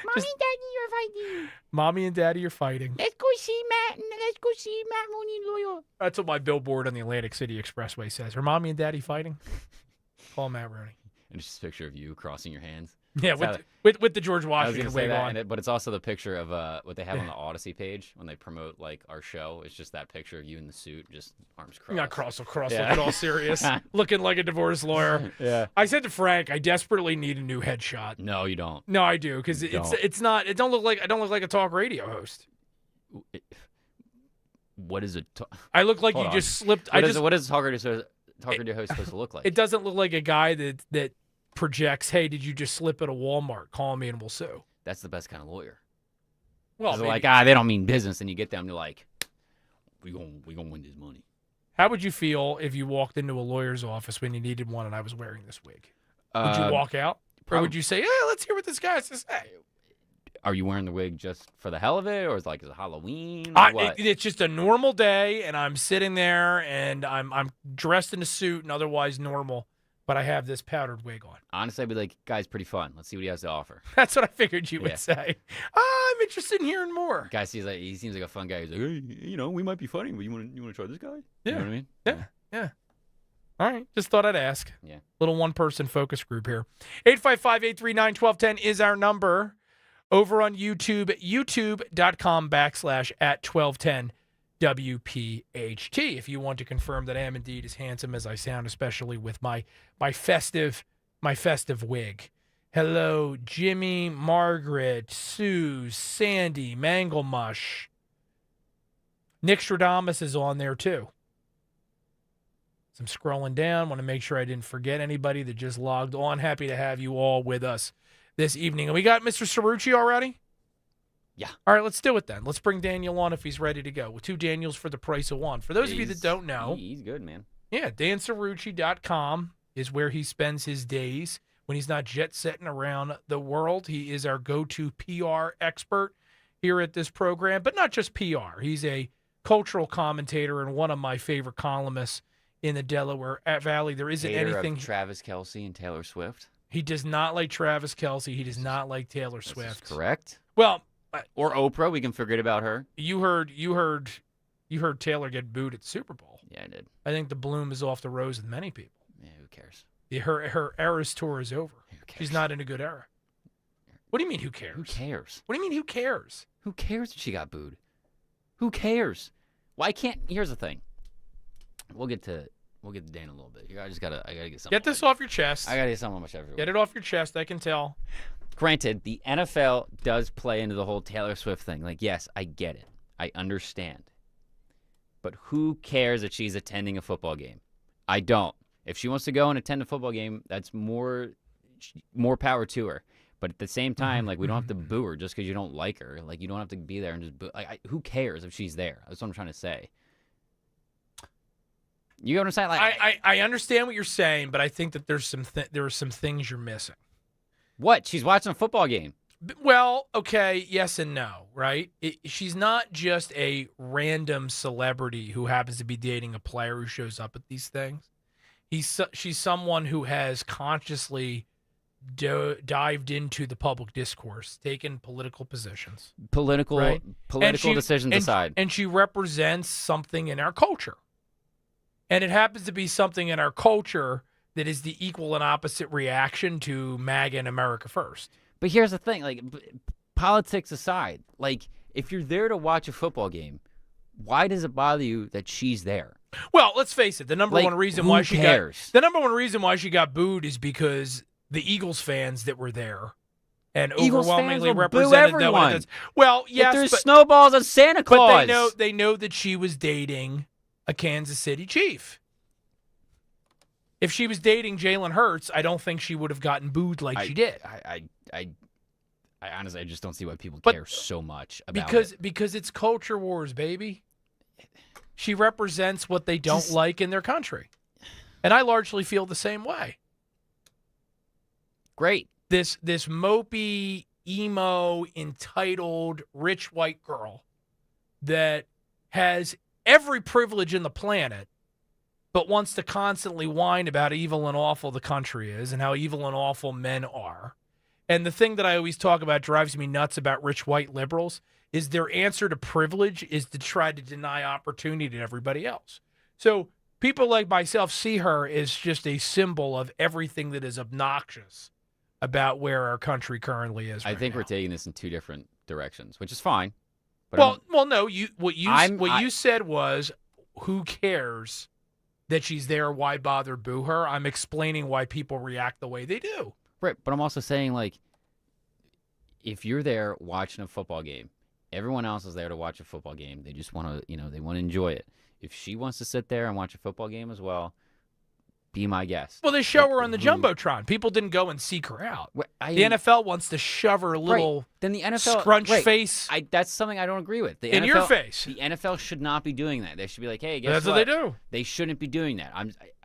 Mommy, Daddy, you're fighting. Mommy and Daddy are fighting. Let's go see Matt. Let's go see Matt Rooney lawyer. That's what my billboard on the Atlantic City Expressway says. Are Mommy and Daddy fighting? Call Matt Rooney. And it's just a picture of you crossing your hands. Yeah, with the George Washington wig on. But it's also the picture of what they have on the Odyssey page when they promote like our show. It's just that picture of you in the suit, just arms crossed. Not cross, looking all serious, looking like a divorce lawyer. Yeah. I said to Frank, I desperately need a new headshot. No, you don't. No, I do because it's not. I don't look like a talk radio host. What is it? I look like you just slipped. What is talk radio host supposed to look like? It doesn't look like a guy that projects, hey, did you just slip at a Walmart? Call me and we'll sue. That's the best kind of lawyer. Well, they're like, they don't mean business, and you get them, they're like, we gonna win this money. How would you feel if you walked into a lawyer's office when you needed one and I was wearing this wig? Would you walk out? Or would you say, let's hear what this guy has to say? Are you wearing the wig just for the hell of it, or is it Halloween? It's just a normal day, and I'm sitting there, and I'm dressed in a suit and otherwise normal, but I have this powdered wig on. Honestly, I'd be like, guy's pretty fun. Let's see what he has to offer. That's what I figured you would say. I'm interested in hearing more. Guy seems like a fun guy. He's like, hey, we might be funny, but you want to try this guy? Yeah. You know what I mean? Yeah. All right. Just thought I'd ask. Yeah. Little one-person focus group here. 855-839-1210 is our number. Over on YouTube, youtube.com/@1210 WPHT. If you want to confirm that I am indeed as handsome as I sound, especially with my festive wig. Hello, Jimmy, Margaret, Sue, Sandy, Manglemush. Nick Stradamus is on there too. So I'm scrolling down. Want to make sure I didn't forget anybody that just logged on. Happy to have you all with us this evening. And we got Mr. Cerrucci already? Yeah. All right, let's do it then. Let's bring Daniel on if he's ready to go. With 2 Daniels for the price of 1. For those of you that don't know. He's good, man. Yeah, dancerrucci.com is where he spends his days when he's not jet-setting around the world. He is our go-to PR expert here at this program, but not just PR. He's a cultural commentator and one of my favorite columnists in the Delaware Valley. There isn't anything. Of Travis Kelce and Taylor Swift. He does not like Travis Kelce. He does not like Taylor Swift. Correct. Well, or Oprah. We can forget about her. You heard Taylor get booed at the Super Bowl. Yeah, I did. I think the bloom is off the rose with many people. Yeah, who cares? Her Eras tour is over. Who cares? She's not in a good era. What do you mean? Who cares? Who cares? What do you mean? Who cares? Who cares if she got booed? Who cares? Why can't? Here's the thing. We'll get to Dan a little bit. I gotta get something. Get this off your chest. I gotta get something on my chest. Get it off your chest. I can tell. Granted, the NFL does play into the whole Taylor Swift thing. Like, yes, I get it. I understand. But who cares if she's attending a football game? I don't. If she wants to go and attend a football game, that's more power to her. But at the same time, like, we don't have to boo her just because you don't like her. Like, you don't have to be there and just boo. Like, who cares if she's there? That's what I'm trying to say. You know what I'm saying? Like, I understand what you're saying, but I think that there are some things you're missing. What? She's watching a football game. Well, okay, yes and no, right? She's not just a random celebrity who happens to be dating a player who shows up at these things. She's someone who has consciously dived into the public discourse, taken political positions. Political decisions aside. And she represents something in our culture. And it happens to be something in our culture that is the equal and opposite reaction to MAGA and America First. But here's the thing, like, politics aside, like, if you're there to watch a football game, why does it bother you that she's there? Well, let's face it, the number one reason why she got booed is because the Eagles fans that were there and Eagles overwhelmingly fans will boo represented that everyone. what it is. Well, If yes, there's but snowballs at Santa Claus. But they know that she was dating a Kansas City Chief. If she was dating Jalen Hurts, I don't think she would have gotten booed like she did. I honestly, I just don't see why people care so much about it. Because it's culture wars, baby. She represents what they don't like in their country. And I largely feel the same way. Great. This mopey, emo, entitled, rich white girl that has every privilege in the planet but wants to constantly whine about how evil and awful the country is and how evil and awful men are. And the thing that I always talk about drives me nuts about rich white liberals is their answer to privilege is to try to deny opportunity to everybody else. So people like myself see her as just a symbol of everything that is obnoxious about where our country currently is. I think we're taking this in two different directions, which is fine. But no. What you said was, who cares that she's there? Why bother boo her? I'm explaining why people react the way they do. Right, but I'm also saying, like, if you're there watching a football game, everyone else is there to watch a football game. They just want to, they want to enjoy it. If she wants to sit there and watch a football game as well, be my guest. Well, they show her on the Jumbotron. People didn't go and seek her out. The NFL wants to shove her little then the NFL scrunch face. That's something I don't agree with. In your face. The NFL should not be doing that. They should be like, hey, guess That's what they do. They shouldn't be doing that.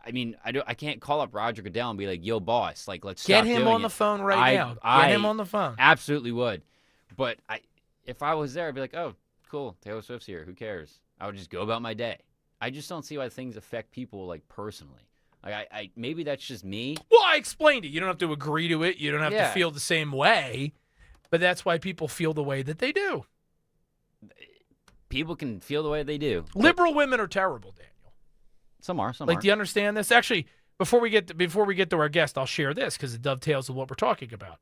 I can't call up Roger Goodell and be like, yo, boss, like, let's get stop him doing on it. the phone right now. Get him on the phone. Absolutely would. But if I was there, I'd be like, oh, cool, Taylor Swift's here. Who cares? I would just go about my day. I just don't see why things affect people, like, personally. Like, maybe that's just me. Well, I explained it. You don't have to agree to it. You don't have to feel the same way. But that's why people feel the way that they do. People can feel the way they do. Liberal women are terrible, Daniel. Some are. Like, do you understand this? Actually, before we get to our guest, I'll share this because it dovetails with what we're talking about.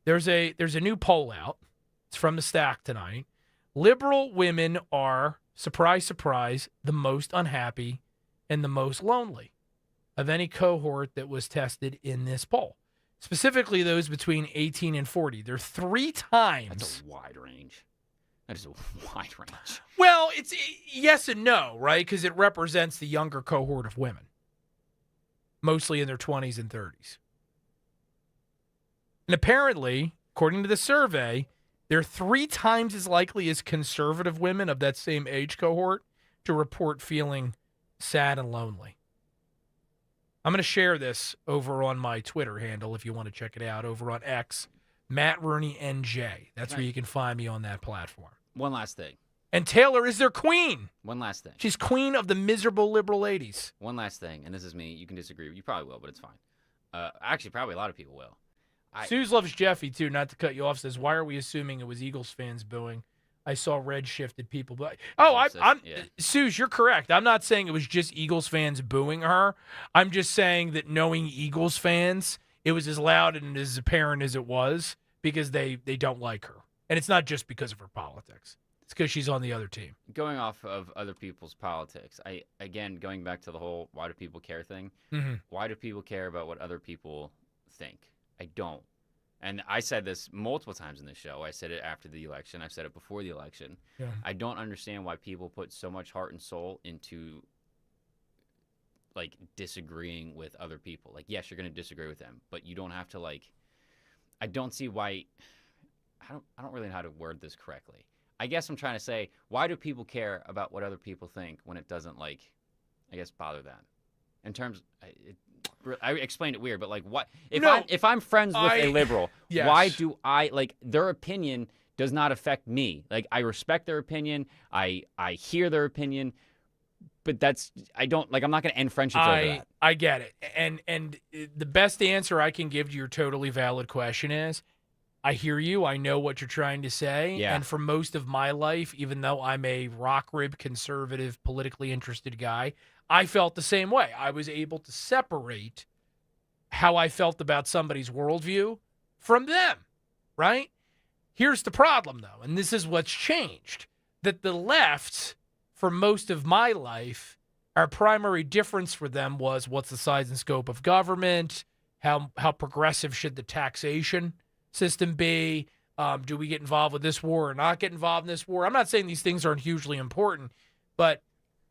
There's a new poll out. It's from the Stack tonight. Liberal women are, surprise, surprise, the most unhappy and the most lonely of any cohort that was tested in this poll, specifically those between 18 and 40. They're 3 times. That's a wide range. That is a wide range. Well, it's yes and no, right? Because it represents the younger cohort of women, mostly in their 20s and 30s. And apparently, according to the survey, they're 3 times as likely as conservative women of that same age cohort to report feeling sad and lonely. I'm going to share this over on my Twitter handle if you want to check it out, over on X, Matt Rooney NJ. That's where you can find me on that platform. One last thing. And Taylor is their queen. One last thing. She's queen of the miserable liberal ladies. One last thing, and this is me. You can disagree. You probably will, but it's fine. Actually, probably a lot of people will. Suze loves Jeffy, too, not to cut you off, says, why are we assuming it was Eagles fans booing? I saw red-shifted people. Suze, you're correct. I'm not saying it was just Eagles fans booing her. I'm just saying that knowing Eagles fans, it was as loud and as apparent as it was because they don't like her. And it's not just because of her politics. It's because she's on the other team. Going off of other people's politics, going back to the whole why do people care thing, why do people care about what other people think? I don't. And I said this multiple times in this show. I said it after the election. I've said it before the election. Yeah. I don't understand why people put so much heart and soul into, like, disagreeing with other people. Like, yes, you're going to disagree with them, but you don't have to, like, I don't see why. I don't really know how to word this correctly. I guess I'm trying to say, why do people care about what other people think when it doesn't, like, I guess, bother them? In terms, I explained it weird, but, like, what if I'm friends with a liberal, why do I, like, their opinion does not affect me? Like, I respect their opinion, I hear their opinion, but I'm not going to end friendships over that. I get it, and the best answer I can give to your totally valid question is, I hear you. I know what you're trying to say. Yeah. And for most of my life, even though I'm a rock rib, conservative, politically interested guy, I felt the same way. I was able to separate how I felt about somebody's worldview from them, right? Here's the problem, though, and this is what's changed, that the left, for most of my life, our primary difference for them was what's the size and scope of government, how progressive should the taxation System B, do we get involved with this war or not get involved in this war? I'm not saying these things aren't hugely important, but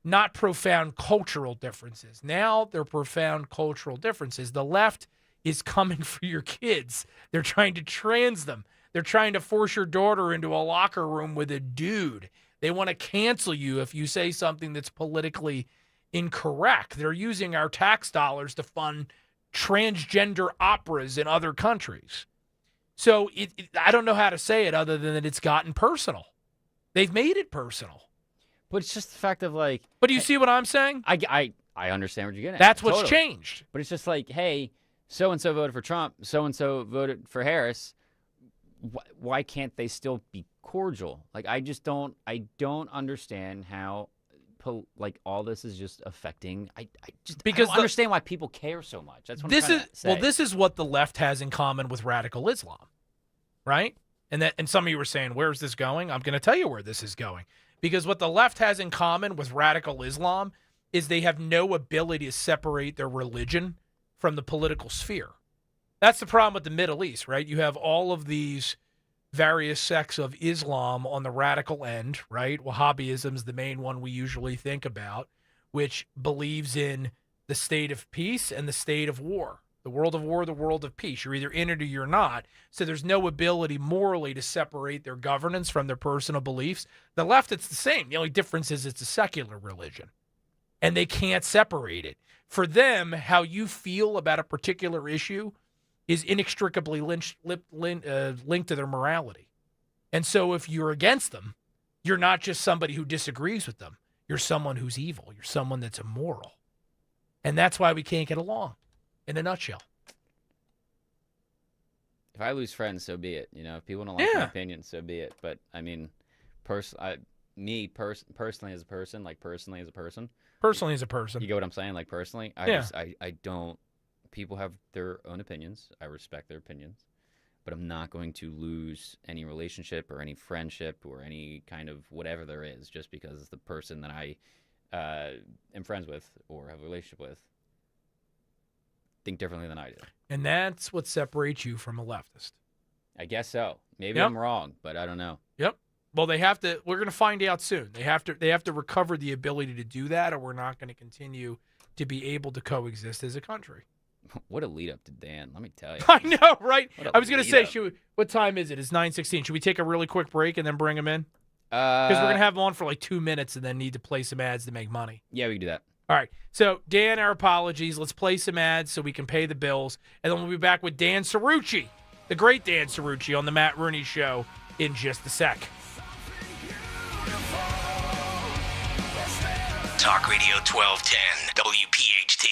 not profound cultural differences. Now they're profound cultural differences. The left is coming for your kids. They're trying to trans them. They're trying to force your daughter into a locker room with a dude. They want to cancel you if you say something that's politically incorrect. They're using our tax dollars to fund transgender operas in other countries. So I don't know how to say it other than that it's gotten personal. They've made it personal. But it's just the fact of like... But do you see what I'm saying? I understand what you're getting at. That's what's Totally. changed. But it's just like, hey, so-and-so voted for Trump, so-and-so voted for Harris. Why can't they still be cordial? Like, I don't understand how, like, all this is just affecting. I don't understand why people care so much. That's what I'm trying to say. Well, this is what the left has in common with radical Islam, right? And some of you were saying, where's this going? I'm going to tell you where this is going. Because what the left has in common with radical Islam is they have no ability to separate their religion from the political sphere. That's the problem with the Middle East, right? You have all of these various sects of Islam on the radical end, right? Wahhabism is the main one we usually think about, which believes in the state of peace and the state of war. The world of war, the world of peace. You're either in it or you're not. So there's no ability morally to separate their governance from their personal beliefs. The left, it's the same. The only difference is it's a secular religion. And they can't separate it. For them, how you feel about a particular issue is inextricably linked to their morality. And so if you're against them, you're not just somebody who disagrees with them. You're someone who's evil. You're someone that's immoral. And that's why we can't get along, in a nutshell. If I lose friends, so be it. You know, if people don't like my opinion, so be it. But, I mean, personally as a person, like personally as a person. Personally as a person. You get what I'm saying? Like, personally, I don't. People have their own opinions. I respect their opinions. But I'm not going to lose any relationship or any friendship or any kind of whatever there is just because the person that I am friends with or have a relationship with think differently than I do. And that's what separates you from a leftist. I guess so. Maybe I'm wrong, but I don't know. Yep. Well, they have to. We're going to find out soon. They have to recover the ability to do that, or we're not going to continue to be able to coexist as a country. What a lead up to Dan, let me tell you. I know, right? I was going to say, what time is it? It's 9:16. Should we take a really quick break and then bring him in? Because we're going to have him on for like 2 minutes and then need to play some ads to make money. Yeah, we can do that. All right. So, Dan, our apologies. Let's play some ads so we can pay the bills. And then we'll be back with Dan Cuchi, the great Dan Cuchi, on the Matt Rooney Show in just a sec. Talk Radio 1210, WPHT.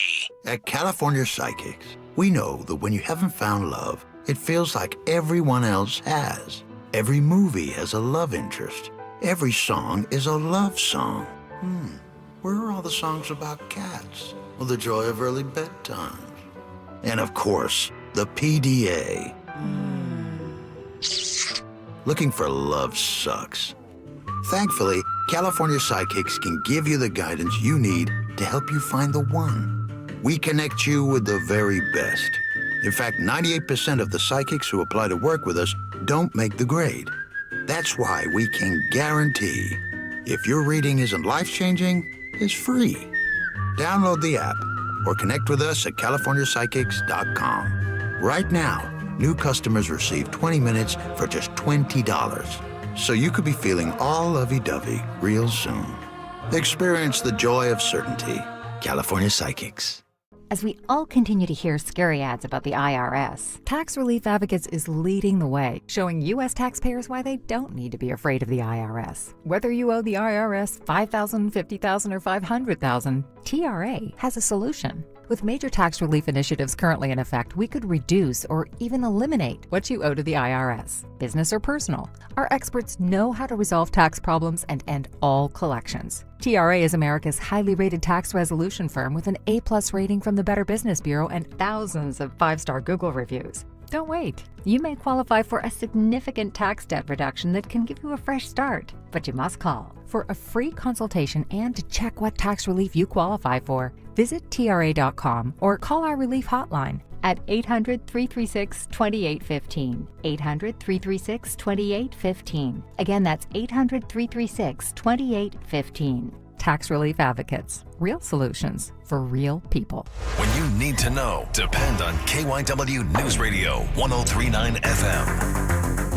At California Psychics, we know that when you haven't found love, it feels like everyone else has. Every movie has a love interest. Every song is a love song. Where are all the songs about cats? Or the joy of early bedtimes? And of course, the PDA. Looking for love sucks. Thankfully, California Psychics can give you the guidance you need to help you find the one. We connect you with the very best. In fact, 98% of the psychics who apply to work with us don't make the grade. That's why we can guarantee if your reading isn't life-changing, it's free. Download the app or connect with us at CaliforniaPsychics.com. Right now, new customers receive 20 minutes for just $20. So you could be feeling all lovey-dovey real soon. Experience the joy of certainty. California Psychics. As we all continue to hear scary ads about the IRS, Tax Relief Advocates is leading the way, showing U.S. taxpayers why they don't need to be afraid of the IRS. Whether you owe the IRS $5,000, $50,000, or $500,000, TRA has a solution. With major tax relief initiatives currently in effect, we could reduce or even eliminate what you owe to the IRS, business or personal. Our experts know how to resolve tax problems and end all collections. TRA is America's highly rated tax resolution firm with an A+ rating from the Better Business Bureau and thousands of 5-star Google reviews. Don't wait. You may qualify for a significant tax debt reduction that can give you a fresh start. But you must call for a free consultation and to check what tax relief you qualify for. Visit TRA.com or call our relief hotline at 800-336-2815. 800-336-2815. Again, that's 800-336-2815. Tax Relief Advocates. Real solutions for real people. When you need to know, depend on KYW News Radio 1039 FM.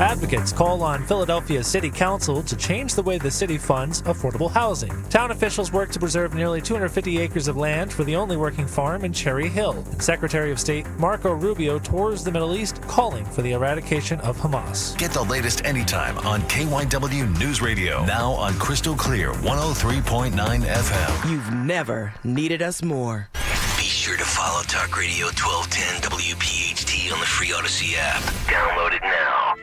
Advocates call on Philadelphia City Council to change the way the city funds affordable housing. Town officials work to preserve nearly 250 acres of land for the only working farm in Cherry Hill. And Secretary of State Marco Rubio tours the Middle East, calling for the eradication of Hamas. Get the latest anytime on KYW News Radio. Now on Crystal Clear 103.9 FM. You've never needed us more. Be sure to follow Talk Radio 1210 WPHT on the free Odyssey app. Download it now.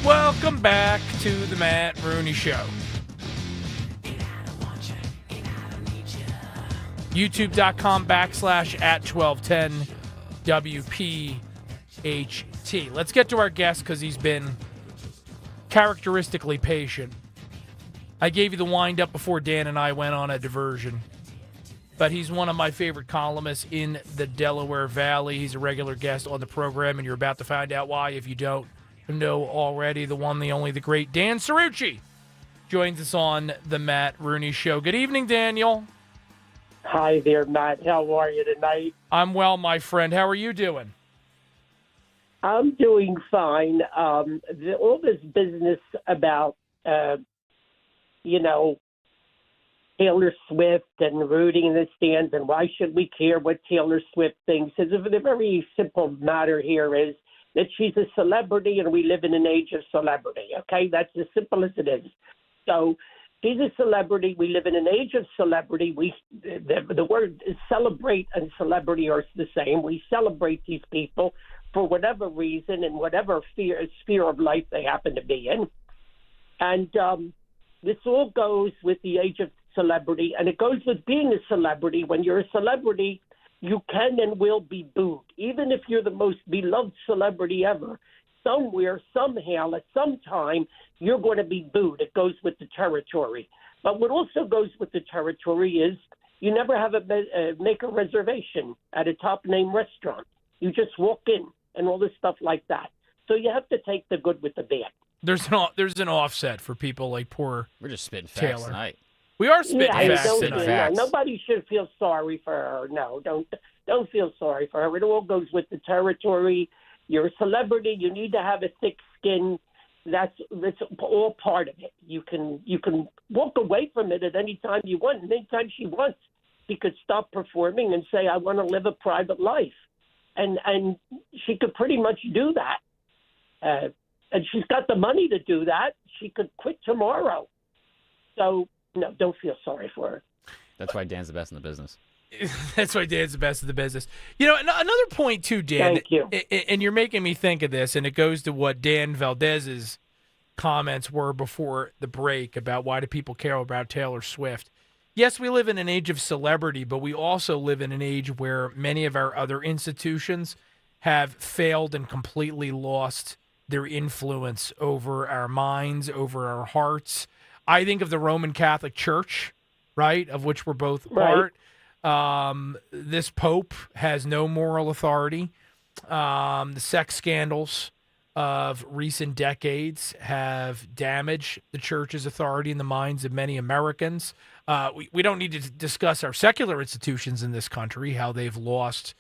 Welcome back to the Matt Rooney Show. YouTube.com/@1210 WPHT. Let's get to our guest because he's been characteristically patient. I gave you the wind up before Dan and I went on a diversion. But he's one of my favorite columnists in the Delaware Valley. He's a regular guest on the program, and you're about to find out why if you don't know already. The one, the only, the great Dan Cuchi joins us on the Matt Rooney Show. Good evening, Daniel. Hi there, Matt. How are you tonight? I'm well, my friend. How are you doing? I'm doing fine. All this business about, Taylor Swift and rooting in the stands, and why should we care what Taylor Swift thinks? The very simple matter here is that she's a celebrity and we live in an age of celebrity, okay? That's as simple as it is. So she's a celebrity. We live in an age of celebrity. The word celebrate and celebrity are the same. We celebrate these people for whatever reason and whatever sphere of life they happen to be in. And this all goes with the age of celebrity, and it goes with being a celebrity. When you're a celebrity, you can and will be booed. Even if you're the most beloved celebrity ever, somewhere, somehow, at some time, you're going to be booed. It goes with the territory. But what also goes with the territory is you never have make a reservation at a top-name restaurant. You just walk in and all this stuff like that. So you have to take the good with the bad. There's an offset for people like poor We're just spitting facts Taylor. tonight. We are spitting facts don't, tonight. nobody should feel sorry for her. No, don't feel sorry for her. It all goes with the territory. You're a celebrity. You need to have a thick skin. That's all part of it. You can walk away from it at any time you want. And anytime she wants, she could stop performing and say, I want to live a private life. And she could pretty much do that. And she's got the money to do that. She could quit tomorrow. So, no, don't feel sorry for her. That's why Dan's the best in the business. That's why Dan's the best of the business. You know, another point too, Dan. Thank you. And you're making me think of this, and it goes to what Dan Valdez's comments were before the break about why do people care about Taylor Swift. Yes, we live in an age of celebrity, but we also live in an age where many of our other institutions have failed and completely lost their influence over our minds, over our hearts. I think of the Roman Catholic Church, right, of which we're both part. This Pope has no moral authority. The sex scandals of recent decades have damaged the church's authority in the minds of many Americans. We don't need to discuss our secular institutions in this country, how they've lost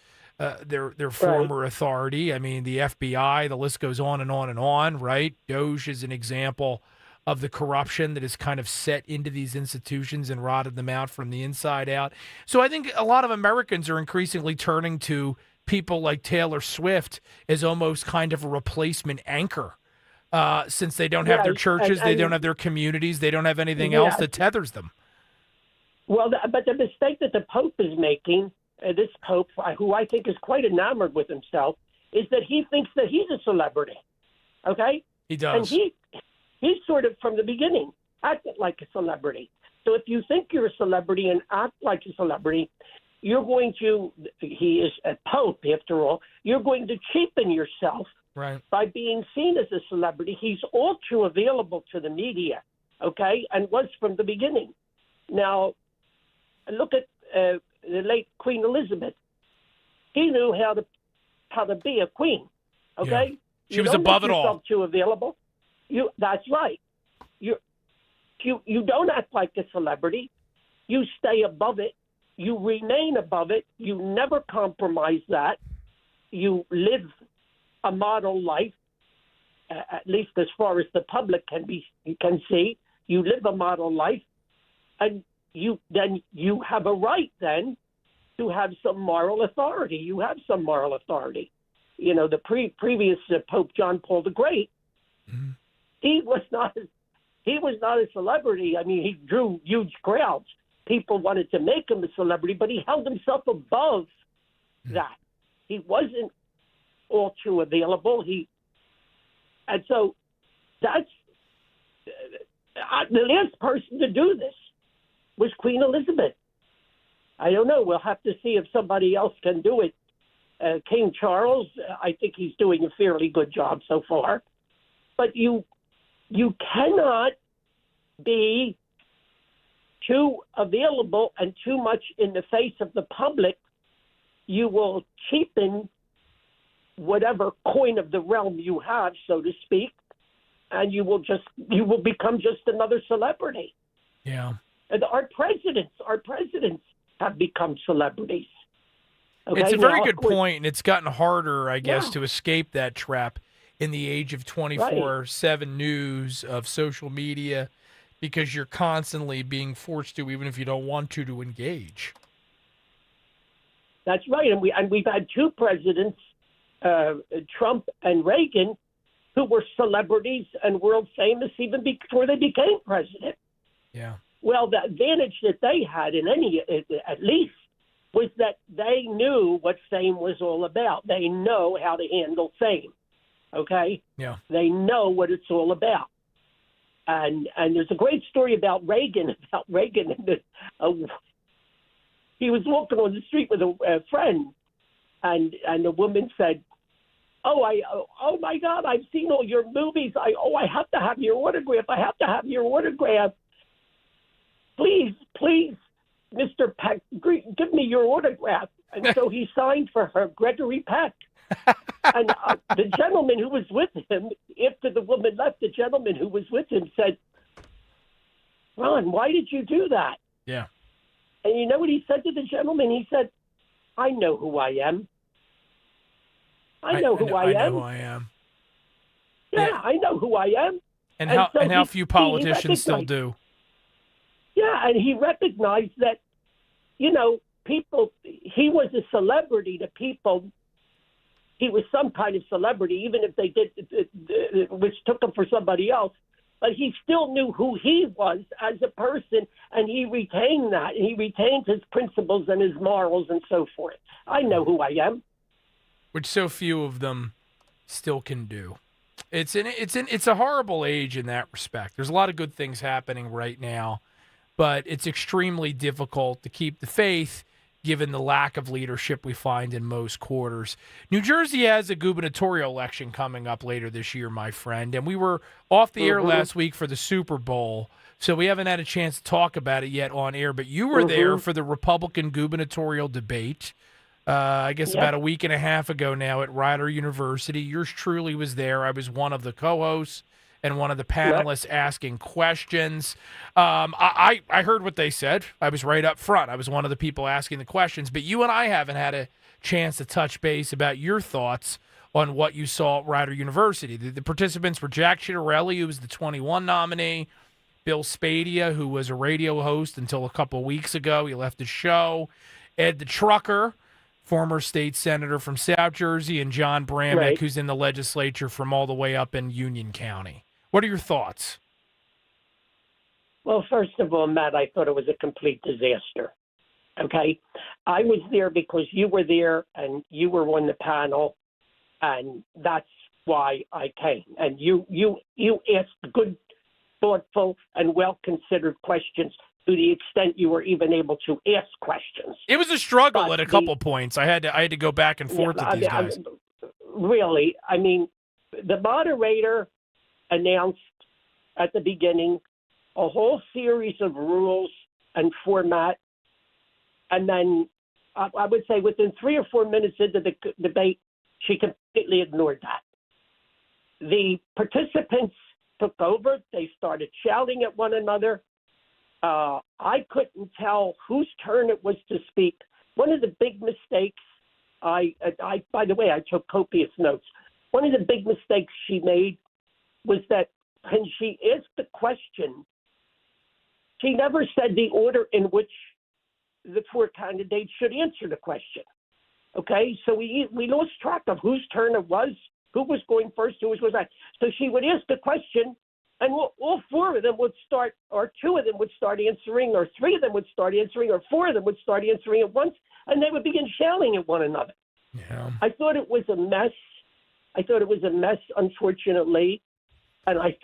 their former authority. I mean, the FBI, the list goes on and on and on, right? Doge is an example of the corruption that is kind of set into these institutions and rotted them out from the inside out. So I think a lot of Americans are increasingly turning to people like Taylor Swift as almost kind of a replacement anchor since they don't have their churches, they don't have their communities, they don't have anything else that tethers them. Well, but the mistake that the Pope is making, this Pope, who I think is quite enamored with himself, is that he thinks that he's a celebrity. Okay? He does. And he's sort of, from the beginning, acted like a celebrity. So if you think you're a celebrity and act like a celebrity, you're going to, he is a Pope after all, you're going to cheapen yourself by being seen as a celebrity. He's all too available to the media, okay, and was from the beginning. Now, look at the late Queen Elizabeth. She knew how to be a queen, okay? Yeah. She was above it all. You don't make yourself too available. That's right. You don't act like a celebrity. You stay above it. You remain above it. You never compromise that. You live a model life, at least as far as the public can see. You live a model life, and you have a right then to have some moral authority. You have some moral authority. You know, the previous Pope John Paul the Great, he was not a celebrity. I mean, he drew huge crowds. People wanted to make him a celebrity, but he held himself above that. He wasn't all too available. And so that's the last person to do this was Queen Elizabeth. I don't know. We'll have to see if somebody else can do it. King Charles, I think he's doing a fairly good job so far. But you cannot be too available and too much in the face of the public. You will cheapen whatever coin of the realm you have, so to speak, and you will become just another celebrity. Yeah. And our presidents have become celebrities. Okay? It's a very good point, and it's gotten harder, I guess, to escape that trap in the age of 24/7 news, of social media, because you're constantly being forced to, even if you don't want to engage. That's right, and we've had two presidents, Trump and Reagan, who were celebrities and world famous even before they became president. Yeah. Well, the advantage that they had, at least, was that they knew what fame was all about. They know how to handle fame. Okay? Yeah. They know what it's all about. And there's a great story about Reagan. He was walking on the street with a friend, and the woman said, "Oh my God, I've seen all your movies. I have to have your autograph. I have to have your autograph. Please, Mr. Peck, give me your autograph." And so he signed for her, Gregory Peck. And the gentleman who was with him, after the woman left, the gentleman who was with him said, "Ron, why did you do that?" Yeah. And you know what he said to the gentleman? He said, "I know who I am. I know who I am. Yeah, I know who I am." And how few politicians still do. Yeah, and he recognized that, people, he was a celebrity to people. He was some kind of celebrity, even if they which took him for somebody else. But he still knew who he was as a person, and he retained that. And he retained his principles and his morals and so forth. I know who I am. Which so few of them still can do. It's a horrible age in that respect. There's a lot of good things happening right now, but it's extremely difficult to keep the faith given the lack of leadership we find in most quarters. New Jersey has a gubernatorial election coming up later this year, my friend, and we were off the air last week for the Super Bowl, so we haven't had a chance to talk about it yet on air, but you were there for the Republican gubernatorial debate, I guess about a week and a half ago now at Rider University. Yours truly was there. I was one of the co-hosts and one of the panelists asking questions. I heard what they said. I was right up front. I was one of the people asking the questions. But you and I haven't had a chance to touch base about your thoughts on what you saw at Rider University. The participants were Jack Citarelli, who was the 21 nominee, Bill Spadia, who was a radio host until a couple of weeks ago. He left the show. Ed the Trucker, former state senator from South Jersey, and John Bramnick, Right. who's in the legislature from all the way up in Union County. What are your thoughts? Well, first of all, Matt, I thought it was a complete disaster. Okay? I was there because you were there and you were on the panel, and that's why I came. And you asked good, thoughtful, and well-considered questions to the extent you were even able to ask questions. It was a struggle at a couple points. I had to go back and forth with these guys. Really, I mean, the moderator announced at the beginning a whole series of rules and format, and then I would say within 3 or 4 minutes into the debate, she completely ignored that. The participants took over. They started shouting at one another. I couldn't tell whose turn it was to speak. One of the big mistakes, by the way, I took copious notes. One of the big mistakes she made was that when she asked the question, she never said the order in which the 4 candidates should answer the question. Okay, so we lost track of whose turn it was, who was going first, who was that. So she would ask the question, and all 4 of them would start, or 2 of them would start answering, or 3 of them would start answering, or 4 of them would start answering at once, and they would begin shouting at one another. Yeah. I thought it was a mess. Unfortunately, and I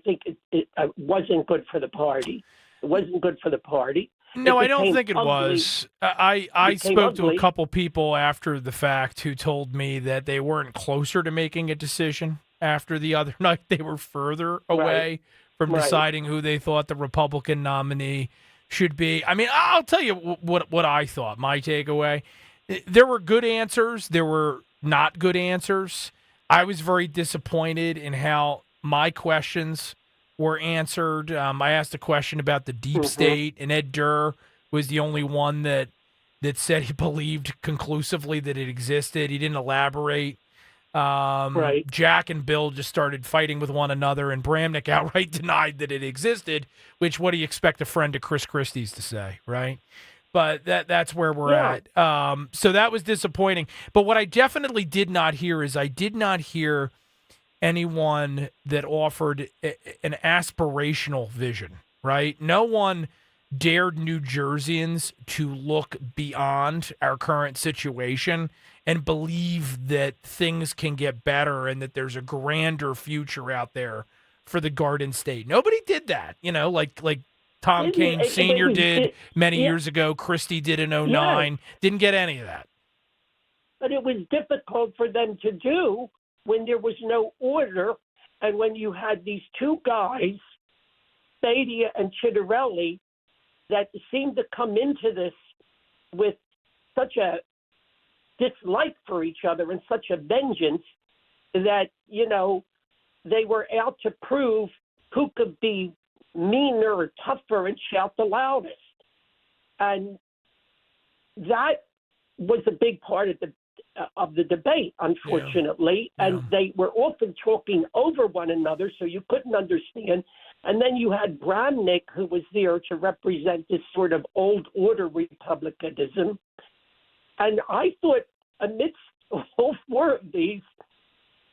think it wasn't good for the party. It wasn't good for the party. No, I don't became think it ugly. was. I spoke to ugly. a couple people after the fact who told me that they weren't closer to making a decision after the other night. They were further away from deciding who they thought the Republican nominee should be. I mean, I'll tell you what I thought, my takeaway. There were good answers. There were not good answers. I was very disappointed in how my questions were answered. I asked a question about the deep state, and Ed Durr was the only one that said he believed conclusively that it existed. He didn't elaborate. Jack and Bill just started fighting with one another, and Bramnick outright denied that it existed, which what do you expect a friend of Chris Christie's to say, right? But that's where we're at. So that was disappointing. But what I definitely did not hear is I did not hear anyone that offered an aspirational vision, right? No one dared New Jerseyans to look beyond our current situation and believe that things can get better and that there's a grander future out there for the Garden State. Nobody did that, like Tom Kane Sr. did many years ago. Christie did in 2009. Didn't get any of that. But it was difficult for them to do when there was no order, and when you had these 2 guys, Badia and Chitterelli, that seemed to come into this with such a dislike for each other and such a vengeance that, they were out to prove who could be meaner or tougher and shout the loudest. And that was a big part of the debate, unfortunately, and they were often talking over one another, so you couldn't understand. And then you had Bramnick, who was there to represent this sort of old order republicanism. And I thought amidst all 4 of these,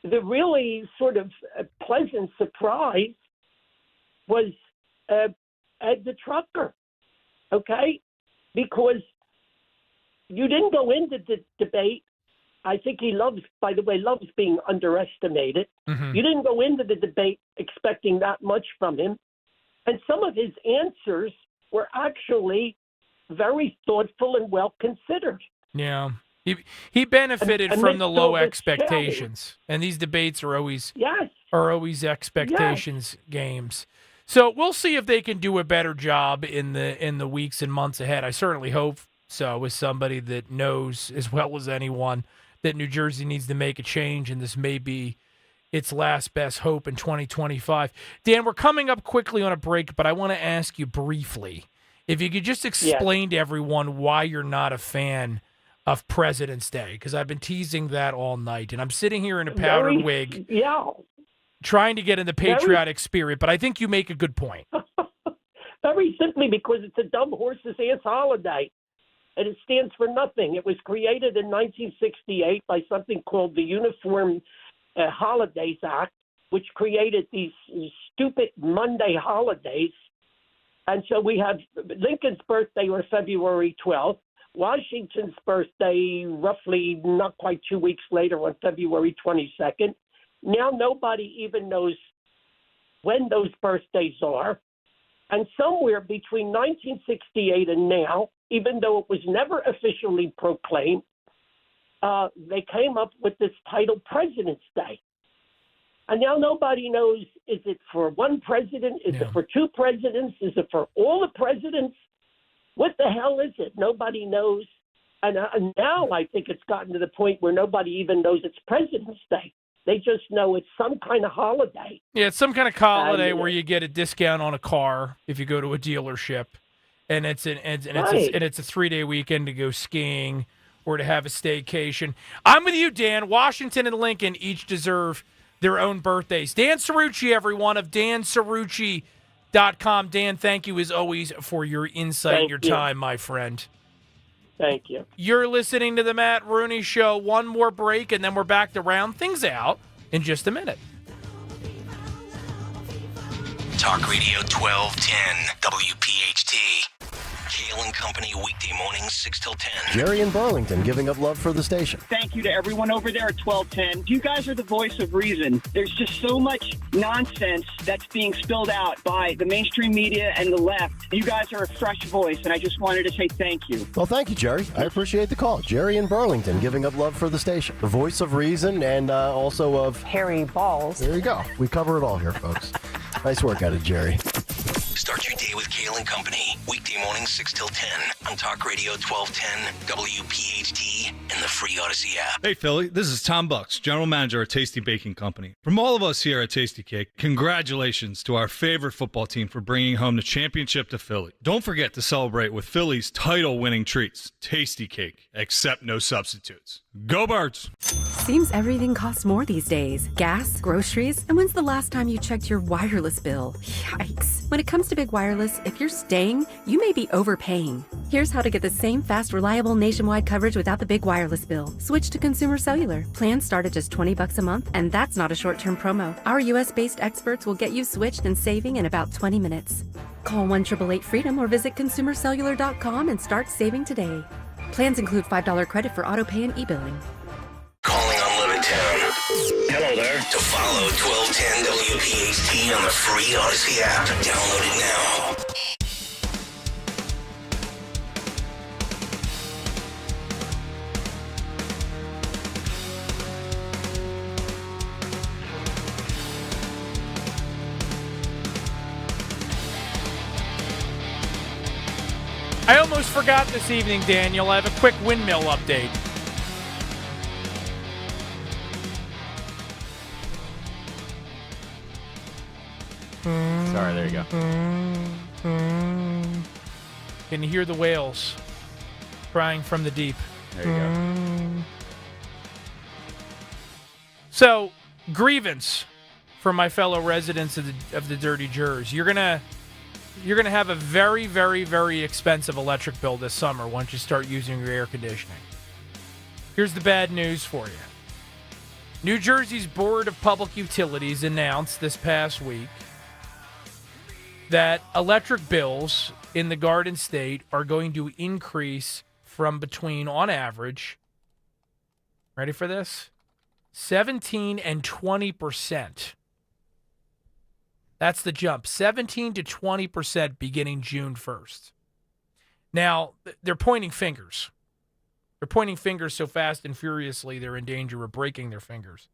the really sort of pleasant surprise was Ed the Trucker, okay? Because you didn't go into the debate. I think he loves being underestimated. Mm-hmm. You didn't go into the debate expecting that much from him. And some of his answers were actually very thoughtful and well considered. Yeah. He benefited from the low expectations. Shouting. And these debates are always expectations games. So we'll see if they can do a better job in the weeks and months ahead. I certainly hope so, as somebody that knows as well as anyone that New Jersey needs to make a change, and this may be its last best hope in 2025. Dan, we're coming up quickly on a break, but I want to ask you briefly, if you could just explain to everyone why you're not a fan of President's Day, because I've been teasing that all night, and I'm sitting here in a powdered wig trying to get in the patriotic spirit, but I think you make a good point. Very simply because it's a dumb horse's ass holiday. and it stands for nothing. It was created in 1968 by something called the Uniform Holidays Act, which created these stupid Monday holidays. And so we have Lincoln's birthday on February 12th, Washington's birthday roughly not quite 2 weeks later on February 22nd. Now nobody even knows when those birthdays are. And somewhere between 1968 and now, even though it was never officially proclaimed, they came up with this title President's Day. And now nobody knows, is it for one president? Is it for two presidents? Is it for all the presidents? What the hell is it? Nobody knows. And now I think it's gotten to the point where nobody even knows it's President's Day. They just know it's some kind of holiday. Yeah, it's some kind of holiday where you get a discount on a car if you go to a dealership, and it's a 3-day weekend to go skiing or to have a staycation. I'm with you, Dan. Washington and Lincoln each deserve their own birthdays. Dan Cerrucci, everyone, of dancerrucci.com. Dan, thank you as always for your insight and your time, my friend. Thank you. You're listening to the Matt Rooney Show. One more break, and then we're back to round things out in just a minute. Talk Radio 1210, WPHT. Kale and Company, weekday mornings, 6 till 10. Jerry in Burlington giving up love for the station. Thank you to everyone over there at 1210. You guys are the voice of reason. There's just so much nonsense that's being spilled out by the mainstream media and the left. You guys are a fresh voice, and I just wanted to say thank you. Well, thank you, Jerry. I appreciate the call. Jerry in Burlington giving up love for the station. The voice of reason and also of hairy balls. There you go. We cover it all here, folks. Nice work out of Jerry. Start your day with Kale and Company, weekday mornings 6 till 10 on Talk Radio 1210, WPHT, and the free Odyssey app. Hey, Philly, this is Tom Bucks, General Manager at Tasty Baking Company. From all of us here at Tasty Cake, congratulations to our favorite football team for bringing home the championship to Philly. Don't forget to celebrate with Philly's title-winning treats, Tasty Cake, except no substitutes. Go Birds! Seems everything costs more these days. Gas, groceries, and when's the last time you checked your wireless bill? Yikes. When it comes to big wireless, if you're staying, you may be overpaying. Here's how to get the same fast, reliable nationwide coverage without the big wireless bill. Switch to Consumer Cellular. Plans start at just $20 a month, and that's not a short-term promo. Our US-based experts will get you switched and saving in about 20 minutes. Call 1-888-FREEDOM or visit consumercellular.com and start saving today. Plans include $5 credit for auto pay and e-billing. Calling on Levittown. Hello there. To follow 1210 WPHT on the free Odyssey app. Download it now. I almost forgot this evening, Daniel. I have a quick Windmill update. Sorry, there you go. Can you hear the whales crying from the deep? There you go. So, grievance for my fellow residents of the Dirty Jers. You're gonna have a very, very, very expensive electric bill this summer once you start using your air conditioning. Here's the bad news for you. New Jersey's Board of Public Utilities announced this past week that electric bills in the Garden State are going to increase from between, on average, ready for this? 17 and 20%. That's the jump. 17 to 20% beginning June 1st. Now, they're pointing fingers. They're pointing fingers so fast and furiously they're in danger of breaking their fingers.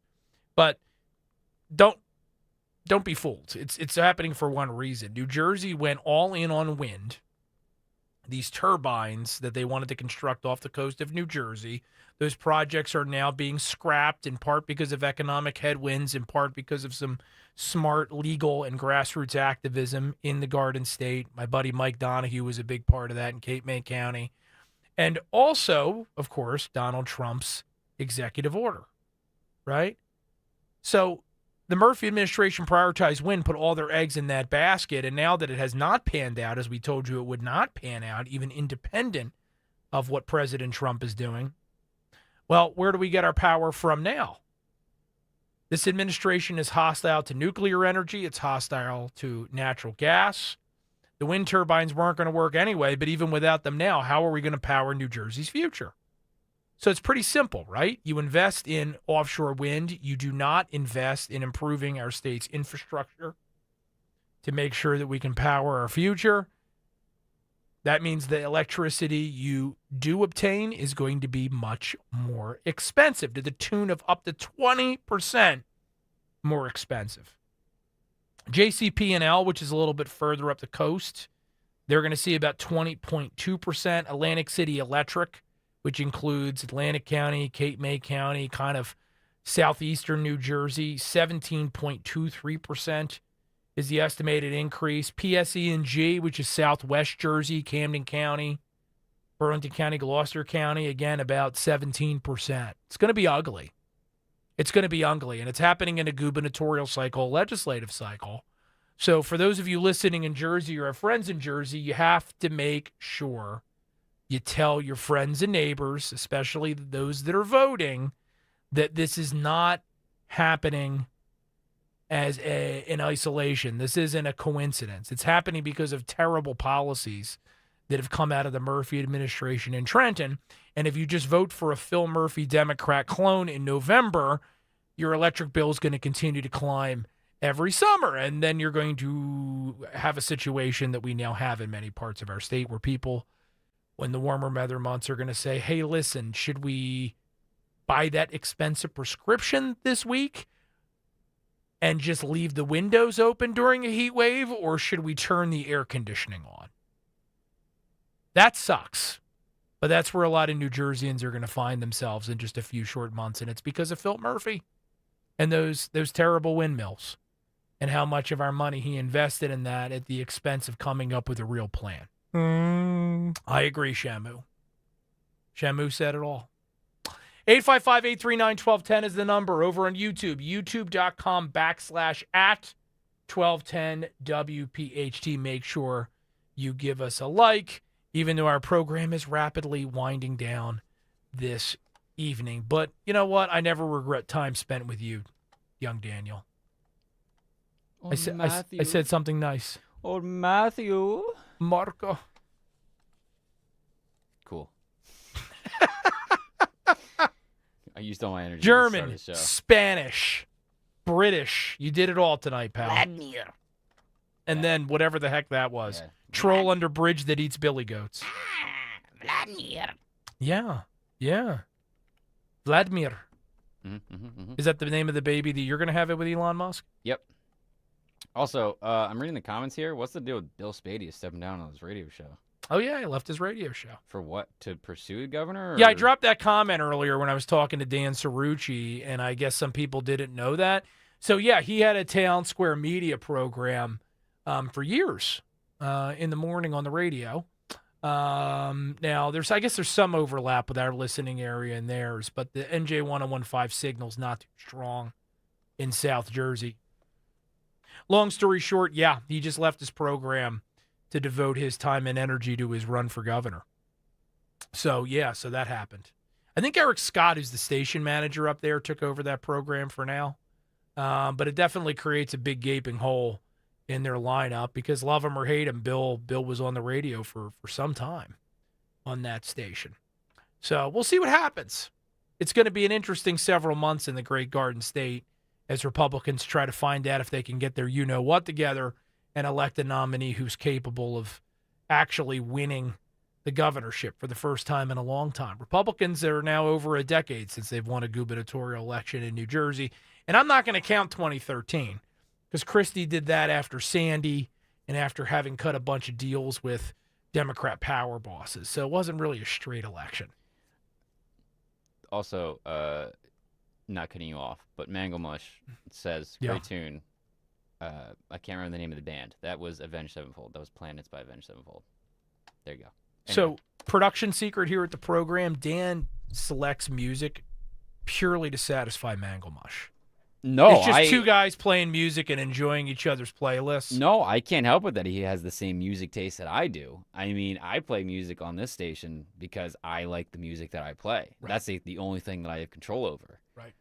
But don't be fooled. It's happening for one reason. New Jersey went all in on wind. These turbines that they wanted to construct off the coast of New Jersey, those projects are now being scrapped in part because of economic headwinds, in part because of some smart legal and grassroots activism in the Garden State. My buddy Mike Donahue was a big part of that in Cape May County. And also, of course, Donald Trump's executive order, right? So the Murphy administration prioritized wind, put all their eggs in that basket, and now that it has not panned out, as we told you it would not pan out, even independent of what President Trump is doing. Well, where do we get our power from now? This administration is hostile to nuclear energy. It's hostile to natural gas. The wind turbines weren't going to work anyway, but even without them now, how are we going to power New Jersey's future? So it's pretty simple, right? You invest in offshore wind. You do not invest in improving our state's infrastructure to make sure that we can power our future. That means the electricity you do obtain is going to be much more expensive, to the tune of up to 20% more expensive. JCP&L, which is a little bit further up the coast, they're going to see about 20.2%. Atlantic City Electric, which includes Atlantic County, Cape May County, kind of southeastern New Jersey, 17.23% is the estimated increase. PSE&G, which is southwest Jersey, Camden County, Burlington County, Gloucester County, again, about 17%. It's going to be ugly. It's going to be ugly, and it's happening in a gubernatorial cycle, legislative cycle. So for those of you listening in Jersey or have friends in Jersey, you have to make sure you tell your friends and neighbors, especially those that are voting, that this is not happening as in isolation. This isn't a coincidence. It's happening because of terrible policies that have come out of the Murphy administration in Trenton. And if you just vote for a Phil Murphy Democrat clone in November, your electric bill is going to continue to climb every summer. And then you're going to have a situation that we now have in many parts of our state where people, when the warmer weather months, are going to say, hey, listen, should we buy that expensive prescription this week and just leave the windows open during a heat wave, or should we turn the air conditioning on? That sucks. But that's where a lot of New Jerseyans are going to find themselves in just a few short months, and it's because of Phil Murphy and those terrible windmills and how much of our money he invested in that at the expense of coming up with a real plan. I agree, Shamu. Shamu said it all. 855-839-1210 is the number over on YouTube. YouTube.com/@1210WPHT. Make sure you give us a like, even though our program is rapidly winding down this evening. But you know what? I never regret time spent with you, young Daniel. I said something nice. Old Matthew. Marco. Cool. I used all my energy. German, to start the show. Spanish, British. You did it all tonight, pal. Vladimir. And then whatever the heck that was. Yeah. Troll under bridge that eats billy goats. Vladimir. Yeah. Vladimir. Is that the name of the baby that you're going to have it with Elon Musk? Yep. Also, I'm reading the comments here. What's the deal with Bill Spady stepping down on his radio show? Oh, yeah, he left his radio show. For what? To pursue the governor? Or? Yeah, I dropped that comment earlier when I was talking to Dan Cuchi, and I guess some people didn't know that. So, yeah, he had a Town Square Media program for years in the morning on the radio. Now, I guess there's some overlap with our listening area and theirs, but the NJ1015 signal's not too strong in South Jersey. Long story short, yeah, he just left his program to devote his time and energy to his run for governor. So, yeah, so that happened. I think Eric Scott, who's the station manager up there, took over that program for now. But it definitely creates a big gaping hole in their lineup because love him or hate him, Bill was on the radio for some time on that station. So we'll see what happens. It's going to be an interesting several months in the Great Garden State as Republicans try to find out if they can get their you-know-what together and elect a nominee who's capable of actually winning the governorship for the first time in a long time. Republicans are now over a decade since they've won a gubernatorial election in New Jersey. And I'm not going to count 2013 because Christie did that after Sandy and after having cut a bunch of deals with Democrat power bosses. So it wasn't really a straight election. Also, not cutting you off, but Mango Mush says, great tune. I can't remember the name of the band. That was Avenged Sevenfold. That was Planets by Avenged Sevenfold. There you go. Anyway. So, production secret here at the program, Dan selects music purely to satisfy Mango Mush. No, it's just two guys playing music and enjoying each other's playlists. No, I can't help it that he has the same music taste that I do. I mean, I play music on this station because I like the music that I play. Right. That's the only thing that I have control over. Right.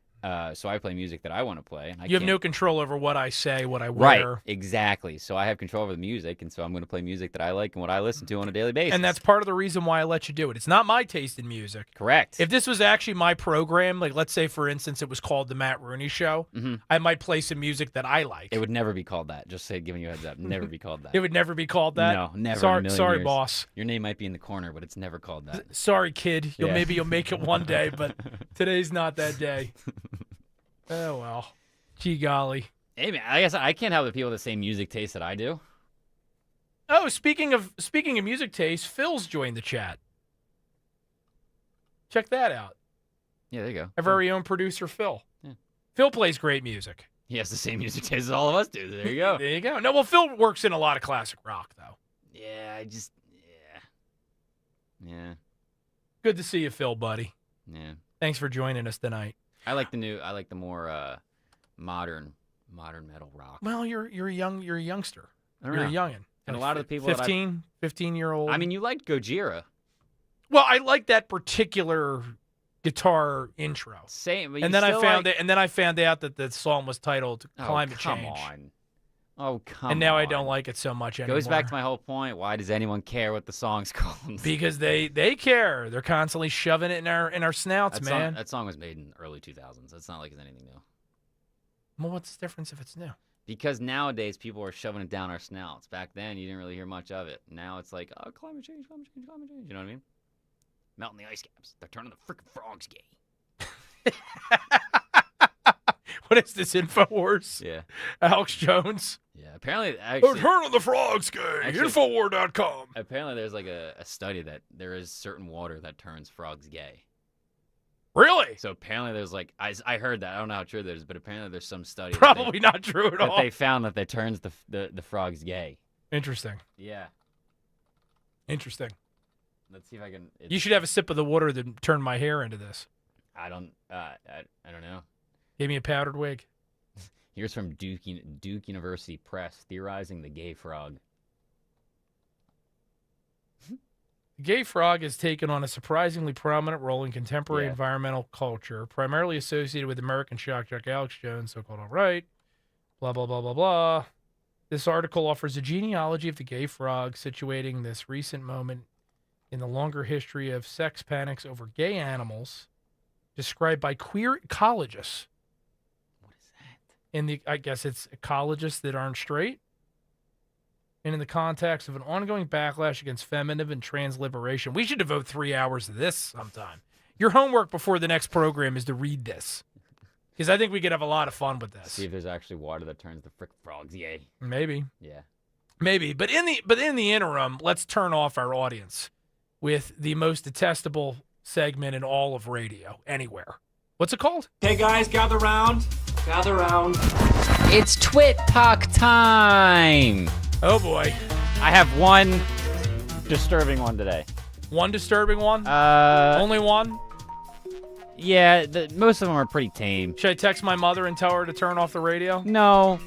So I play music that I want to play. And You have no control over what I say, what I Right, wear. exactly. So I have control over the music, and so I'm going to play music that I like and what I listen to on a daily basis. And that's part of the reason why I let you do it. It's not my taste in music. Correct. If this was actually my program, like let's say, for instance, it was called The Matt Rooney Show, I might play some music that I like. It would never be called that. Just giving you a heads up. Never be called that. It would never be called that? No, never. Sorry, in a million sorry years. boss. Your name might be in the corner, but it's never called that. Sorry, kid. Yeah. Maybe you'll make it one day, but today's not that day. Oh, well. Gee golly. Hey, man, I guess I can't help the people with the same music taste that I do. Oh, speaking of music taste, Phil's joined the chat. Check that out. Yeah, there you go. Our very own producer, Phil. Yeah. Phil plays great music. He has the same music taste as all of us do. There you go. There you go. No, well, Phil works in a lot of classic rock, though. Yeah, Yeah. Good to see you, Phil, buddy. Yeah. Thanks for joining us tonight. I like the more modern metal rock. Well, you're a youngster. I don't You're know. a youngin. And a lot of the people 15-year-old. I mean, you liked Gojira. Well, I like that particular guitar intro. Same, but and then I found out that the song was titled "Climate Change." Come on. Oh, come on. And now I don't like it so much anymore. Goes back to my whole point. Why does anyone care what the song's called? Because they care. They're constantly shoving it in our snouts, man. That song was made in early 2000s. It's not like it's anything new. Well, what's the difference if it's new? Because nowadays people are shoving it down our snouts. Back then you didn't really hear much of it. Now it's like, oh, climate change. You know what I mean? Melting the ice caps. They're turning the freaking frogs gay. What is this, InfoWars? Yeah. Alex Jones? Yeah, apparently, actually... Turn the frogs gay, Infowar.com. Apparently there's like a study that there is certain water that turns frogs gay. Really? So apparently there's like... I heard that. I don't know how true that is, but apparently there's some study... Probably not true at all. That they found that turns the frogs gay. Interesting. Yeah. Interesting. Let's see if I can... You should have a sip of the water that turned my hair into this. I don't know. Give me a powdered wig. Here's from Duke University Press, theorizing the gay frog. The gay frog has taken on a surprisingly prominent role in contemporary environmental culture, primarily associated with American shock jock Alex Jones, so-called alt-right, blah, blah, blah, blah, blah. This article offers a genealogy of the gay frog, situating this recent moment in the longer history of sex panics over gay animals, described by queer ecologists. I guess it's ecologists that aren't straight. And in the context of an ongoing backlash against feminism and trans liberation. We should devote 3 hours to this sometime. Your homework before the next program is to read this. Because I think we could have a lot of fun with this. See if there's actually water that turns the frick frogs gay. Maybe. Yeah. Maybe. But in the interim, let's turn off our audience with the most detestable segment in all of radio, anywhere. What's it called? Hey guys, gather round. Gather round. It's Twit Talk time. Oh boy. I have one disturbing one today. One disturbing one? Only one? Yeah, most of them are pretty tame. Should I text my mother and tell her to turn off the radio? No,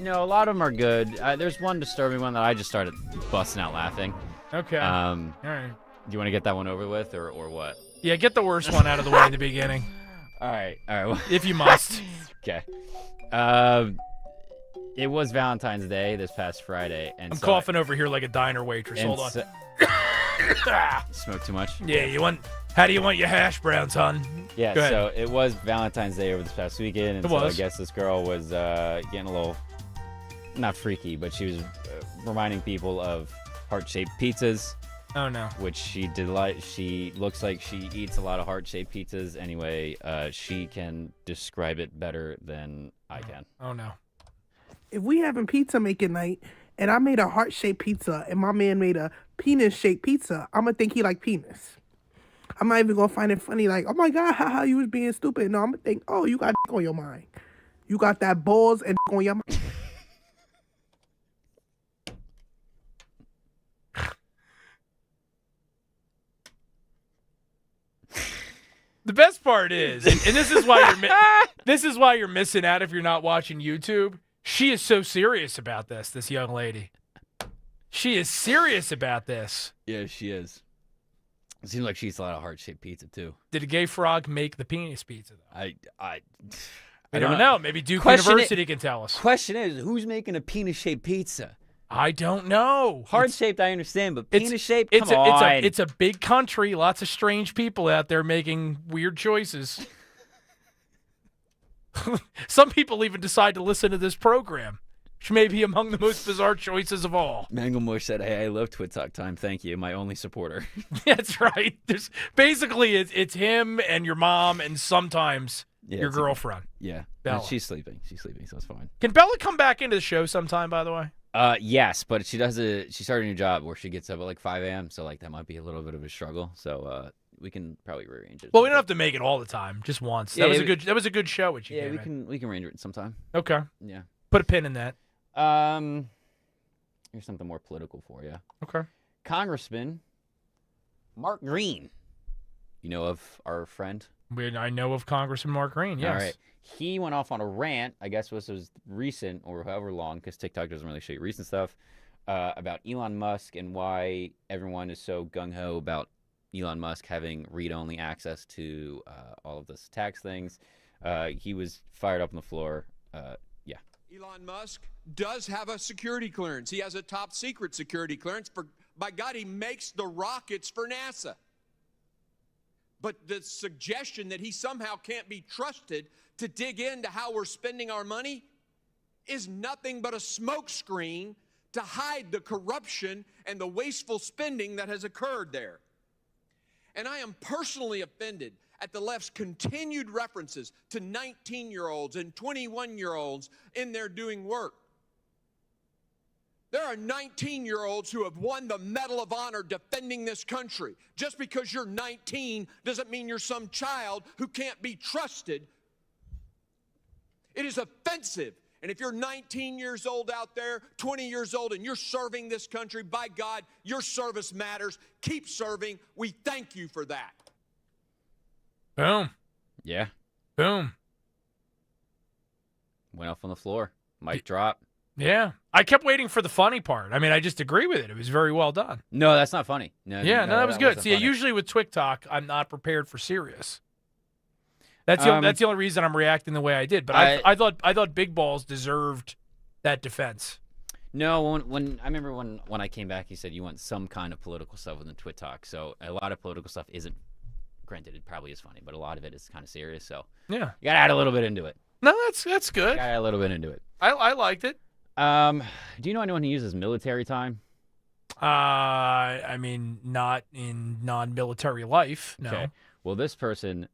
a lot of them are good. There's one disturbing one that I just started busting out laughing. Okay. All right. Do you want to get that one over with, or what? Yeah, get the worst one out of the way in the beginning. All right. Well, if you must. Okay. It was Valentine's Day this past Friday, and I'm coughing over here like a diner waitress. Hold on. Smoke too much? Yeah, how do you want your hash browns, hon? Yeah, so it was Valentine's Day over this past weekend, and so I guess this girl was getting a little, not freaky, but she was reminding people of heart-shaped pizzas. Oh, no. Which she looks like she eats a lot of heart-shaped pizzas. Anyway, she can describe it better than I can. Oh, no. If we having pizza making night, and I made a heart-shaped pizza, and my man made a penis-shaped pizza, I'm going to think he like penis. I'm not even going to find it funny like, oh, my God, haha, you was being stupid. No, I'm going to think, oh, you got dick on your mind. You got that balls and dick on your mind. best part is, and this is why you're missing out if you're not watching YouTube. She is so serious about this young lady. She is serious about this. Yeah, she is. It seems like she eats a lot of heart-shaped pizza, too. Did a gay frog make the penis pizza, though? I don't know. Maybe Duke University can tell us. Question is, who's making a penis-shaped pizza? I don't know. Heart-shaped, I understand, but penis-shaped, come on. It's a big country. Lots of strange people out there making weird choices. Some people even decide to listen to this program, which may be among the most bizarre choices of all. Mangle Mush said, hey, I love Twit Talk time. Thank you. My only supporter. That's right. Basically, it's him and your mom and sometimes your girlfriend. Yeah. Bella. She's sleeping. So it's fine. Can Bella come back into the show sometime, by the way? Yes, but she started a new job where she gets up at like 5 a.m., so like that might be a little bit of a struggle. So we can probably rearrange it. Well, we don't have to make it all the time, just once. Yeah, that was a good show. Which we can arrange it sometime. Okay. Yeah. Put a pin in that. Here's something more political for you. Okay. Congressman Mark Green. You know of our friend? I know of Congressman Mark Green, yes. All right. He went off on a rant, I guess this was recent or however long, because TikTok doesn't really show you recent stuff, about Elon Musk and why everyone is so gung-ho about Elon Musk having read-only access to all of this tax things. He was fired up on the floor. Yeah. Elon Musk does have a security clearance. He has a top secret security clearance. By God, he makes the rockets for NASA. But the suggestion that he somehow can't be trusted to dig into how we're spending our money is nothing but a smokescreen to hide the corruption and the wasteful spending that has occurred there. And I am personally offended at the left's continued references to 19-year-olds and 21-year-olds in there doing work. There are 19-year-olds who have won the Medal of Honor defending this country. Just because you're 19 doesn't mean you're some child who can't be trusted. It is offensive. And if you're 19 years old out there, 20 years old, and you're serving this country, by God, your service matters. Keep serving. We thank you for that. Boom. Yeah. Boom. Went off on the floor. Mic drop. Yeah. I kept waiting for the funny part. I mean, I just agree with it. It was very well done. No, that's not funny. No, that was good. See, funny. Usually with Twit Talk, I'm not prepared for serious. That's the only reason I'm reacting the way I did. But I thought Big Balls deserved that defense. No, when I remember when I came back, he said you want some kind of political stuff within Twit Talk. So a lot of political stuff isn't. Granted, it probably is funny, but a lot of it is kind of serious. So yeah, you gotta add a little bit into it. No, that's good. You gotta add a little bit into it. I liked it. Do you know anyone who uses military time? I mean, not in non-military life. No. Okay. Well, this person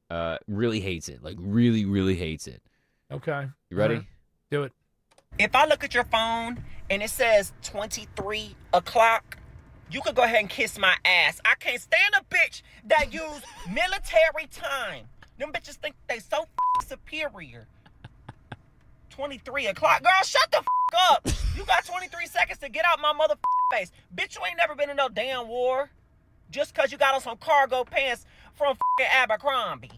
really hates it. Like, really, really hates it. Okay. You ready? Do it. If I look at your phone and it says 23 o'clock, you could go ahead and kiss my ass. I can't stand a bitch that use military time. Them bitches think they so superior. 23 o'clock. Girl, shut the up. You got 23 seconds to get out my face. Bitch, you ain't never been in no damn war. Just because you got on some cargo pants from Abercrombie.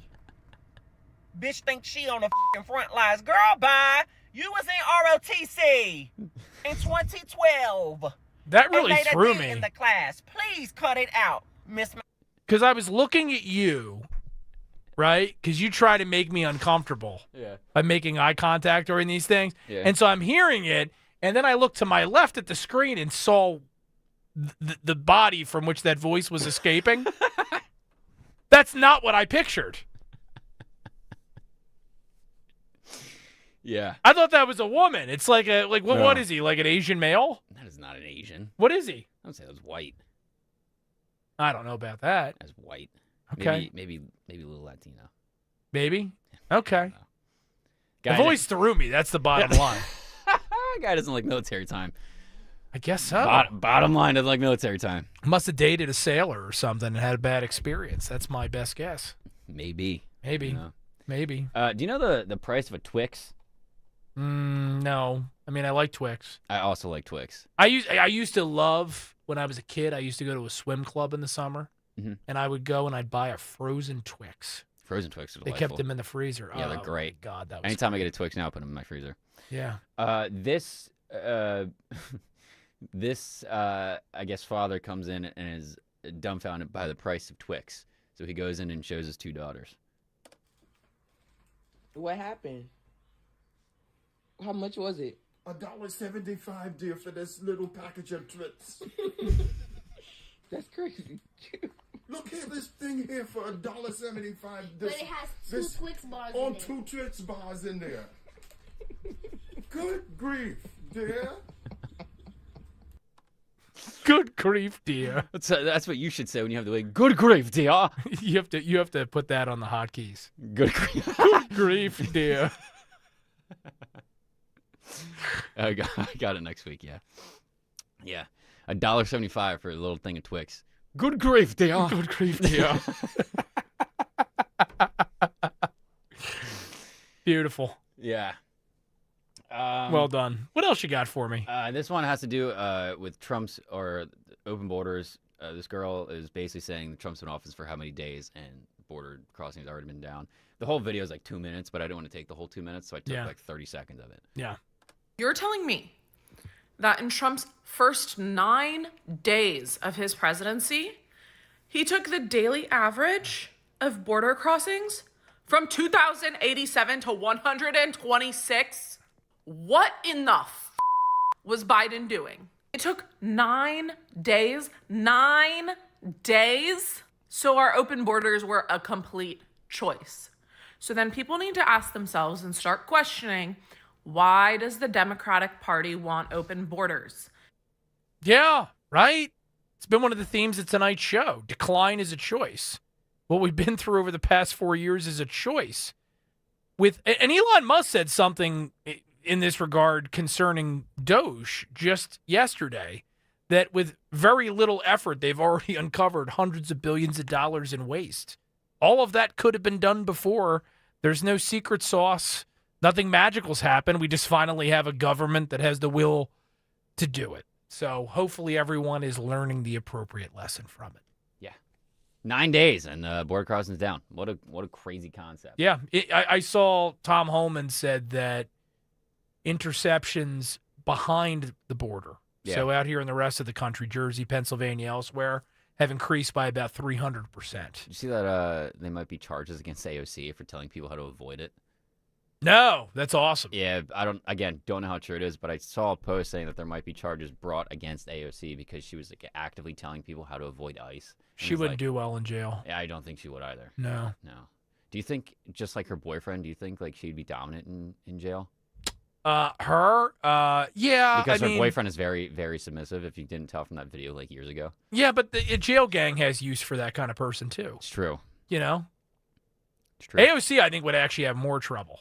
Bitch thinks she on the front lines. Girl, bye. You was in ROTC in 2012. That really threw me. In the class. Please cut it out, Miss. Because I was looking at you, right? Because you try to make me uncomfortable by making eye contact during these things. Yeah. And so I'm hearing it, and then I looked to my left at the screen and saw the body from which that voice was escaping. That's not what I pictured. Yeah. I thought that was a woman. It's like what is he? Like an Asian male? That is not an Asian. What is he? I would say that's white. I don't know about that. That's white. Okay. Maybe a little Latino. Maybe? Okay. Guy the voice threw me. That's the bottom line. Guy doesn't like military time. I guess so. Bottom line, doesn't like military time. Must have dated a sailor or something and had a bad experience. That's my best guess. Maybe. Maybe. Do you know the price of a Twix? No. I mean, I like Twix. I also like Twix. I used to love, when I was a kid, I used to go to a swim club in the summer, and I would go and I'd buy a frozen Twix. frozen Twix are They delightful. kept them in the freezer. Yeah, Oh, they're great. my God, that was Anytime I get a Twix now, I put them in my freezer. Yeah. This I guess father comes in and is dumbfounded by the price of Twix. So he goes in and shows his 2 daughters. What happened? How much was it? $1.75, dear, for this little package of Twix. That's crazy. Look here, this thing here for $1.75. But it has 2 Twix bars in on there. 2 Twix bars in there. Good grief, dear. Good grief, dear. That's what you should say when you have the way. Good grief, dear. you have to put that on the hotkeys. Good grief. Good grief, dear. I got it next week. Yeah. Yeah. $1.75 for a little thing of Twix. Good grief, dear. Good grief, dear. Beautiful. Yeah. Well done. What else you got for me? This one has to do with Trump's or open borders. This girl is basically saying that Trump's been in office for how many days and border crossing has already been down. The whole video is like 2 minutes, but I didn't want to take the whole 2 minutes, so I took like 30 seconds of it. Yeah. You're telling me that in Trump's first 9 days of his presidency, he took the daily average of border crossings from 2,087 to 126? What in the was Biden doing? It took 9 days. 9 days. So our open borders were a complete choice. So then people need to ask themselves and start questioning, why does the Democratic Party want open borders? Yeah, right? It's been one of the themes of tonight's show. Decline is a choice. What we've been through over the past 4 years is a choice. And Elon Musk said something in this regard concerning Doge just yesterday, that with very little effort, they've already uncovered hundreds of billions of dollars in waste. All of that could have been done before. There's no secret sauce. Nothing magical's happened. We just finally have a government that has the will to do it. So hopefully everyone is learning the appropriate lesson from it. Yeah. 9 days and border crossing's down. What a crazy concept. Yeah. I saw Tom Holman said that interceptions behind the border, so out here in the rest of the country, Jersey, Pennsylvania, elsewhere, have increased by about 300%. You see that there might be charges against AOC for telling people how to avoid it? No, that's awesome. Yeah, don't know how true it is, but I saw a post saying that there might be charges brought against AOC because she was like actively telling people how to avoid ICE. She wouldn't do well in jail. Yeah, I don't think she would either. No. Do you think, just like her boyfriend, do you think like she'd be dominant in jail? Yeah. Because her I mean, boyfriend is very, very submissive, if you didn't tell from that video like years ago. Yeah, but the jail gang has use for that kind of person too. It's true. You know? It's true. AOC, I think, would actually have more trouble.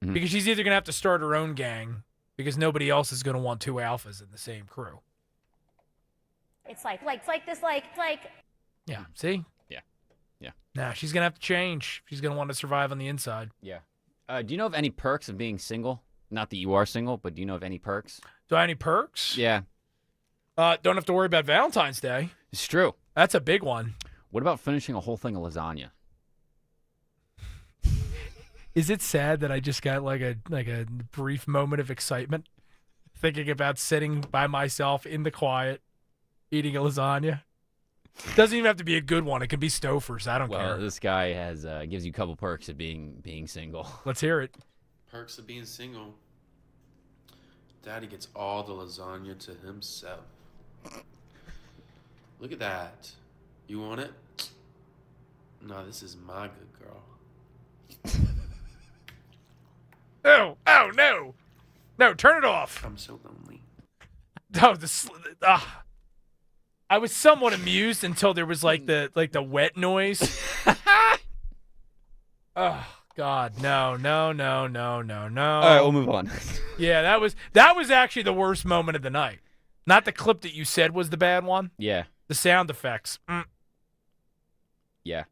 Because she's either going to have to start her own gang because nobody else is going to want 2 alphas in the same crew. It's like this. Yeah, see? Yeah. Nah, she's going to have to change. She's going to want to survive on the inside. Yeah. Do you know of any perks of being single? Not that you are single, but do you know of any perks? Do I have any perks? Yeah. Don't have to worry about Valentine's Day. It's true. That's a big one. What about finishing a whole thing of lasagna? Is it sad that I just got like a brief moment of excitement thinking about sitting by myself in the quiet eating a lasagna? Doesn't even have to be a good one. It can be Stouffer's. I don't care. Well, this guy has gives you a couple perks of being single. Let's hear it. Perks of being single. Daddy gets all the lasagna to himself. Look at that. You want it? No, this is my good girl. Oh, no. No, turn it off. I'm so lonely. Oh, I was somewhat amused until there was like the wet noise. Oh, God, no. All right, we'll move on. Yeah, that was actually the worst moment of the night. Not the clip that you said was the bad one. Yeah. The sound effects. Yeah.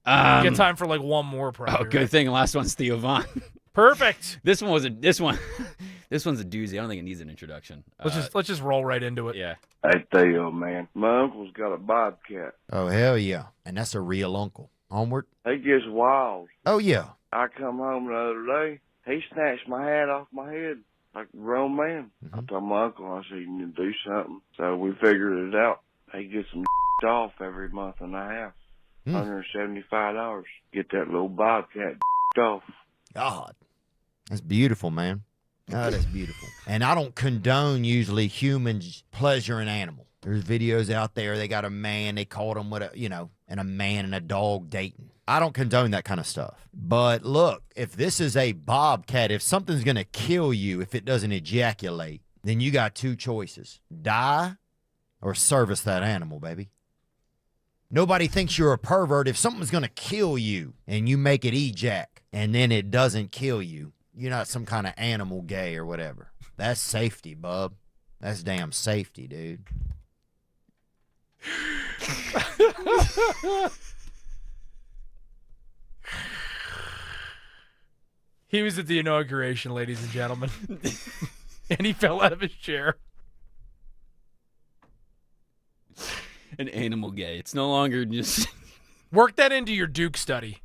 You get time for like one more, probably. Oh, good right? thing. Last one's Theo Von. Perfect. This one's a doozy. I don't think it needs an introduction. Let's just roll right into it. Yeah. Hey Theo, man, my uncle's got a bobcat. Oh hell yeah, and that's a real uncle. Onward. He gets wild. Oh, yeah. I come home the other day. He snatched my hat off my head like a grown man. I told my uncle, I said, you need to do something. So we figured it out. He gets some off every month and a half. $175. Get that little bobcat off. God. That's beautiful, man. Oh, that's beautiful. And I don't condone usually humans pleasuring animals. There's videos out there. They got a man. They caught him with and a man and a dog dating. I don't condone that kind of stuff. But look, if this is a bobcat, if something's going to kill you if it doesn't ejaculate, then you got two choices. Die or service that animal, baby. Nobody thinks you're a pervert if something's going to kill you and you make it ejac and then it doesn't kill you. You're not some kind of animal gay or whatever. That's safety, bub. That's damn safety, dude. He was at the inauguration, ladies and gentlemen, and he fell out of his chair. An animal gay. It's no longer just... Work that into your Duke study.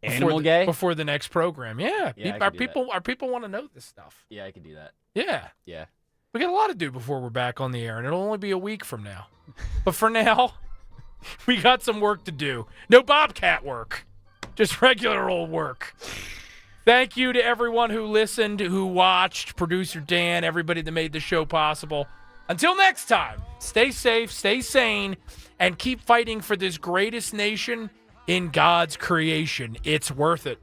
Animal gay? Before the next program. Yeah. Our people want to know this stuff. Yeah, I could do that. Yeah. Yeah. We got a lot to do before we're back on the air, and it'll only be a week from now. But for now, we got some work to do. No bobcat work. Just regular old work. Thank you to everyone who listened, who watched, producer Dan, everybody that made the show possible. Until next time, stay safe, stay sane, and keep fighting for this greatest nation in God's creation. It's worth it.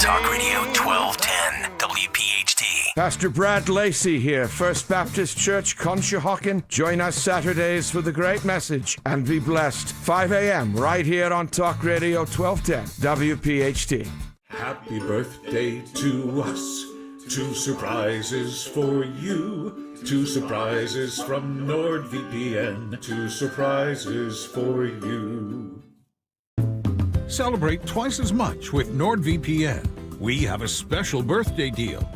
Talk Radio 1210, WPHT. Pastor Brad Lacey here, First Baptist Church, Conshohocken. Join us Saturdays for the great message and be blessed. 5 a.m. right here on Talk Radio 1210, WPHT. Happy birthday to us. 2 surprises for you. 2 surprises from NordVPN. 2 surprises for you. Celebrate twice as much with NordVPN. We have a special birthday deal.